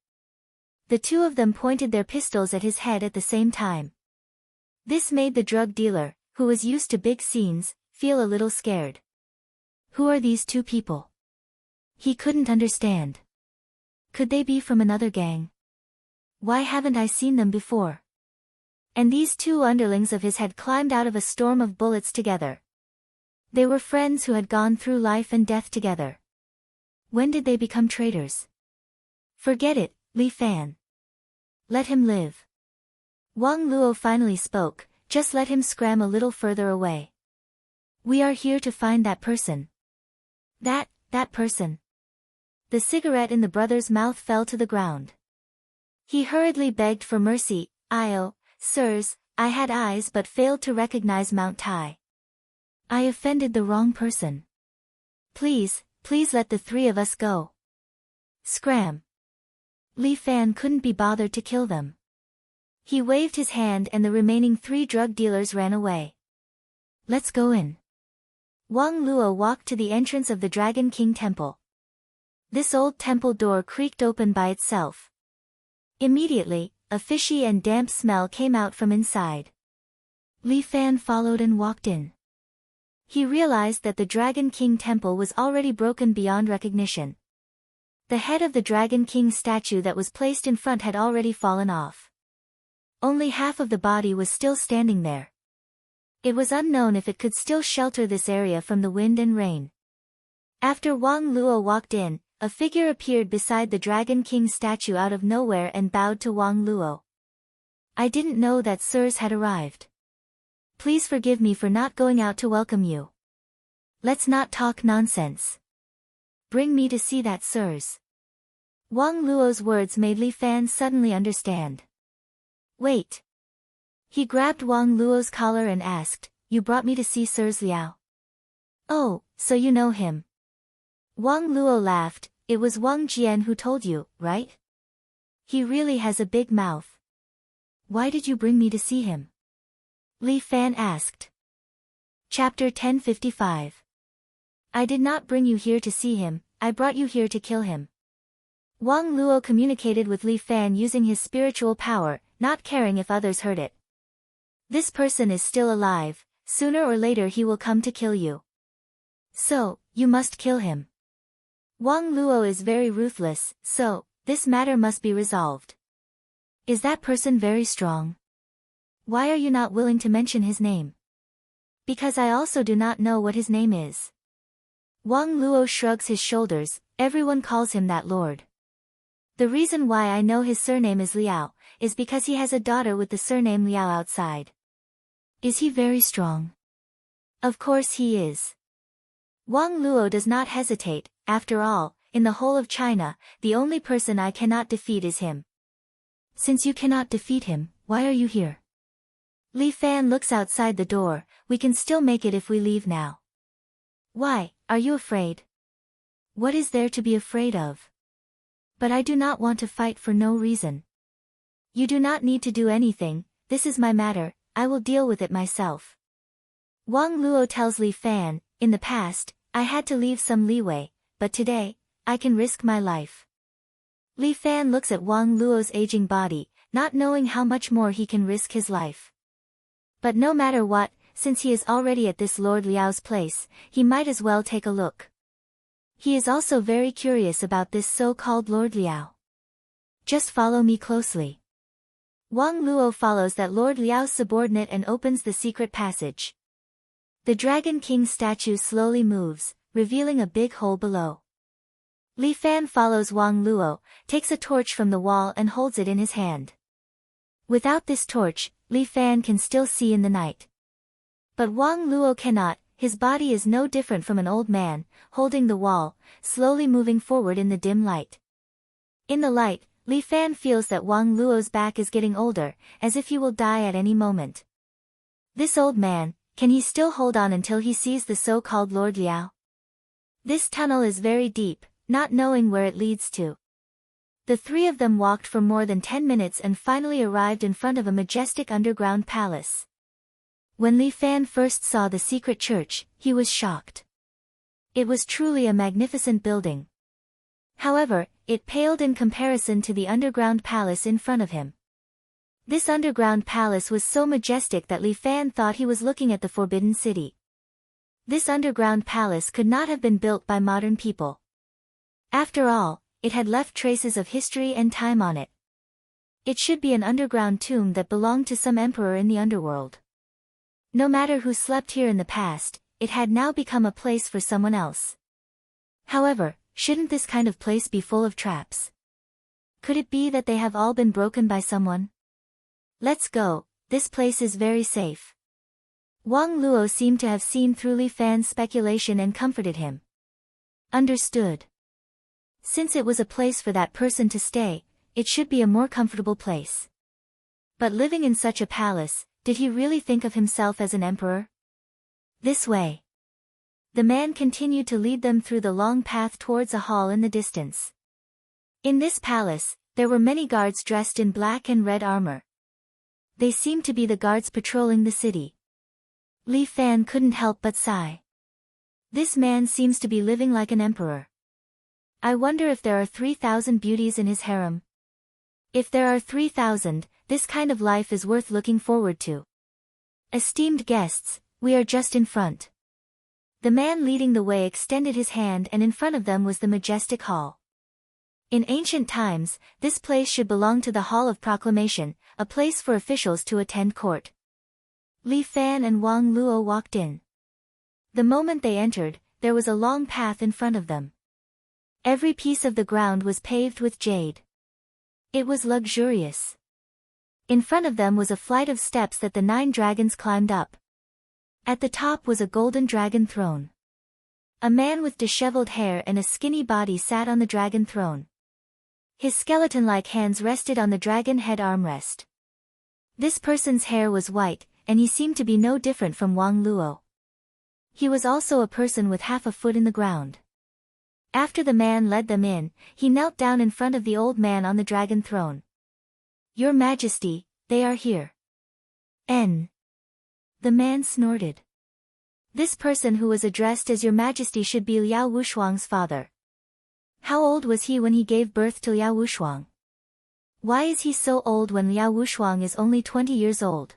The two of them pointed their pistols at his head at the same time. This made the drug dealer, who was used to big scenes, feel a little scared. Who are these two people? He couldn't understand. Could they be from another gang? Why haven't I seen them before? And these two underlings of his had climbed out of a storm of bullets together. They were friends who had gone through life and death together. When did they become traitors? Forget it, Li Fan. Let him live. Wang Luo finally spoke, just let him scram a little further away. We are here to find that person. That person. The cigarette in the brother's mouth fell to the ground. He hurriedly begged for mercy, sirs, I had eyes but failed to recognize Mount Tai. I offended the wrong person. Please let the three of us go. Scram. Li Fan couldn't be bothered to kill them. He waved his hand and the remaining three drug dealers ran away. Let's go in. Wang Luo walked to the entrance of the Dragon King Temple. This old temple door creaked open by itself. Immediately, a fishy and damp smell came out from inside. Li Fan followed and walked in. He realized that the Dragon King Temple was already broken beyond recognition. The head of the Dragon King statue that was placed in front had already fallen off. Only half of the body was still standing there. It was unknown if it could still shelter this area from the wind and rain. After Wang Luo walked in, a figure appeared beside the Dragon King statue out of nowhere and bowed to Wang Luo. I didn't know that sirs had arrived. Please forgive me for not going out to welcome you. Let's not talk nonsense. Bring me to see that sirs. Wang Luo's words made Li Fan suddenly understand. Wait. He grabbed Wang Luo's collar and asked, You brought me to see Sirs Liao? Oh, so you know him. Wang Luo laughed, It was Wang Jian who told you, right? He really has a big mouth. Why did you bring me to see him? Li Fan asked. Chapter 1055. I did not bring you here to see him, I brought you here to kill him. Wang Luo communicated with Li Fan using his spiritual power, not caring if others heard it. This person is still alive, sooner or later he will come to kill you. So, you must kill him. Wang Luo is very ruthless, so, this matter must be resolved. Is that person very strong? Why are you not willing to mention his name? Because I also do not know what his name is. Wang Luo shrugs his shoulders, everyone calls him that lord. The reason why I know his surname is Liao, is because he has a daughter with the surname Liao outside. Is he very strong? Of course he is. Wang Luo does not hesitate, after all, in the whole of China, the only person I cannot defeat is him. Since you cannot defeat him, why are you here? Li Fan looks outside the door, we can still make it if we leave now. Why, are you afraid? What is there to be afraid of? But I do not want to fight for no reason. You do not need to do anything, this is my matter, I will deal with it myself. Wang Luo tells Li Fan, in the past, I had to leave some leeway, but today, I can risk my life. Li Fan looks at Wang Luo's aging body, not knowing how much more he can risk his life. But no matter what, since he is already at this Lord Liao's place, he might as well take a look. He is also very curious about this so-called Lord Liao. Just follow me closely. Wang Luo follows that Lord Liao's subordinate and opens the secret passage. The Dragon King statue slowly moves, revealing a big hole below. Li Fan follows Wang Luo, takes a torch from the wall and holds it in his hand. Without this torch, Li Fan can still see in the night. But Wang Luo cannot, his body is no different from an old man, holding the wall, slowly moving forward in the dim light. In the light, Li Fan feels that Wang Luo's back is getting older, as if he will die at any moment. This old man, can he still hold on until he sees the so-called Lord Liao? This tunnel is very deep, not knowing where it leads to. The three of them walked for more than 10 minutes and finally arrived in front of a majestic underground palace. When Li Fan first saw the secret church, he was shocked. It was truly a magnificent building. However, it paled in comparison to the underground palace in front of him. This underground palace was so majestic that Li Fan thought he was looking at the Forbidden City. This underground palace could not have been built by modern people. After all, it had left traces of history and time on it. It should be an underground tomb that belonged to some emperor in the underworld. No matter who slept here in the past, it had now become a place for someone else. However, shouldn't this kind of place be full of traps? Could it be that they have all been broken by someone? Let's go, this place is very safe. Wang Luo seemed to have seen through Li Fan's speculation and comforted him. Understood. Since it was a place for that person to stay, it should be a more comfortable place. But living in such a palace, did he really think of himself as an emperor? This way. The man continued to lead them through the long path towards a hall in the distance. In this palace, there were many guards dressed in black and red armor. They seemed to be the guards patrolling the city. Li Fan couldn't help but sigh. This man seems to be living like an emperor. I wonder if there are 3,000 beauties in his harem. If there are 3,000, this kind of life is worth looking forward to. Esteemed guests, we are just in front. The man leading the way extended his hand and in front of them was the majestic hall. In ancient times, this place should belong to the Hall of Proclamation, a place for officials to attend court. Li Fan and Wang Luo walked in. The moment they entered, there was a long path in front of them. Every piece of the ground was paved with jade. It was luxurious. In front of them was a flight of steps that the 9 dragons climbed up. At the top was a golden dragon throne. A man with disheveled hair and a skinny body sat on the dragon throne. His skeleton-like hands rested on the dragon head armrest. This person's hair was white, and he seemed to be no different from Wang Luo. He was also a person with half a foot in the ground. After the man led them in, he knelt down in front of the old man on the dragon throne. "Your Majesty, they are here." The man snorted. This person who was addressed as Your Majesty should be Liao Wushuang's father. How old was he when he gave birth to Liao Wushuang? Why is he so old when Liao Wushuang is only 20 years old?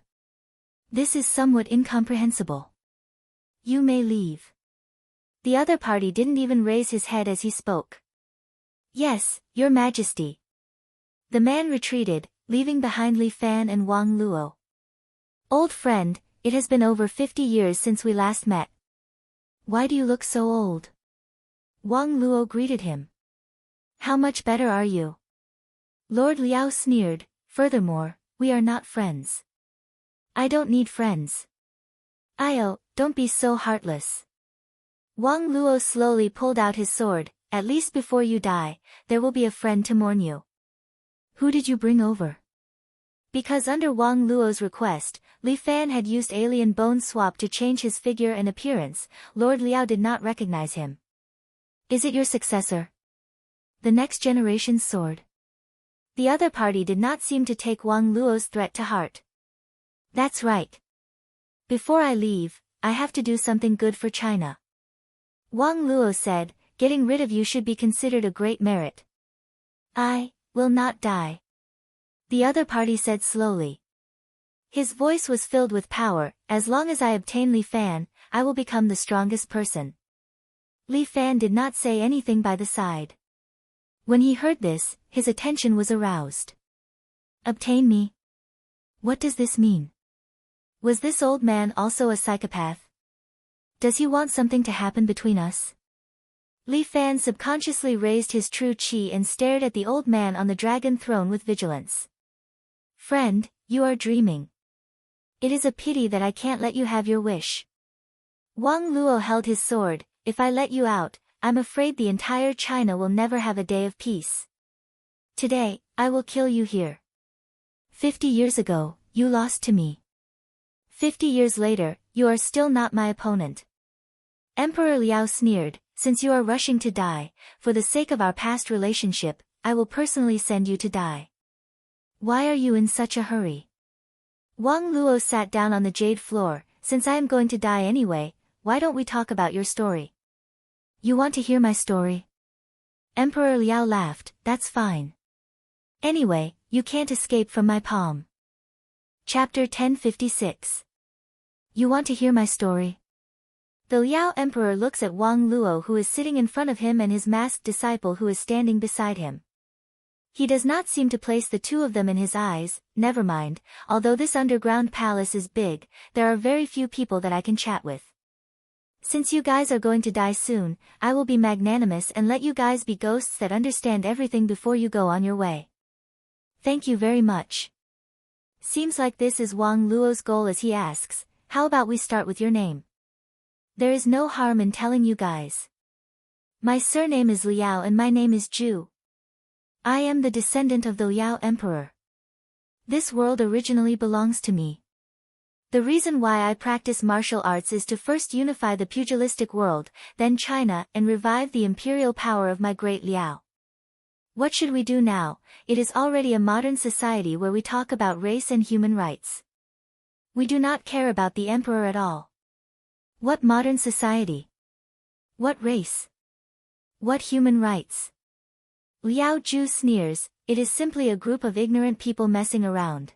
This is somewhat incomprehensible. "You may leave." The other party didn't even raise his head as he spoke. "Yes, Your Majesty." The man retreated, leaving behind Li Fan and Wang Luo. "Old friend, it has been over 50 years since we last met. Why do you look so old?" Wang Luo greeted him. "How much better are you?" Lord Liao sneered, "Furthermore, we are not friends." "I don't need friends." "Io, don't be so heartless." Wang Luo slowly pulled out his sword. "At least before you die, there will be a friend to mourn you." "Who did you bring over?" Because under Wang Luo's request, Li Fan had used alien bone swap to change his figure and appearance, Lord Liao did not recognize him. "Is it your successor? The next generation's sword?" The other party did not seem to take Wang Luo's threat to heart. "That's right. Before I leave, I have to do something good for China." Wang Luo said, "Getting rid of you should be considered a great merit." "I will not die," the other party said slowly. His voice was filled with power. "As long as I obtain Li Fan, I will become the strongest person." Li Fan did not say anything by the side. When he heard this, his attention was aroused. "Obtain me? What does this mean? Was this old man also a psychopath? Does he want something to happen between us?" Li Fan subconsciously raised his true qi and stared at the old man on the dragon throne with vigilance. "Friend, you are dreaming. It is a pity that I can't let you have your wish." Wang Luo held his sword. "If I let you out, I'm afraid the entire China will never have a day of peace. Today, I will kill you here. 50 years ago, you lost to me. 50 years later, you are still not my opponent." Emperor Liao sneered, "Since you are rushing to die, for the sake of our past relationship, I will personally send you to die. Why are you in such a hurry?" Wang Luo sat down on the jade floor. "Since I am going to die anyway, why don't we talk about your story?" "You want to hear my story?" Emperor Liao laughed. "That's fine. Anyway, you can't escape from my palm." Chapter 1056. You want to hear my story? The Liao Emperor looks at Wang Luo who is sitting in front of him and his masked disciple who is standing beside him. He does not seem to place the two of them in his eyes. Never mind, although this underground palace is big, there are very few people that I can chat with. Since you guys are going to die soon, I will be magnanimous and let you guys be ghosts that understand everything before you go on your way. Thank you very much. Seems like this is Wang Luo's goal as he asks, how about we start with your name? There is no harm in telling you guys. My surname is Liao and my name is Zhu. I am the descendant of the Liao Emperor. This world originally belongs to me. The reason why I practice martial arts is to first unify the pugilistic world, then China, and revive the imperial power of my great Liao. What should we do now? It is already a modern society where we talk about race and human rights. We do not care about the emperor at all. What modern society? What race? What human rights? Liao Zhu sneers, it is simply a group of ignorant people messing around.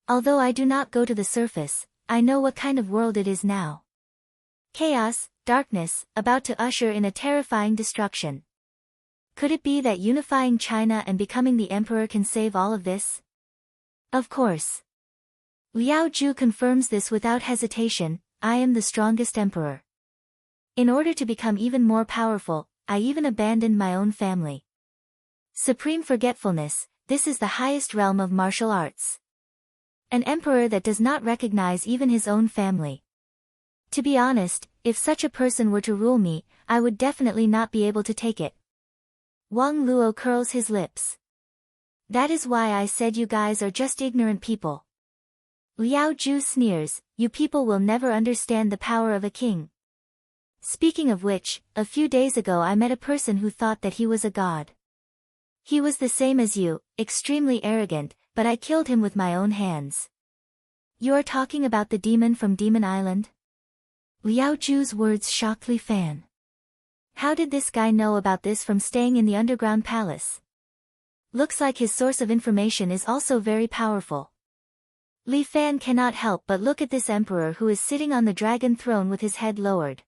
Although I do not go to the surface, I know what kind of world it is now. Chaos, darkness, about to usher in a terrifying destruction. Could it be that unifying China and becoming the emperor can save all of this? Of course. Liao Ju confirms this without hesitation, I am the strongest emperor. In order to become even more powerful, I even abandoned my own family. Supreme forgetfulness, this is the highest realm of martial arts. An emperor that does not recognize even his own family. To be honest, if such a person were to rule me, I would definitely not be able to take it. Wang Luo curls his lips. That is why I said you guys are just ignorant people. Liao Ju sneers, you people will never understand the power of a king. Speaking of which, a few days ago I met a person who thought that he was a god. He was the same as you, extremely arrogant, but I killed him with my own hands. You are talking about the demon from Demon Island? Liao Ju's words shocked Li Fan. How did this guy know about this from staying in the underground palace? Looks like his source of information is also very powerful. Li Fan cannot help but look at this emperor who is sitting on the dragon throne with his head lowered.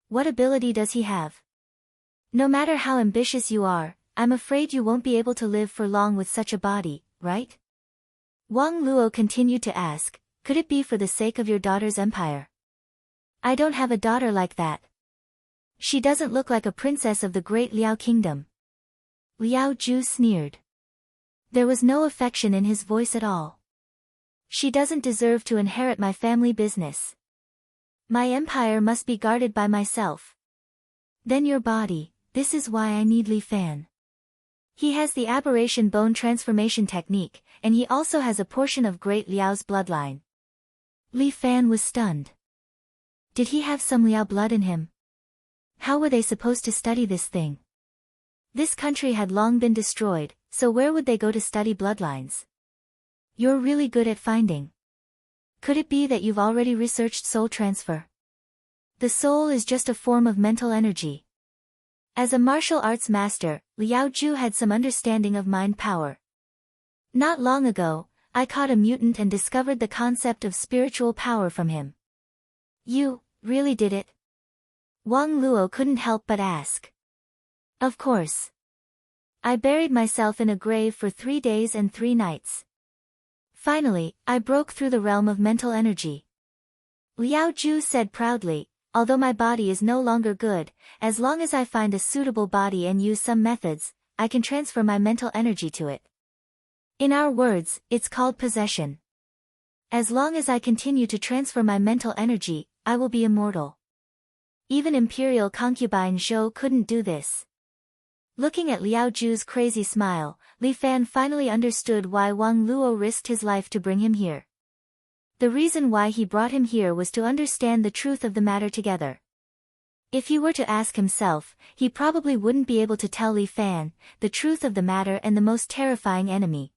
What ability does he have? No matter how ambitious you are, I'm afraid you won't be able to live for long with such a body, right? Wang Luo continued to ask, could it be for the sake of your daughter's empire? I don't have a daughter like that. She doesn't look like a princess of the great Liao kingdom. Liao Ju sneered. There was no affection in his voice at all. She doesn't deserve to inherit my family business. My empire must be guarded by myself. Then your body, this is why I need Li Fan. He has the aberration bone transformation technique, and he also has a portion of Great Liao's bloodline. Li Fan was stunned. Did he have some Liao blood in him? How were they supposed to study this thing? This country had long been destroyed, so where would they go to study bloodlines? You're really good at finding. Could it be that you've already researched soul transfer? The soul is just a form of mental energy. As a martial arts master, Liao Ju had some understanding of mind power. Not long ago, I caught a mutant and discovered the concept of spiritual power from him. You, really did it? Wang Luo couldn't help but ask. Of course. I buried myself in a grave for 3 days and 3 nights. Finally, I broke through the realm of mental energy. Liao Ju said proudly, although my body is no longer good, as long as I find a suitable body and use some methods, I can transfer my mental energy to it. In our words, it's called possession. As long as I continue to transfer my mental energy, I will be immortal. Even Imperial concubine Zhou couldn't do this. Looking at Liao Ju's crazy smile, Li Fan finally understood why Wang Luo risked his life to bring him here. The reason why he brought him here was to understand the truth of the matter together. If he were to ask himself, he probably wouldn't be able to tell Li Fan the truth of the matter and the most terrifying enemy.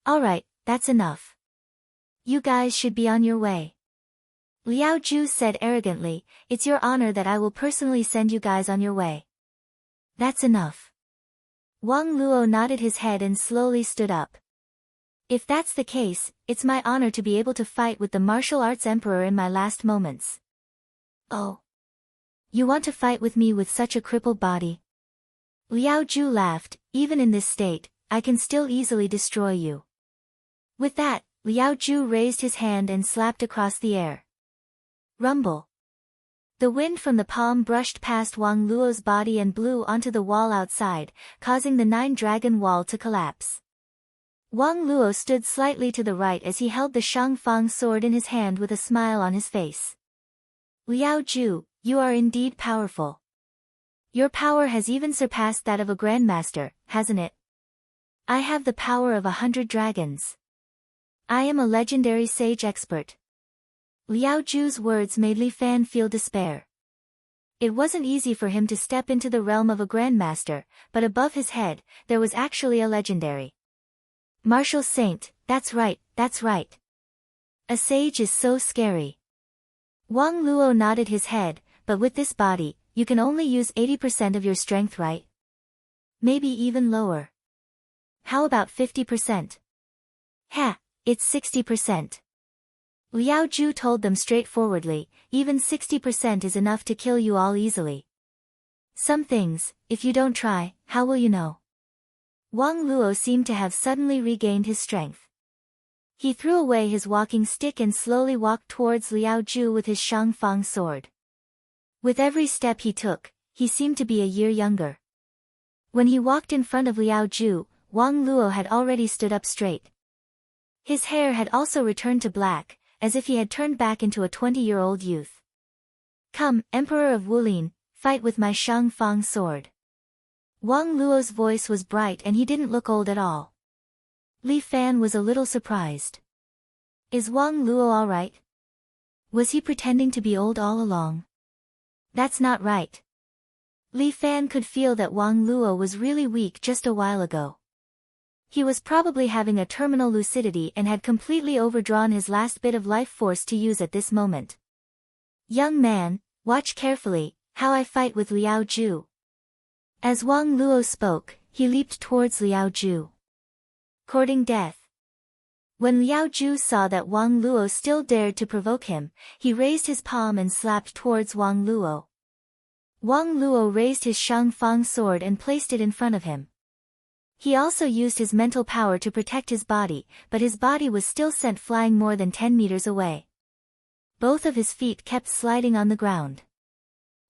Alright, that's enough. You guys should be on your way. Liao Ju said arrogantly, it's your honor that I will personally send you guys on your way. That's enough. Wang Luo nodded his head and slowly stood up. If that's the case, it's my honor to be able to fight with the martial arts emperor in my last moments. Oh. You want to fight with me with such a crippled body? Liao Ju laughed, even in this state, I can still easily destroy you. With that, Liao Ju raised his hand and slapped across the air. Rumble. The wind from the palm brushed past Wang Luo's body and blew onto the wall outside, causing the 9-dragon wall to collapse. Wang Luo stood slightly to the right as he held the Shangfang sword in his hand with a smile on his face. Liao Ju, you are indeed powerful. Your power has even surpassed that of a grandmaster, hasn't it? I have the power of 100 dragons. I am a legendary sage expert. Liao Ju's words made Li Fan feel despair. It wasn't easy for him to step into the realm of a grandmaster, but above his head, there was actually a legendary. Martial saint, that's right, that's right. A sage is so scary. Wang Luo nodded his head, but with this body, you can only use 80% of your strength, right? Maybe even lower. How about 50%? Ha, it's 60%. Liao Ju told them straightforwardly, even 60% is enough to kill you all easily. Some things, if you don't try, how will you know? Wang Luo seemed to have suddenly regained his strength. He threw away his walking stick and slowly walked towards Liao Ju with his Shangfang sword. With every step he took, he seemed to be a year younger. When he walked in front of Liao Ju, Wang Luo had already stood up straight. His hair had also returned to black, as if he had turned back into a 20-year-old youth. "Come, Emperor of Wulin, fight with my Shangfang sword." Wang Luo's voice was bright and he didn't look old at all. Li Fan was a little surprised. Is Wang Luo alright? Was he pretending to be old all along? That's not right. Li Fan could feel that Wang Luo was really weak just a while ago. He was probably having a terminal lucidity and had completely overdrawn his last bit of life force to use at this moment. "Young man, watch carefully, how I fight with Liao Ju." As Wang Luo spoke, he leaped towards Liao Ju. Courting death. When Liao Ju saw that Wang Luo still dared to provoke him, he raised his palm and slapped towards Wang Luo. Wang Luo raised his Shangfang sword and placed it in front of him. He also used his mental power to protect his body, but his body was still sent flying more than 10 meters away. Both of his feet kept sliding on the ground.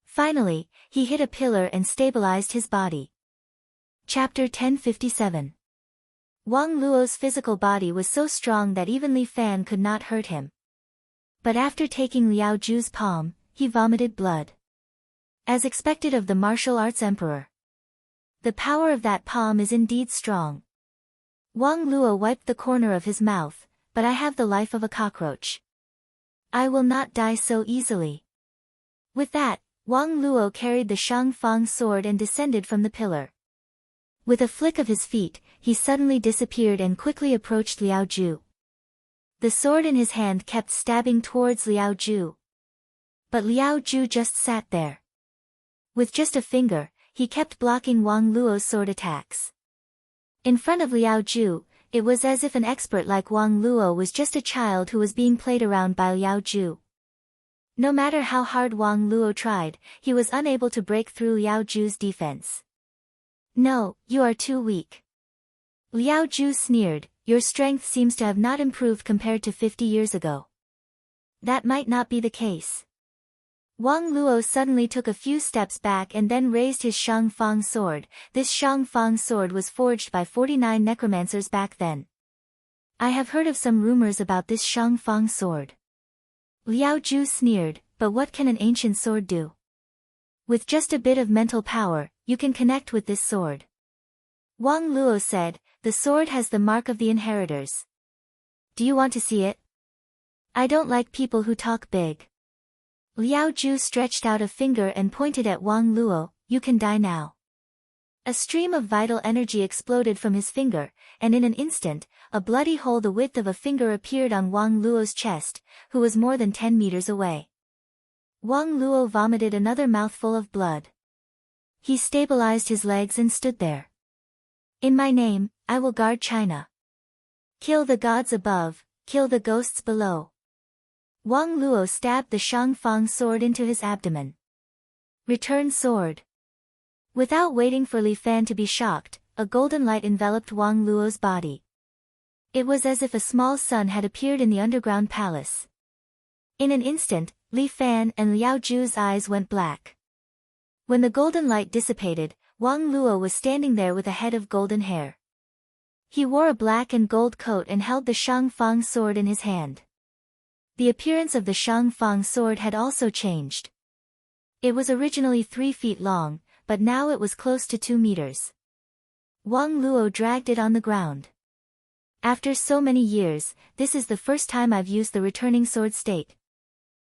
Finally, he hit a pillar and stabilized his body. Chapter 1057. Wang Luo's physical body was so strong that even Li Fan could not hurt him. But after taking Liao Ju's palm, he vomited blood. As expected of the martial arts emperor. The power of that palm is indeed strong. Wang Luo wiped the corner of his mouth, but I have the life of a cockroach. I will not die so easily. With that, Wang Luo carried the Shangfang sword and descended from the pillar. With a flick of his feet, he suddenly disappeared and quickly approached Liao Ju. The sword in his hand kept stabbing towards Liao Ju. But Liao Ju just sat there. With just a finger, he kept blocking Wang Luo's sword attacks. In front of Liao Ju, it was as if an expert like Wang Luo was just a child who was being played around by Liao Ju. No matter how hard Wang Luo tried, he was unable to break through Liao Ju's defense. "No, you are too weak." Liao Ju sneered, "Your strength seems to have not improved compared to 50 years ago." That might not be the case. Wang Luo suddenly took a few steps back and then raised his Shangfang sword. This Shangfang sword was forged by 49 necromancers back then. I have heard of some rumors about this Shangfang sword. Liao Ju sneered, but what can an ancient sword do? With just a bit of mental power, you can connect with this sword. Wang Luo said, the sword has the mark of the inheritors. Do you want to see it? I don't like people who talk big. Liao Ju stretched out a finger and pointed at Wang Luo, you can die now. A stream of vital energy exploded from his finger, and in an instant, a bloody hole the width of a finger appeared on Wang Luo's chest, who was more than 10 meters away. Wang Luo vomited another mouthful of blood. He stabilized his legs and stood there. In my name, I will guard China. Kill the gods above, kill the ghosts below. Wang Luo stabbed the Shangfang sword into his abdomen. Return sword. Without waiting for Li Fan to be shocked, a golden light enveloped Wang Luo's body. It was as if a small sun had appeared in the underground palace. In an instant, Li Fan and Liao Ju's eyes went black. When the golden light dissipated, Wang Luo was standing there with a head of golden hair. He wore a black and gold coat and held the Shangfang sword in his hand. The appearance of the Shangfang sword had also changed. It was originally 3 feet long, but now it was close to 2 meters. Wang Luo dragged it on the ground. After so many years, this is the first time I've used the returning sword state.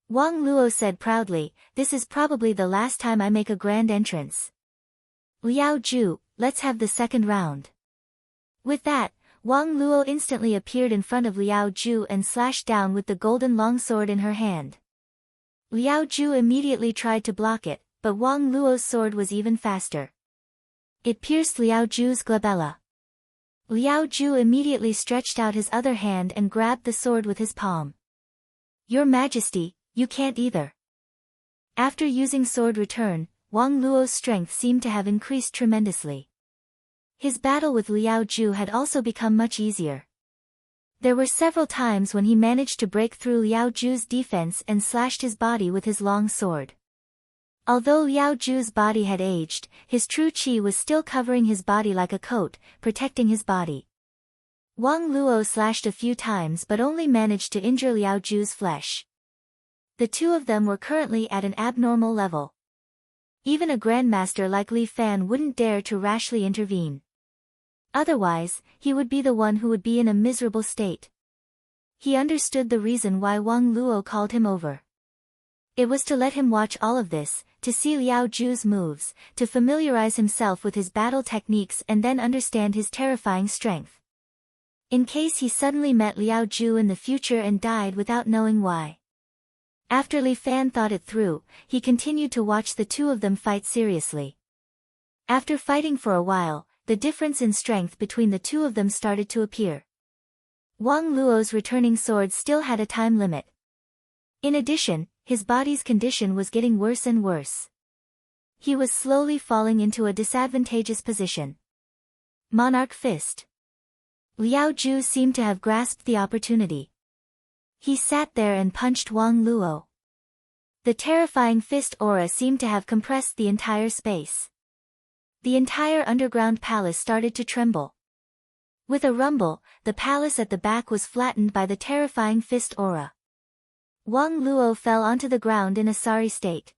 Wang Luo said proudly, this is probably the last time I make a grand entrance. Liao Ju, let's have the second round. With that, Wang Luo instantly appeared in front of Liao Ju and slashed down with the golden longsword in her hand. Liao Ju immediately tried to block it, but Wang Luo's sword was even faster. It pierced Liao Ju's glabella. Liao Ju immediately stretched out his other hand and grabbed the sword with his palm. Your Majesty, you can't either. After using sword return, Wang Luo's strength seemed to have increased tremendously. His battle with Liao Ju had also become much easier. There were several times when he managed to break through Liao Zhu's defense and slashed his body with his long sword. Although Liao Zhu's body had aged, his true qi was still covering his body like a coat, protecting his body. Wang Luo slashed a few times but only managed to injure Liao Zhu's flesh. The two of them were currently at an abnormal level. Even a grandmaster like Li Fan wouldn't dare to rashly intervene. Otherwise, he would be the one who would be in a miserable state. He understood the reason why Wang Luo called him over. It was to let him watch all of this, to see Liao Zhu's moves, to familiarize himself with his battle techniques and then understand his terrifying strength. In case he suddenly met Liao Zhu in the future and died without knowing why. After Li Fan thought it through, he continued to watch the two of them fight seriously. After fighting for a while, the difference in strength between the two of them started to appear. Wang Luo's returning sword still had a time limit. In addition, his body's condition was getting worse and worse. He was slowly falling into a disadvantageous position. Monarch Fist. Liao Zhu seemed to have grasped the opportunity. He sat there and punched Wang Luo. The terrifying fist aura seemed to have compressed the entire space. The entire underground palace started to tremble. With a rumble, the palace at the back was flattened by the terrifying fist aura. Wang Luo fell onto the ground in a sorry state.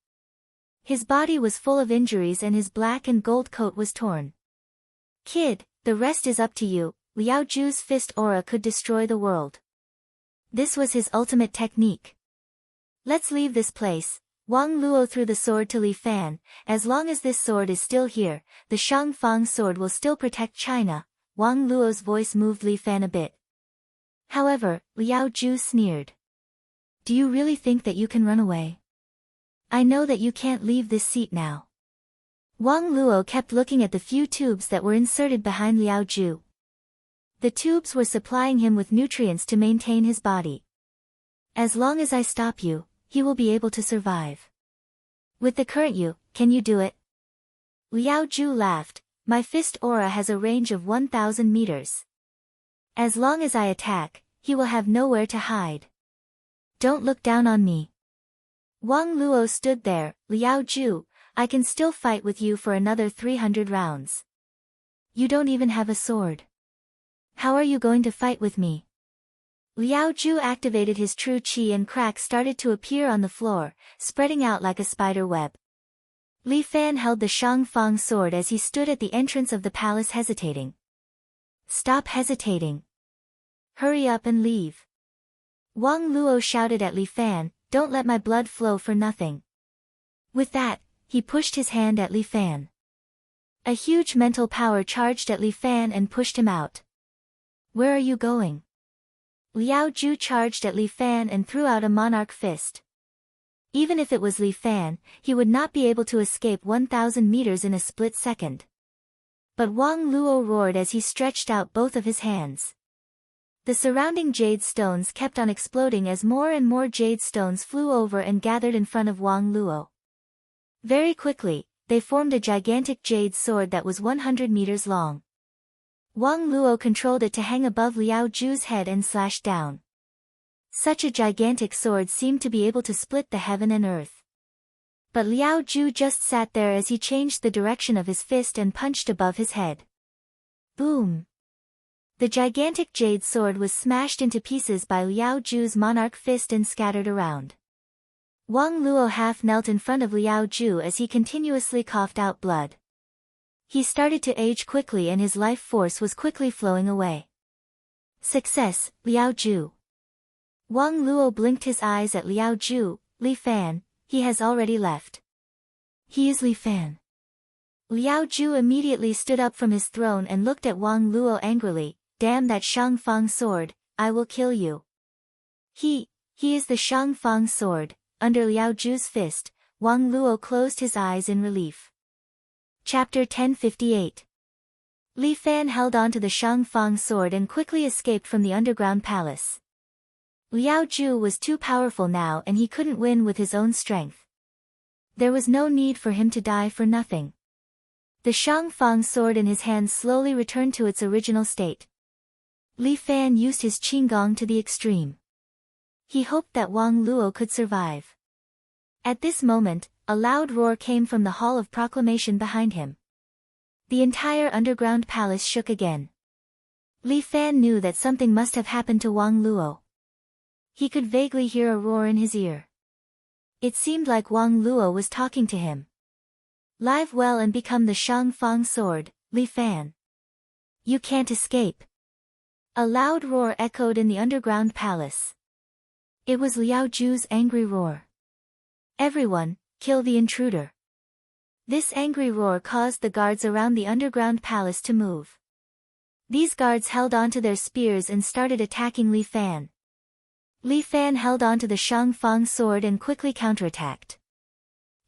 His body was full of injuries and his black and gold coat was torn. Kid, the rest is up to you. Liao Zhu's fist aura could destroy the world. This was his ultimate technique. Let's leave this place. Wang Luo threw the sword to Li Fan. As long as this sword is still here, the Shangfang sword will still protect China. Wang Luo's voice moved Li Fan a bit. However, Liao Zhu sneered. Do you really think that you can run away? I know that you can't leave this seat now. Wang Luo kept looking at the few tubes that were inserted behind Liao Zhu. The tubes were supplying him with nutrients to maintain his body. As long as I stop you, he will be able to survive. With the current you, can you do it? Liao Zhu laughed. My fist aura has a range of 1,000 meters. As long as I attack, he will have nowhere to hide. Don't look down on me. Wang Luo stood there. Liao Zhu, I can still fight with you for another 300 rounds. You don't even have a sword. How are you going to fight with me? Liao Zhu activated his true qi and cracks started to appear on the floor, spreading out like a spider web. Li Fan held the Shangfang sword as he stood at the entrance of the palace hesitating. Stop hesitating. Hurry up and leave. Wang Luo shouted at Li Fan, don't let my blood flow for nothing. With that, he pushed his hand at Li Fan. A huge mental power charged at Li Fan and pushed him out. Where are you going? Liao Zhu charged at Li Fan and threw out a monarch fist. Even if it was Li Fan, he would not be able to escape 1,000 meters in a split second. But Wang Luo roared as he stretched out both of his hands. The surrounding jade stones kept on exploding as more and more jade stones flew over and gathered in front of Wang Luo. Very quickly, they formed a gigantic jade sword that was 100 meters long. Wang Luo controlled it to hang above Liao Zhu's head and slash down. Such a gigantic sword seemed to be able to split the heaven and earth. But Liao Zhu just sat there as he changed the direction of his fist and punched above his head. Boom! The gigantic jade sword was smashed into pieces by Liao Zhu's monarch fist and scattered around. Wang Luo half knelt in front of Liao Zhu as he continuously coughed out blood. He started to age quickly and his life force was quickly flowing away. Success, Liao Zhu. Wang Luo blinked his eyes at Liao Zhu. Li Fan, he has already left. He is Li Fan. Liao Zhu immediately stood up from his throne and looked at Wang Luo angrily. Damn that Shangfang sword, I will kill you. He is the Shangfang sword. Under Liao Zhu's fist, Wang Luo closed his eyes in relief. Chapter 1058. Li Fan held on to the Shangfang sword and quickly escaped from the underground palace. Liao Zhu was too powerful now and he couldn't win with his own strength. There was no need for him to die for nothing. The Shangfang sword in his hands slowly returned to its original state. Li Fan used his qinggong to the extreme. He hoped that Wang Luo could survive. At this moment, a loud roar came from the Hall of Proclamation behind him. The entire underground palace shook again. Li Fan knew that something must have happened to Wang Luo. He could vaguely hear a roar in his ear. It seemed like Wang Luo was talking to him. Live well and become the Shang Fang sword, Li Fan. You can't escape. A loud roar echoed in the underground palace. It was Liao Ju's angry roar. Everyone, kill the intruder. This angry roar caused the guards around the underground palace to move. These guards held onto their spears and started attacking Li Fan. Li Fan held onto the Shang Fang sword and quickly counterattacked.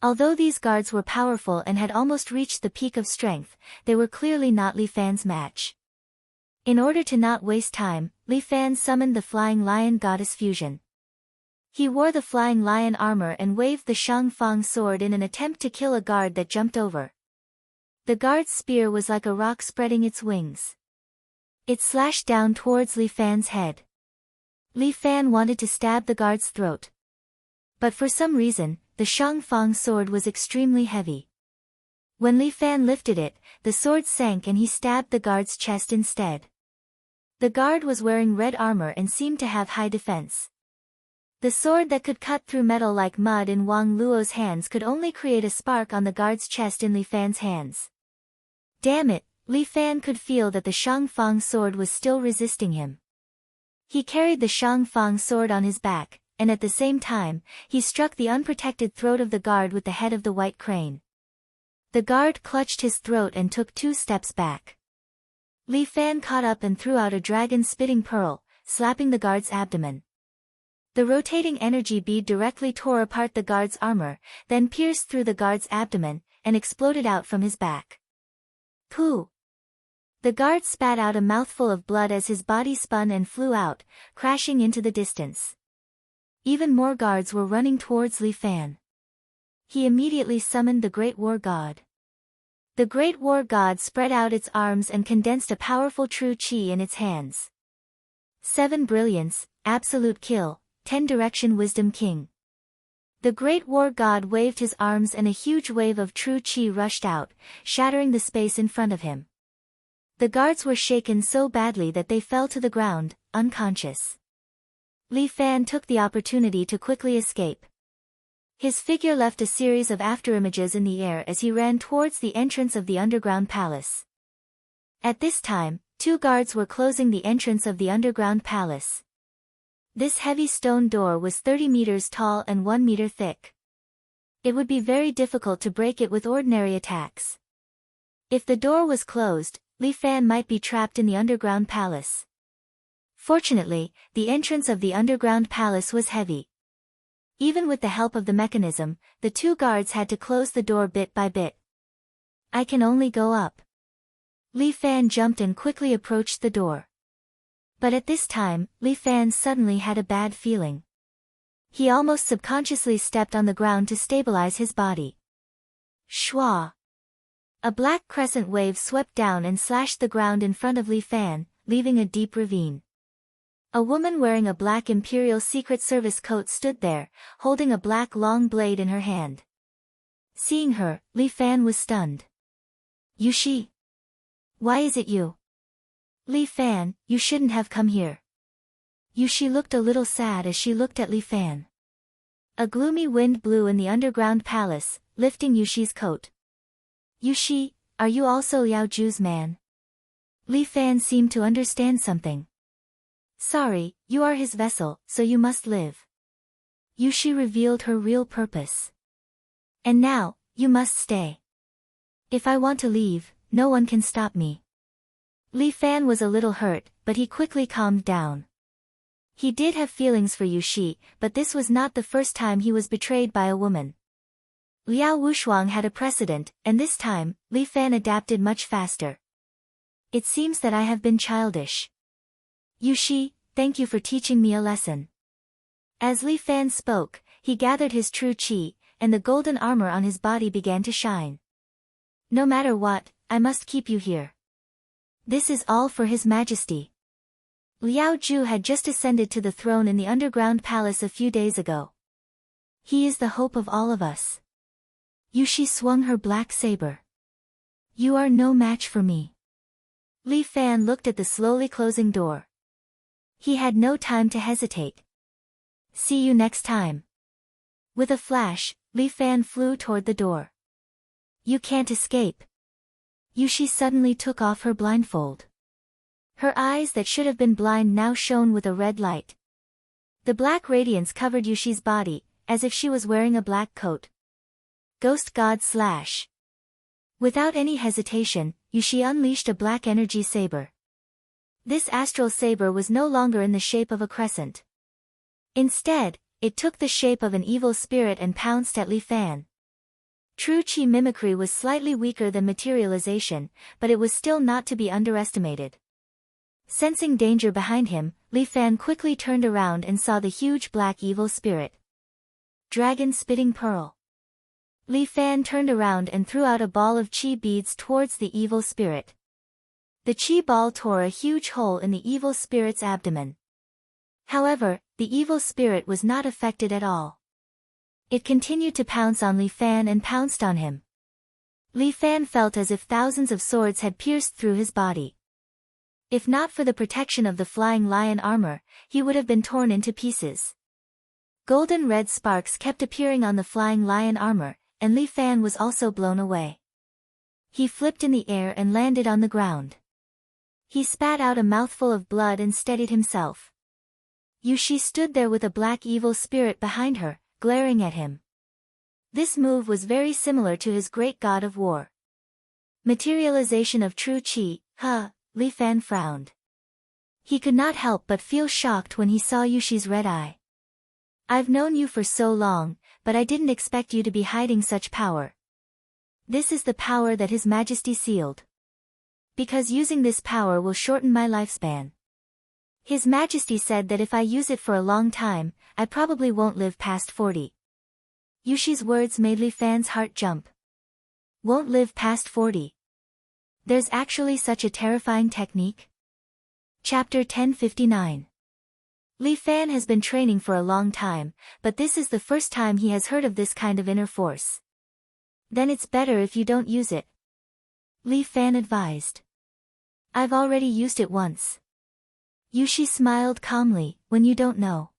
Although these guards were powerful and had almost reached the peak of strength, they were clearly not Li Fan's match. In order to not waste time, Li Fan summoned the Flying Lion Goddess Fusion. He wore the Flying Lion armor and waved the Shang Fang sword in an attempt to kill a guard that jumped over. The guard's spear was like a rock spreading its wings. It slashed down towards Li Fan's head. Li Fan wanted to stab the guard's throat. But for some reason, the Shang Fang sword was extremely heavy. When Li Fan lifted it, the sword sank and he stabbed the guard's chest instead. The guard was wearing red armor and seemed to have high defense. The sword that could cut through metal like mud in Wang Luo's hands could only create a spark on the guard's chest in Li Fan's hands. Damn it, Li Fan could feel that the Shang Fang sword was still resisting him. He carried the Shang Fang sword on his back, and at the same time, he struck the unprotected throat of the guard with the head of the white crane. The guard clutched his throat and took 2 steps back. Li Fan caught up and threw out a dragon-spitting pearl, slapping the guard's abdomen. The rotating energy bead directly tore apart the guard's armor, then pierced through the guard's abdomen, and exploded out from his back. Pooh! The guard spat out a mouthful of blood as his body spun and flew out, crashing into the distance. Even more guards were running towards Li Fan. He immediately summoned the Great War God. The Great War God spread out its arms and condensed a powerful true qi in its hands. 7 Brilliance, Absolute Kill, 10 Direction Wisdom King. The Great War God waved his arms and a huge wave of true qi rushed out, shattering the space in front of him. The guards were shaken so badly that they fell to the ground, unconscious. Li Fan took the opportunity to quickly escape. His figure left a series of afterimages in the air as he ran towards the entrance of the underground palace. At this time, 2 guards were closing the entrance of the underground palace. This heavy stone door was 30 meters tall and 1 meter thick. It would be very difficult to break it with ordinary attacks. If the door was closed, Li Fan might be trapped in the underground palace. Fortunately, the entrance of the underground palace was heavy. Even with the help of the mechanism, the 2 guards had to close the door bit by bit. I can only go up. Li Fan jumped and quickly approached the door. But at this time, Li Fan suddenly had a bad feeling. He almost subconsciously stepped on the ground to stabilize his body. Shwa! A black crescent wave swept down and slashed the ground in front of Li Fan, leaving a deep ravine. A woman wearing a black Imperial Secret Service coat stood there, holding a black long blade in her hand. Seeing her, Li Fan was stunned. Yushi? Why is it you? Li Fan, you shouldn't have come here. Yushi looked a little sad as she looked at Li Fan. A gloomy wind blew in the underground palace, lifting Yushi's coat. Yushi, are you also Liao Ju's man? Li Fan seemed to understand something. Sorry, you are his vessel, so you must live. Yushi revealed her real purpose. And now, you must stay. If I want to leave, no one can stop me. Li Fan was a little hurt, but he quickly calmed down. He did have feelings for Yushi, but this was not the first time he was betrayed by a woman. Liao Wushuang had a precedent, and this time, Li Fan adapted much faster. It seems that I have been childish. Yushi, thank you for teaching me a lesson. As Li Fan spoke, he gathered his true qi, and the golden armor on his body began to shine. No matter what, I must keep you here. This is all for His Majesty. Liao Ju had just ascended to the throne in the underground palace a few days ago. He is the hope of all of us. Yushi swung her black saber. You are no match for me. Li Fan looked at the slowly closing door. He had no time to hesitate. See you next time. With a flash, Li Fan flew toward the door. You can't escape. Yushi suddenly took off her blindfold. Her eyes that should have been blind now shone with a red light. The black radiance covered Yushi's body, as if she was wearing a black coat. Ghost God Slash. Without any hesitation, Yushi unleashed a black energy saber. This astral saber was no longer in the shape of a crescent. Instead, it took the shape of an evil spirit and pounced at Li Fan. True Qi mimicry was slightly weaker than materialization, but it was still not to be underestimated. Sensing danger behind him, Li Fan quickly turned around and saw the huge black evil spirit. Dragon Spitting Pearl. Li Fan turned around and threw out a ball of qi beads towards the evil spirit. The qi ball tore a huge hole in the evil spirit's abdomen. However, the evil spirit was not affected at all. It continued to pounce on Li Fan and pounced on him. Li Fan felt as if thousands of swords had pierced through his body. If not for the protection of the flying lion armor, he would have been torn into pieces. Golden red sparks kept appearing on the flying lion armor, and Li Fan was also blown away. He flipped in the air and landed on the ground. He spat out a mouthful of blood and steadied himself. Yushi stood there with a black evil spirit behind her, glaring at him. This move was very similar to his great god of war. Materialization of true qi, Li Fan frowned. He could not help but feel shocked when he saw Yushi's red eye. I've known you for so long, but I didn't expect you to be hiding such power. This is the power that His Majesty sealed. Because using this power will shorten my lifespan. His Majesty said that if I use it for a long time, I probably won't live past 40. Yushi's words made Li Fan's heart jump. Won't live past 40. There's actually such a terrifying technique? Chapter 1059. Li Fan has been training for a long time, but this is the first time he has heard of this kind of inner force. Then it's better if you don't use it. Li Fan advised. I've already used it once. Yushi smiled calmly, when you don't know.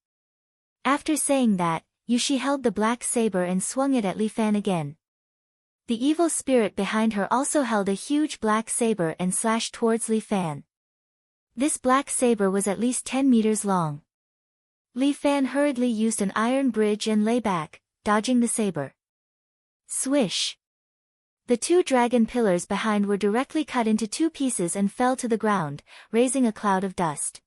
After saying that, Yushi held the black saber and swung it at Li Fan again. The evil spirit behind her also held a huge black saber and slashed towards Li Fan. This black saber was at least 10 meters long. Li Fan hurriedly used an iron bridge and lay back, dodging the saber. Swish! The two dragon pillars behind were directly cut into two pieces and fell to the ground, raising a cloud of dust.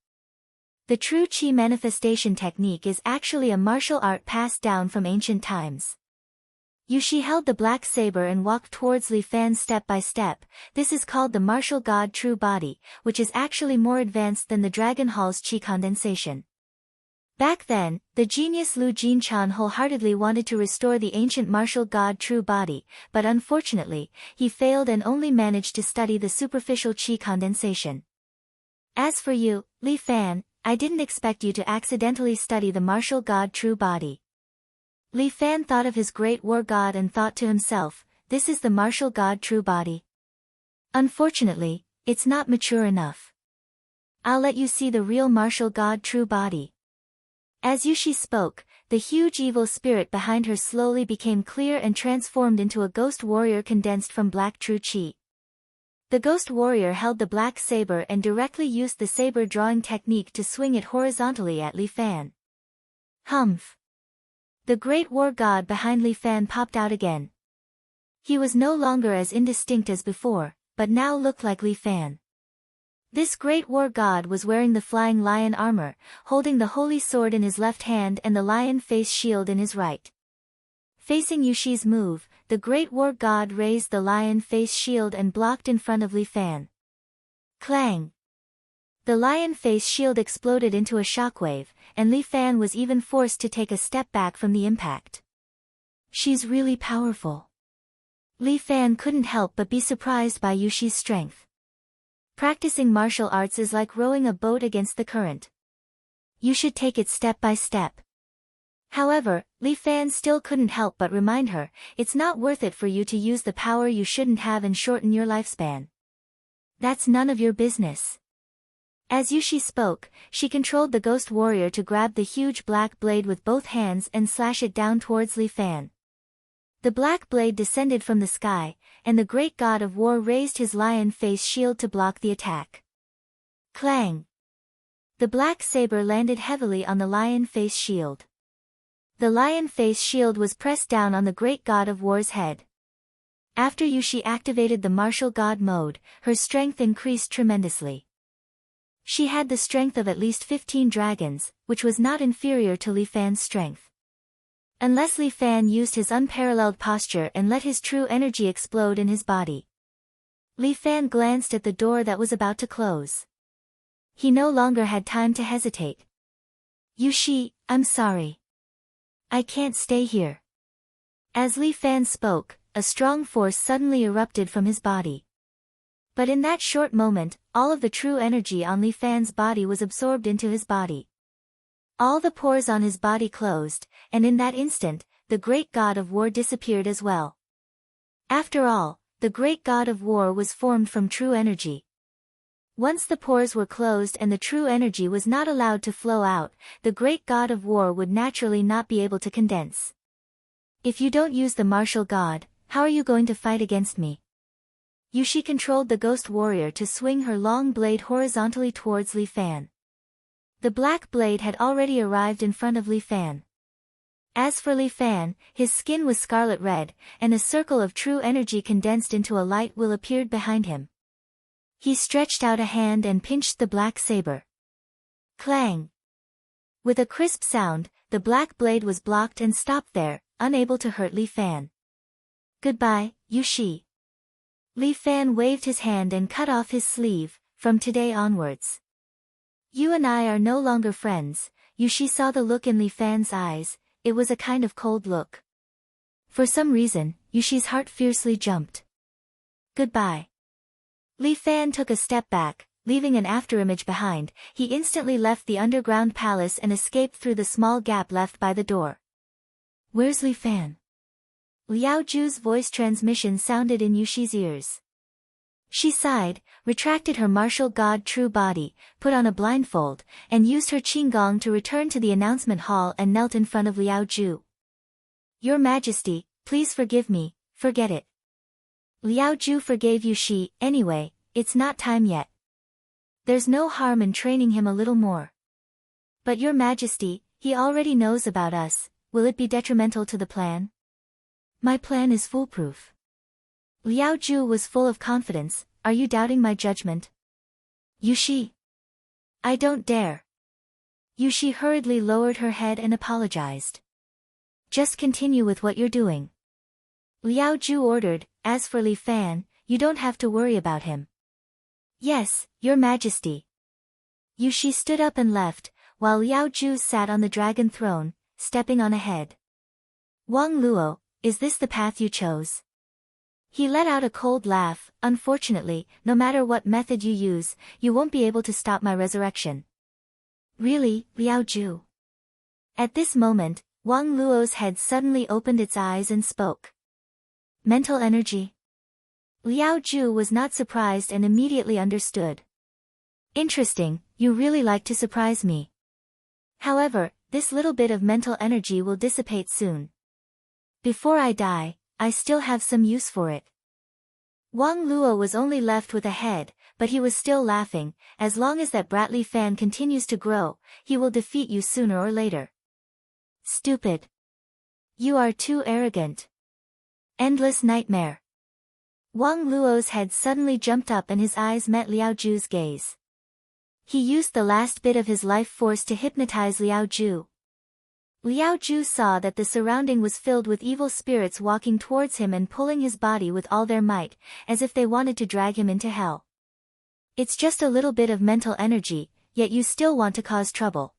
The true qi manifestation technique is actually a martial art passed down from ancient times. Yushi held the black saber and walked towards Li Fan step by step. This is called the martial god true body, which is actually more advanced than the Dragon Hall's qi condensation. Back then, the genius Lu Jinchan wholeheartedly wanted to restore the ancient martial god true body, but unfortunately, he failed and only managed to study the superficial qi condensation. As for you, Li Fan, I didn't expect you to accidentally study the martial god true body. Li Fan thought of his great war god and thought to himself, this is the martial god true body. Unfortunately, it's not mature enough. I'll let you see the real martial god true body. As Yushi spoke, the huge evil spirit behind her slowly became clear and transformed into a ghost warrior condensed from black true qi. The ghost warrior held the black saber and directly used the saber drawing technique to swing it horizontally at Li Fan. Humph! The great war god behind Li Fan popped out again. He was no longer as indistinct as before, but now looked like Li Fan. This great war god was wearing the flying lion armor, holding the holy sword in his left hand and the lion face shield in his right. Facing Yushi's move, the great war god raised the lion face shield and blocked in front of Li Fan. Clang! The lion face shield exploded into a shockwave, and Li Fan was even forced to take a step back from the impact. She's really powerful. Li Fan couldn't help but be surprised by Yushi's strength. Practicing martial arts is like rowing a boat against the current. You should take it step by step. However, Li Fan still couldn't help but remind her, it's not worth it for you to use the power you shouldn't have and shorten your lifespan. That's none of your business. As Yushi spoke, she controlled the ghost warrior to grab the huge black blade with both hands and slash it down towards Li Fan. The black blade descended from the sky, and the great god of war raised his lion face shield to block the attack. Clang! The black saber landed heavily on the lion face shield. The lion face shield was pressed down on the great god of war's head. After Yushi activated the martial god mode, her strength increased tremendously. She had the strength of at least 15 dragons, which was not inferior to Li Fan's strength. Unless Li Fan used his unparalleled posture and let his true energy explode in his body. Li Fan glanced at the door that was about to close. He no longer had time to hesitate. Yushi, I'm sorry. I can't stay here. As Li Fan spoke, a strong force suddenly erupted from his body. But in that short moment, all of the true energy on Li Fan's body was absorbed into his body. All the pores on his body closed, and in that instant, the great god of war disappeared as well. After all, the great god of war was formed from true energy. Once the pores were closed and the true energy was not allowed to flow out, the great god of war would naturally not be able to condense. If you don't use the martial god, how are you going to fight against me? Yushi controlled the ghost warrior to swing her long blade horizontally towards Li Fan. The black blade had already arrived in front of Li Fan. As for Li Fan, his skin was scarlet red, and a circle of true energy condensed into a light will appeared behind him. He stretched out a hand and pinched the black saber. Clang! With a crisp sound, the black blade was blocked and stopped there, unable to hurt Li Fan. Goodbye, Yushi. Li Fan waved his hand and cut off his sleeve. From today onwards, you and I are no longer friends. Yushi saw the look in Li Fan's eyes. It was a kind of cold look. For some reason, Yushi's heart fiercely jumped. Goodbye. Li Fan took a step back, leaving an afterimage behind. He instantly left the underground palace and escaped through the small gap left by the door. Where's Li Fan? Liao Ju's voice transmission sounded in Yushi's ears. She sighed, retracted her martial god true body, put on a blindfold, and used her qinggong to return to the announcement hall and knelt in front of Liao Ju. Your Majesty, please forgive me, forget it. Liao Ju forgave Yushi. Anyway, it's not time yet. There's no harm in training him a little more. But Your Majesty, he already knows about us. Will it be detrimental to the plan? My plan is foolproof. Liao Ju was full of confidence. Are you doubting my judgment? Yushi. I don't dare. Yushi hurriedly lowered her head and apologized. Just continue with what you're doing. Liao Ju ordered. As for Li Fan, you don't have to worry about him. Yes, Your Majesty. Yushi stood up and left, while Liao Ju sat on the dragon throne, stepping on ahead. Wang Luo, is this the path you chose? He let out a cold laugh. Unfortunately, no matter what method you use, you won't be able to stop my resurrection. Really, Liao Ju? At this moment, Wang Luo's head suddenly opened its eyes and spoke. Mental energy. Liao Ju was not surprised and immediately understood. Interesting, you really like to surprise me. However, this little bit of mental energy will dissipate soon. Before I die, I still have some use for it. Wang Luo was only left with a head, but he was still laughing. As long as that brat Li Fan continues to grow, he will defeat you sooner or later. Stupid. You are too arrogant. Endless nightmare. Wang Luo's head suddenly jumped up and his eyes met Liao Ju's gaze. He used the last bit of his life force to hypnotize Liao Ju. Liao Ju saw that the surrounding was filled with evil spirits walking towards him and pulling his body with all their might, as if they wanted to drag him into hell. It's just a little bit of mental energy, yet you still want to cause trouble.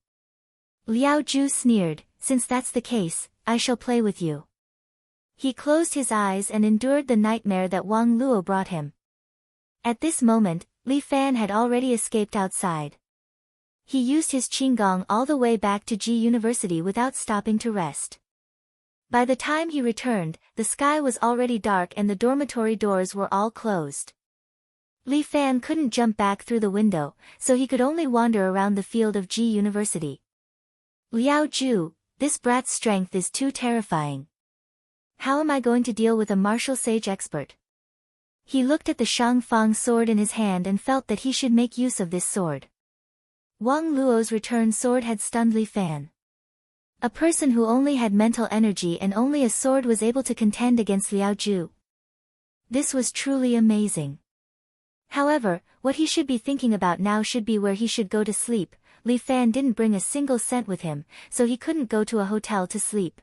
Liao Ju sneered. Since that's the case, I shall play with you. He closed his eyes and endured the nightmare that Wang Luo brought him. At this moment, Li Fan had already escaped outside. He used his qinggong all the way back to Ji University without stopping to rest. By the time he returned, the sky was already dark and the dormitory doors were all closed. Li Fan couldn't jump back through the window, so he could only wander around the field of Ji University. Liao Ju, this brat's strength is too terrifying. How am I going to deal with a martial sage expert? He looked at the Shangfang sword in his hand and felt that he should make use of this sword. Wang Luo's return sword had stunned Li Fan. A person who only had mental energy and only a sword was able to contend against Liao Ju. This was truly amazing. However, what he should be thinking about now should be where he should go to sleep. Li Fan didn't bring a single cent with him, so he couldn't go to a hotel to sleep.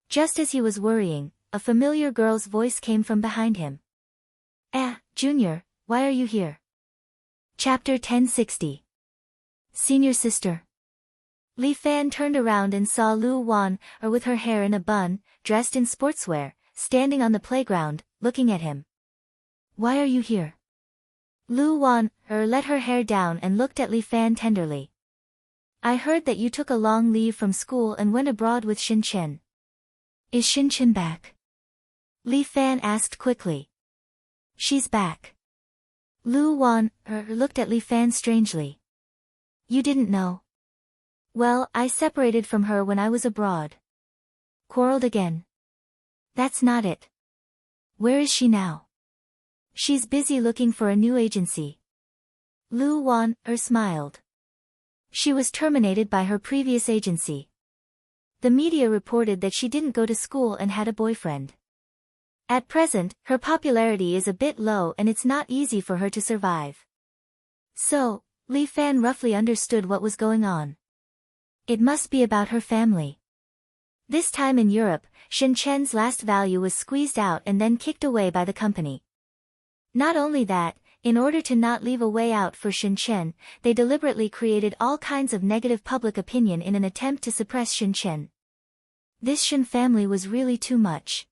Just as he was worrying, a familiar girl's voice came from behind him. Junior, why are you here? Chapter 1060. Senior sister. Li Fan turned around and saw Lu Wan, with her hair in a bun, dressed in sportswear, standing on the playground, looking at him. Why are you here? Lu Wan, let her hair down and looked at Li Fan tenderly. I heard that you took a long leave from school and went abroad with Shin Chen. Is Shin Chen back? Li Fan asked quickly. She's back. Lu Wan, looked at Li Fan strangely. You didn't know? Well, I separated from her when I was abroad. Quarreled again? That's not it. Where is she now? She's busy looking for a new agency. Lu Wan, smiled. She was terminated by her previous agency. The media reported that she didn't go to school and had a boyfriend. At present, her popularity is a bit low and it's not easy for her to survive. So, Li Fan roughly understood what was going on. It must be about her family. This time in Europe, Shin Chen's last value was squeezed out and then kicked away by the company. Not only that, in order to not leave a way out for Shin Chen, they deliberately created all kinds of negative public opinion in an attempt to suppress Shin Chen. This Shin family was really too much.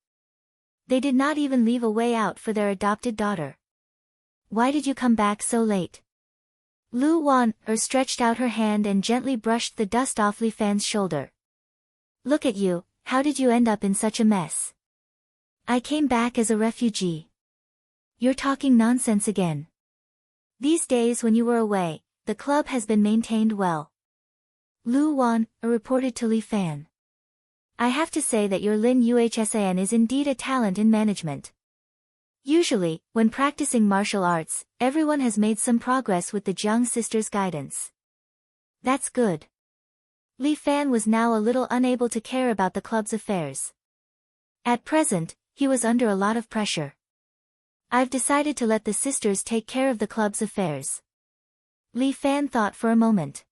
They did not even leave a way out for their adopted daughter. Why did you come back so late? Lu Wan, stretched out her hand and gently brushed the dust off Li Fan's shoulder. Look at you, how did you end up in such a mess? I came back as a refugee. You're talking nonsense again. These days when you were away, the club has been maintained well. Lu Wan, reported to Li Fan. I have to say that your Lin Yuhsan is indeed a talent in management. Usually, when practicing martial arts, everyone has made some progress with the Jiang sisters' guidance. That's good. Li Fan was now a little unable to care about the club's affairs. At present, he was under a lot of pressure. I've decided to let the sisters take care of the club's affairs. Li Fan thought for a moment.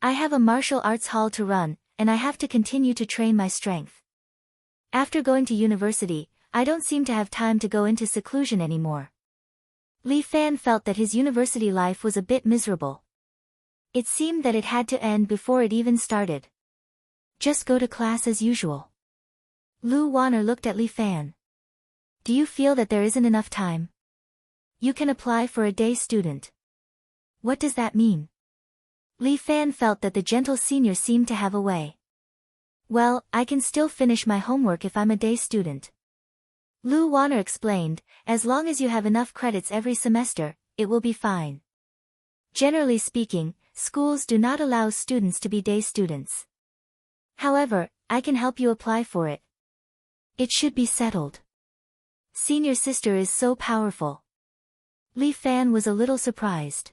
I have a martial arts hall to run, and I have to continue to train my strength. After going to university, I don't seem to have time to go into seclusion anymore. Li Fan felt that his university life was a bit miserable. It seemed that it had to end before it even started. Just go to class as usual. Lu Wanner looked at Li Fan. Do you feel that there isn't enough time? You can apply for a day student. What does that mean? Li Fan felt that the gentle senior seemed to have a way. Well, I can still finish my homework if I'm a day student. Lu Wanner explained, as long as you have enough credits every semester, it will be fine. Generally speaking, schools do not allow students to be day students. However, I can help you apply for it. It should be settled. Senior sister is so powerful. Li Fan was a little surprised.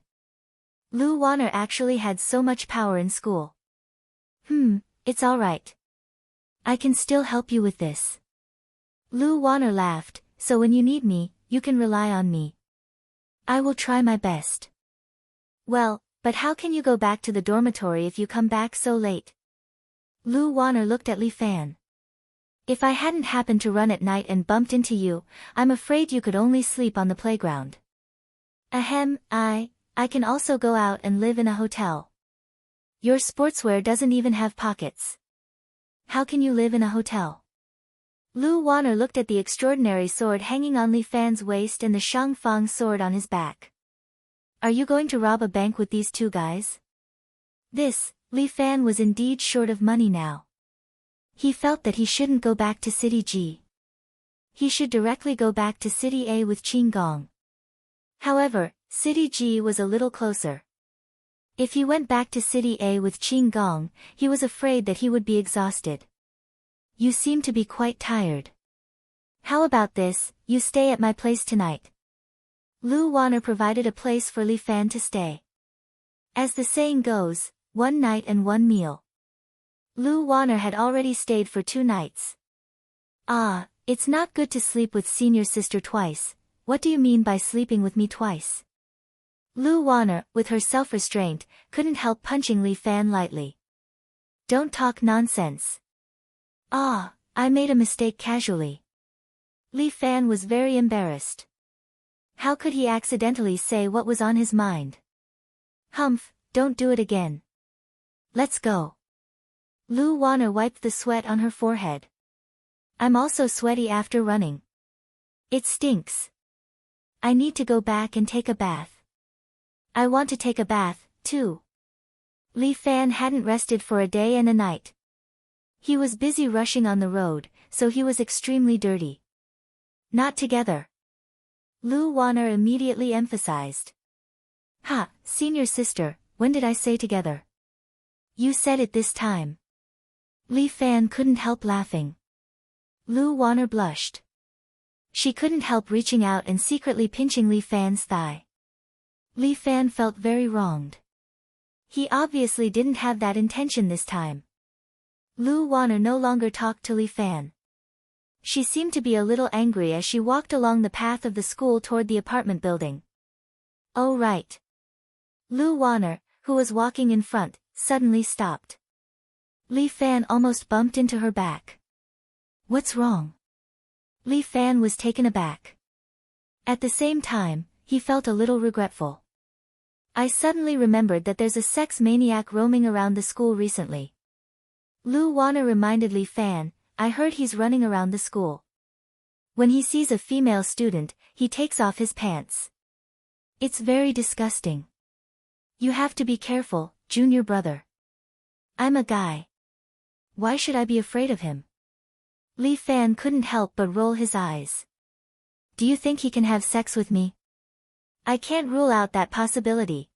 Lu Wanner actually had so much power in school. It's alright. I can still help you with this. Lu Wanner laughed, so when you need me, you can rely on me. I will try my best. Well, but how can you go back to the dormitory if you come back so late? Lu Wanner looked at Li Fan. If I hadn't happened to run at night and bumped into you, I'm afraid you could only sleep on the playground. I can also go out and live in a hotel. Your sportswear doesn't even have pockets. How can you live in a hotel? Lu Wanner looked at the extraordinary sword hanging on Li Fan's waist and the Shangfang sword on his back. Are you going to rob a bank with these two guys? Li Fan was indeed short of money now. He felt that he shouldn't go back to City G. He should directly go back to City A with Qin Gong. However, City G was a little closer. If he went back to City A with Qin Gong, he was afraid that he would be exhausted. You seem to be quite tired. How about this, you stay at my place tonight. Lu Wanner provided a place for Li Fan to stay. As the saying goes, one night and one meal. Lu Wanner had already stayed for 2 nights. Ah, it's not good to sleep with senior sister twice. What do you mean by sleeping with me twice? Lu Wanner, with her self-restraint, couldn't help punching Li Fan lightly. Don't talk nonsense. Ah, I made a mistake casually. Li Fan was very embarrassed. How could he accidentally say what was on his mind? Humph, don't do it again. Let's go. Lu Wanner wiped the sweat on her forehead. I'm also sweaty after running. It stinks. I need to go back and take a bath. I want to take a bath, too. Li Fan hadn't rested for a day and a night. He was busy rushing on the road, so he was extremely dirty. Not together. Lu Wanner immediately emphasized. Ha, senior sister, when did I say together? You said it this time. Li Fan couldn't help laughing. Lu Wanner blushed. She couldn't help reaching out and secretly pinching Li Fan's thigh. Li Fan felt very wronged. He obviously didn't have that intention this time. Lu Wanner no longer talked to Li Fan. She seemed to be a little angry as she walked along the path of the school toward the apartment building. Oh right. Lu Wanner, who was walking in front, suddenly stopped. Li Fan almost bumped into her back. What's wrong? Li Fan was taken aback. At the same time, he felt a little regretful. I suddenly remembered that there's a sex maniac roaming around the school recently. Lu Wanner reminded Li Fan, I heard he's running around the school. When he sees a female student, he takes off his pants. It's very disgusting. You have to be careful, junior brother. I'm a guy. Why should I be afraid of him? Li Fan couldn't help but roll his eyes. Do you think he can have sex with me? I can't rule out that possibility.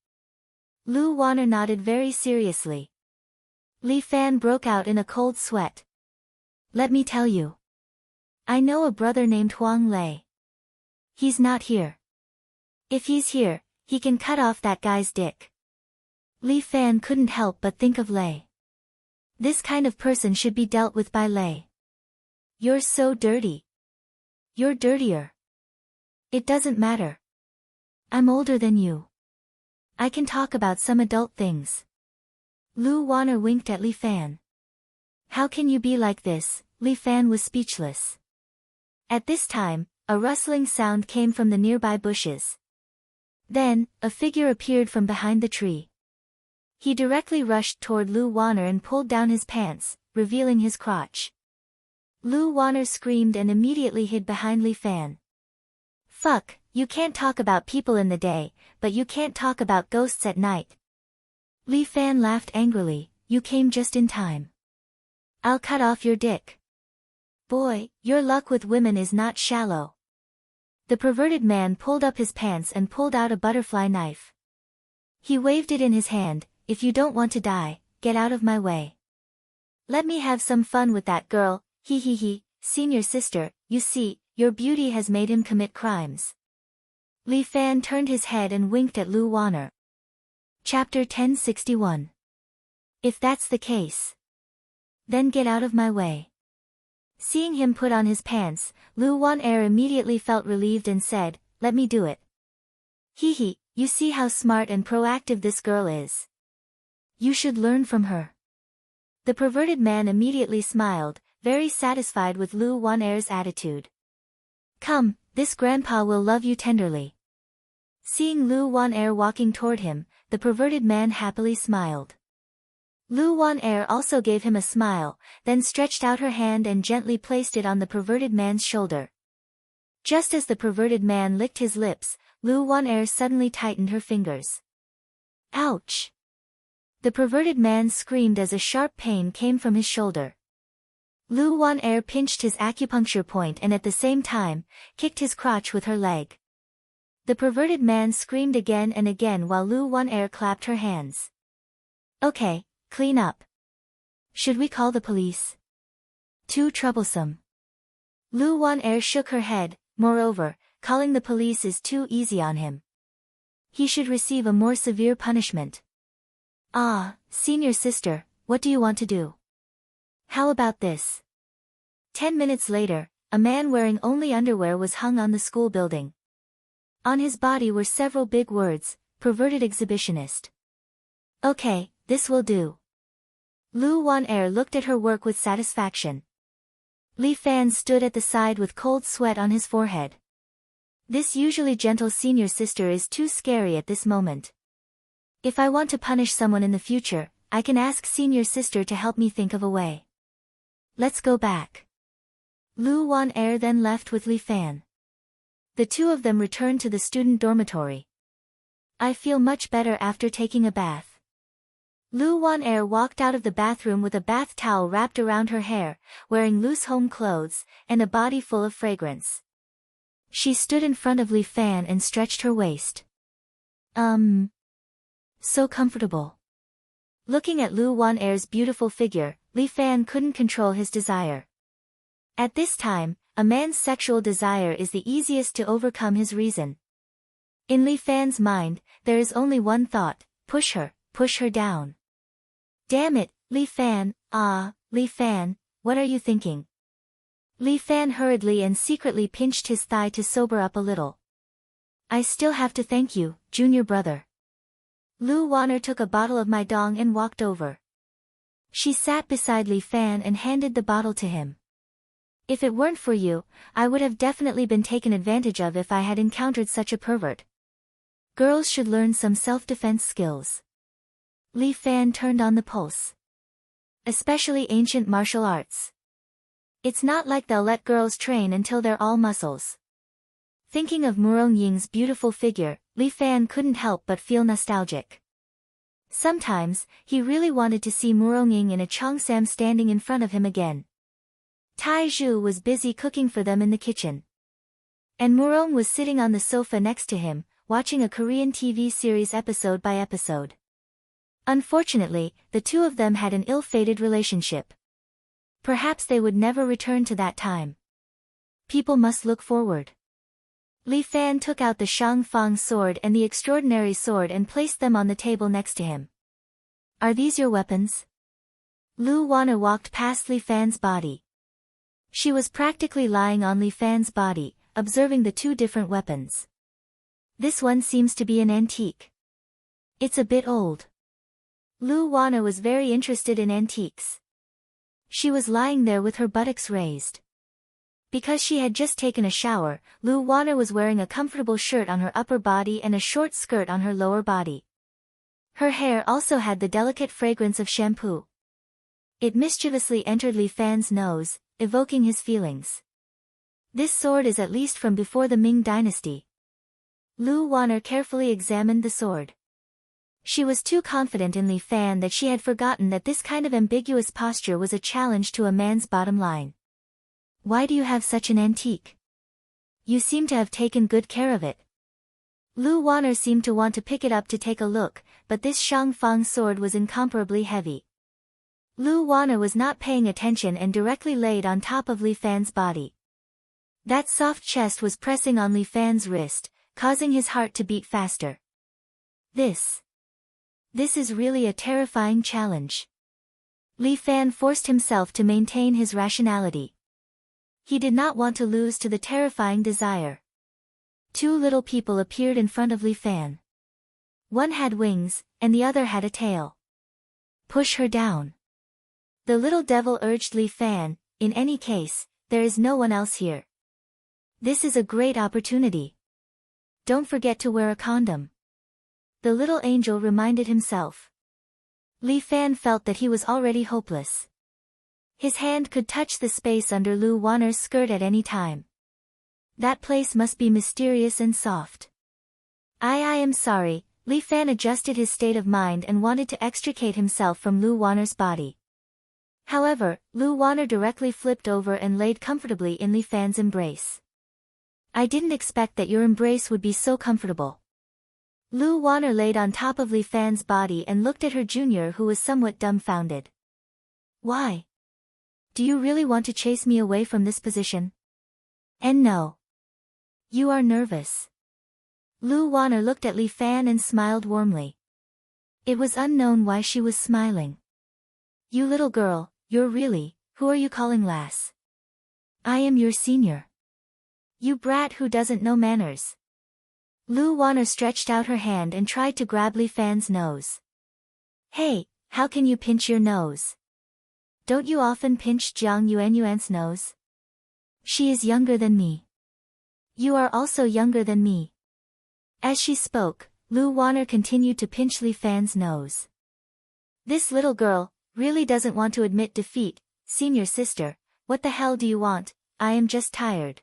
Lu Wanner nodded very seriously. Li Fan broke out in a cold sweat. Let me tell you. I know a brother named Huang Lei. He's not here. If he's here, he can cut off that guy's dick. Li Fan couldn't help but think of Lei. This kind of person should be dealt with by Lei. You're so dirty. You're dirtier. It doesn't matter. I'm older than you. I can talk about some adult things. Lu Wanner winked at Li Fan. How can you be like this? Li Fan was speechless. At this time, a rustling sound came from the nearby bushes. Then, a figure appeared from behind the tree. He directly rushed toward Lu Wanner and pulled down his pants, revealing his crotch. Lu Wanner screamed and immediately hid behind Li Fan. Fuck, you can't talk about people in the day, but you can't talk about ghosts at night. Li Fan laughed angrily, you came just in time. I'll cut off your dick. Boy, your luck with women is not shallow. The perverted man pulled up his pants and pulled out a butterfly knife. He waved it in his hand, if you don't want to die, get out of my way. Let me have some fun with that girl, hee hee hee, senior sister, you see, your beauty has made him commit crimes. Li Fan turned his head and winked at Lu Wanner. Chapter 1061. If that's the case, then get out of my way. Seeing him put on his pants, Lu Wanner immediately felt relieved and said, let me do it. Hee hee, you see how smart and proactive this girl is. You should learn from her. The perverted man immediately smiled, very satisfied with Lu Wanner's attitude. Come, this grandpa will love you tenderly. Seeing Lu Wanner walking toward him, the perverted man happily smiled. Lu Wanner also gave him a smile, then stretched out her hand and gently placed it on the perverted man's shoulder. Just as the perverted man licked his lips, Lu Wan-er suddenly tightened her fingers. Ouch! The perverted man screamed as a sharp pain came from his shoulder. Lu Wan-er pinched his acupuncture point and at the same time, kicked his crotch with her leg. The perverted man screamed again and again while Lu Wan-er clapped her hands. Okay, clean up. Should we call the police? Too troublesome. Lu Wan-er shook her head. Moreover, calling the police is too easy on him. He should receive a more severe punishment. Ah, senior sister, what do you want to do? How about this? 10 minutes later, a man wearing only underwear was hung on the school building. On his body were several big words, perverted exhibitionist. Okay, this will do. Lu Wan-er looked at her work with satisfaction. Li Fan stood at the side with cold sweat on his forehead. This usually gentle senior sister is too scary at this moment. If I want to punish someone in the future, I can ask senior sister to help me think of a way. Let's go back. Lu Wan-er then left with Li Fan. The two of them returned to the student dormitory. I feel much better after taking a bath. Lu Wan-er walked out of the bathroom with a bath towel wrapped around her hair, wearing loose home clothes, and a body full of fragrance. She stood in front of Li Fan and stretched her waist. So comfortable. Looking at Lu Wan-er's beautiful figure, Li Fan couldn't control his desire. At this time, a man's sexual desire is the easiest to overcome his reason. In Li Fan's mind, there is only one thought, push her down. Damn it, Li Fan, Li Fan, what are you thinking? Li Fan hurriedly and secretly pinched his thigh to sober up a little. I still have to thank you, junior brother. Lu Wan-er took a bottle of my dong and walked over. She sat beside Li Fan and handed the bottle to him. If it weren't for you, I would have definitely been taken advantage of if I had encountered such a pervert. Girls should learn some self-defense skills. Li Fan turned on the pulse. Especially ancient martial arts. It's not like they'll let girls train until they're all muscles. Thinking of Murong Ying's beautiful figure, Li Fan couldn't help but feel nostalgic. Sometimes, he really wanted to see Murong Ying in a cheongsam standing in front of him again. Tai Zhu was busy cooking for them in the kitchen. And Murong was sitting on the sofa next to him, watching a Korean TV series episode by episode. Unfortunately, the two of them had an ill-fated relationship. Perhaps they would never return to that time. People must look forward. Li Fan took out the Shang Fang sword and the extraordinary sword and placed them on the table next to him. Are these your weapons? Lu Wan-er walked past Li Fan's body. She was practically lying on Li Fan's body, observing the two different weapons. This one seems to be an antique. It's a bit old. Lu Wan-er was very interested in antiques. She was lying there with her buttocks raised. Because she had just taken a shower, Lu Wan-er was wearing a comfortable shirt on her upper body and a short skirt on her lower body. Her hair also had the delicate fragrance of shampoo. It mischievously entered Li Fan's nose, evoking his feelings. This sword is at least from before the Ming dynasty. Lu Wan-er carefully examined the sword. She was too confident in Li Fan that she had forgotten that this kind of ambiguous posture was a challenge to a man's bottom line. Why do you have such an antique? You seem to have taken good care of it. Lu Wan-er seemed to want to pick it up to take a look, but this Shang Fang sword was incomparably heavy. Lu Wan-er was not paying attention and directly laid on top of Li Fan's body. That soft chest was pressing on Li Fan's wrist, causing his heart to beat faster. This is really a terrifying challenge. Li Fan forced himself to maintain his rationality. He did not want to lose to the terrifying desire. Two little people appeared in front of Li Fan. One had wings, and the other had a tail. Push her down. The little devil urged Li Fan, in any case, there is no one else here. This is a great opportunity. Don't forget to wear a condom. The little angel reminded himself. Li Fan felt that he was already hopeless. His hand could touch the space under Lu Wan-er's skirt at any time. That place must be mysterious and soft. I am sorry. Li Fan adjusted his state of mind and wanted to extricate himself from Lu Wanner's body. However, Lu Wanner directly flipped over and laid comfortably in Li Fan's embrace. I didn't expect that your embrace would be so comfortable. Lu Wanner laid on top of Li Fan's body and looked at her junior, who was somewhat dumbfounded. Why? Do you really want to chase me away from this position? And no. You are nervous. Lu Wanner looked at Li Fan and smiled warmly. It was unknown why she was smiling. You little girl, who are you calling lass? I am your senior. You brat who doesn't know manners. Lu Wanner stretched out her hand and tried to grab Li Fan's nose. Hey, how can you pinch your nose? Don't you often pinch Jiang Yuanyuan's nose? She is younger than me. You are also younger than me. As she spoke, Lu Wanner continued to pinch Li Fan's nose. This little girl really doesn't want to admit defeat. Senior sister, what the hell do you want? I am just tired.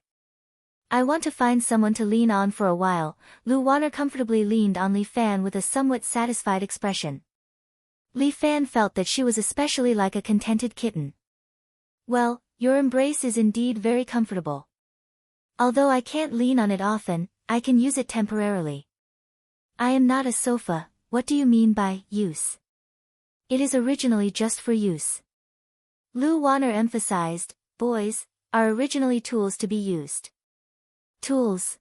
I want to find someone to lean on for a while. Lu Wanner comfortably leaned on Li Fan with a somewhat satisfied expression. Li Fan felt that she was especially like a contented kitten. Well, your embrace is indeed very comfortable. Although I can't lean on it often, I can use it temporarily. I am not a sofa. What do you mean by use? It is originally just for use. Lu Wanner emphasized, boys are originally tools to be used. Tools?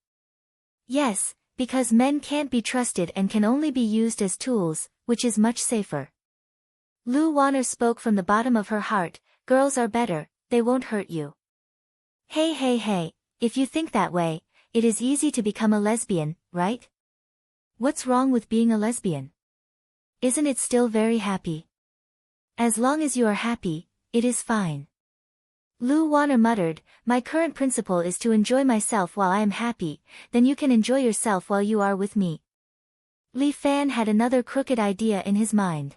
Yes, because men can't be trusted and can only be used as tools, which is much safer. Lu Wanner spoke from the bottom of her heart. Girls are better, they won't hurt you. Hey, if you think that way, it is easy to become a lesbian, right? What's wrong with being a lesbian? Isn't it still very happy? As long as you are happy, it is fine. Lu Wanner muttered, my current principle is to enjoy myself while I am happy, then you can enjoy yourself while you are with me. Li Fan had another crooked idea in his mind.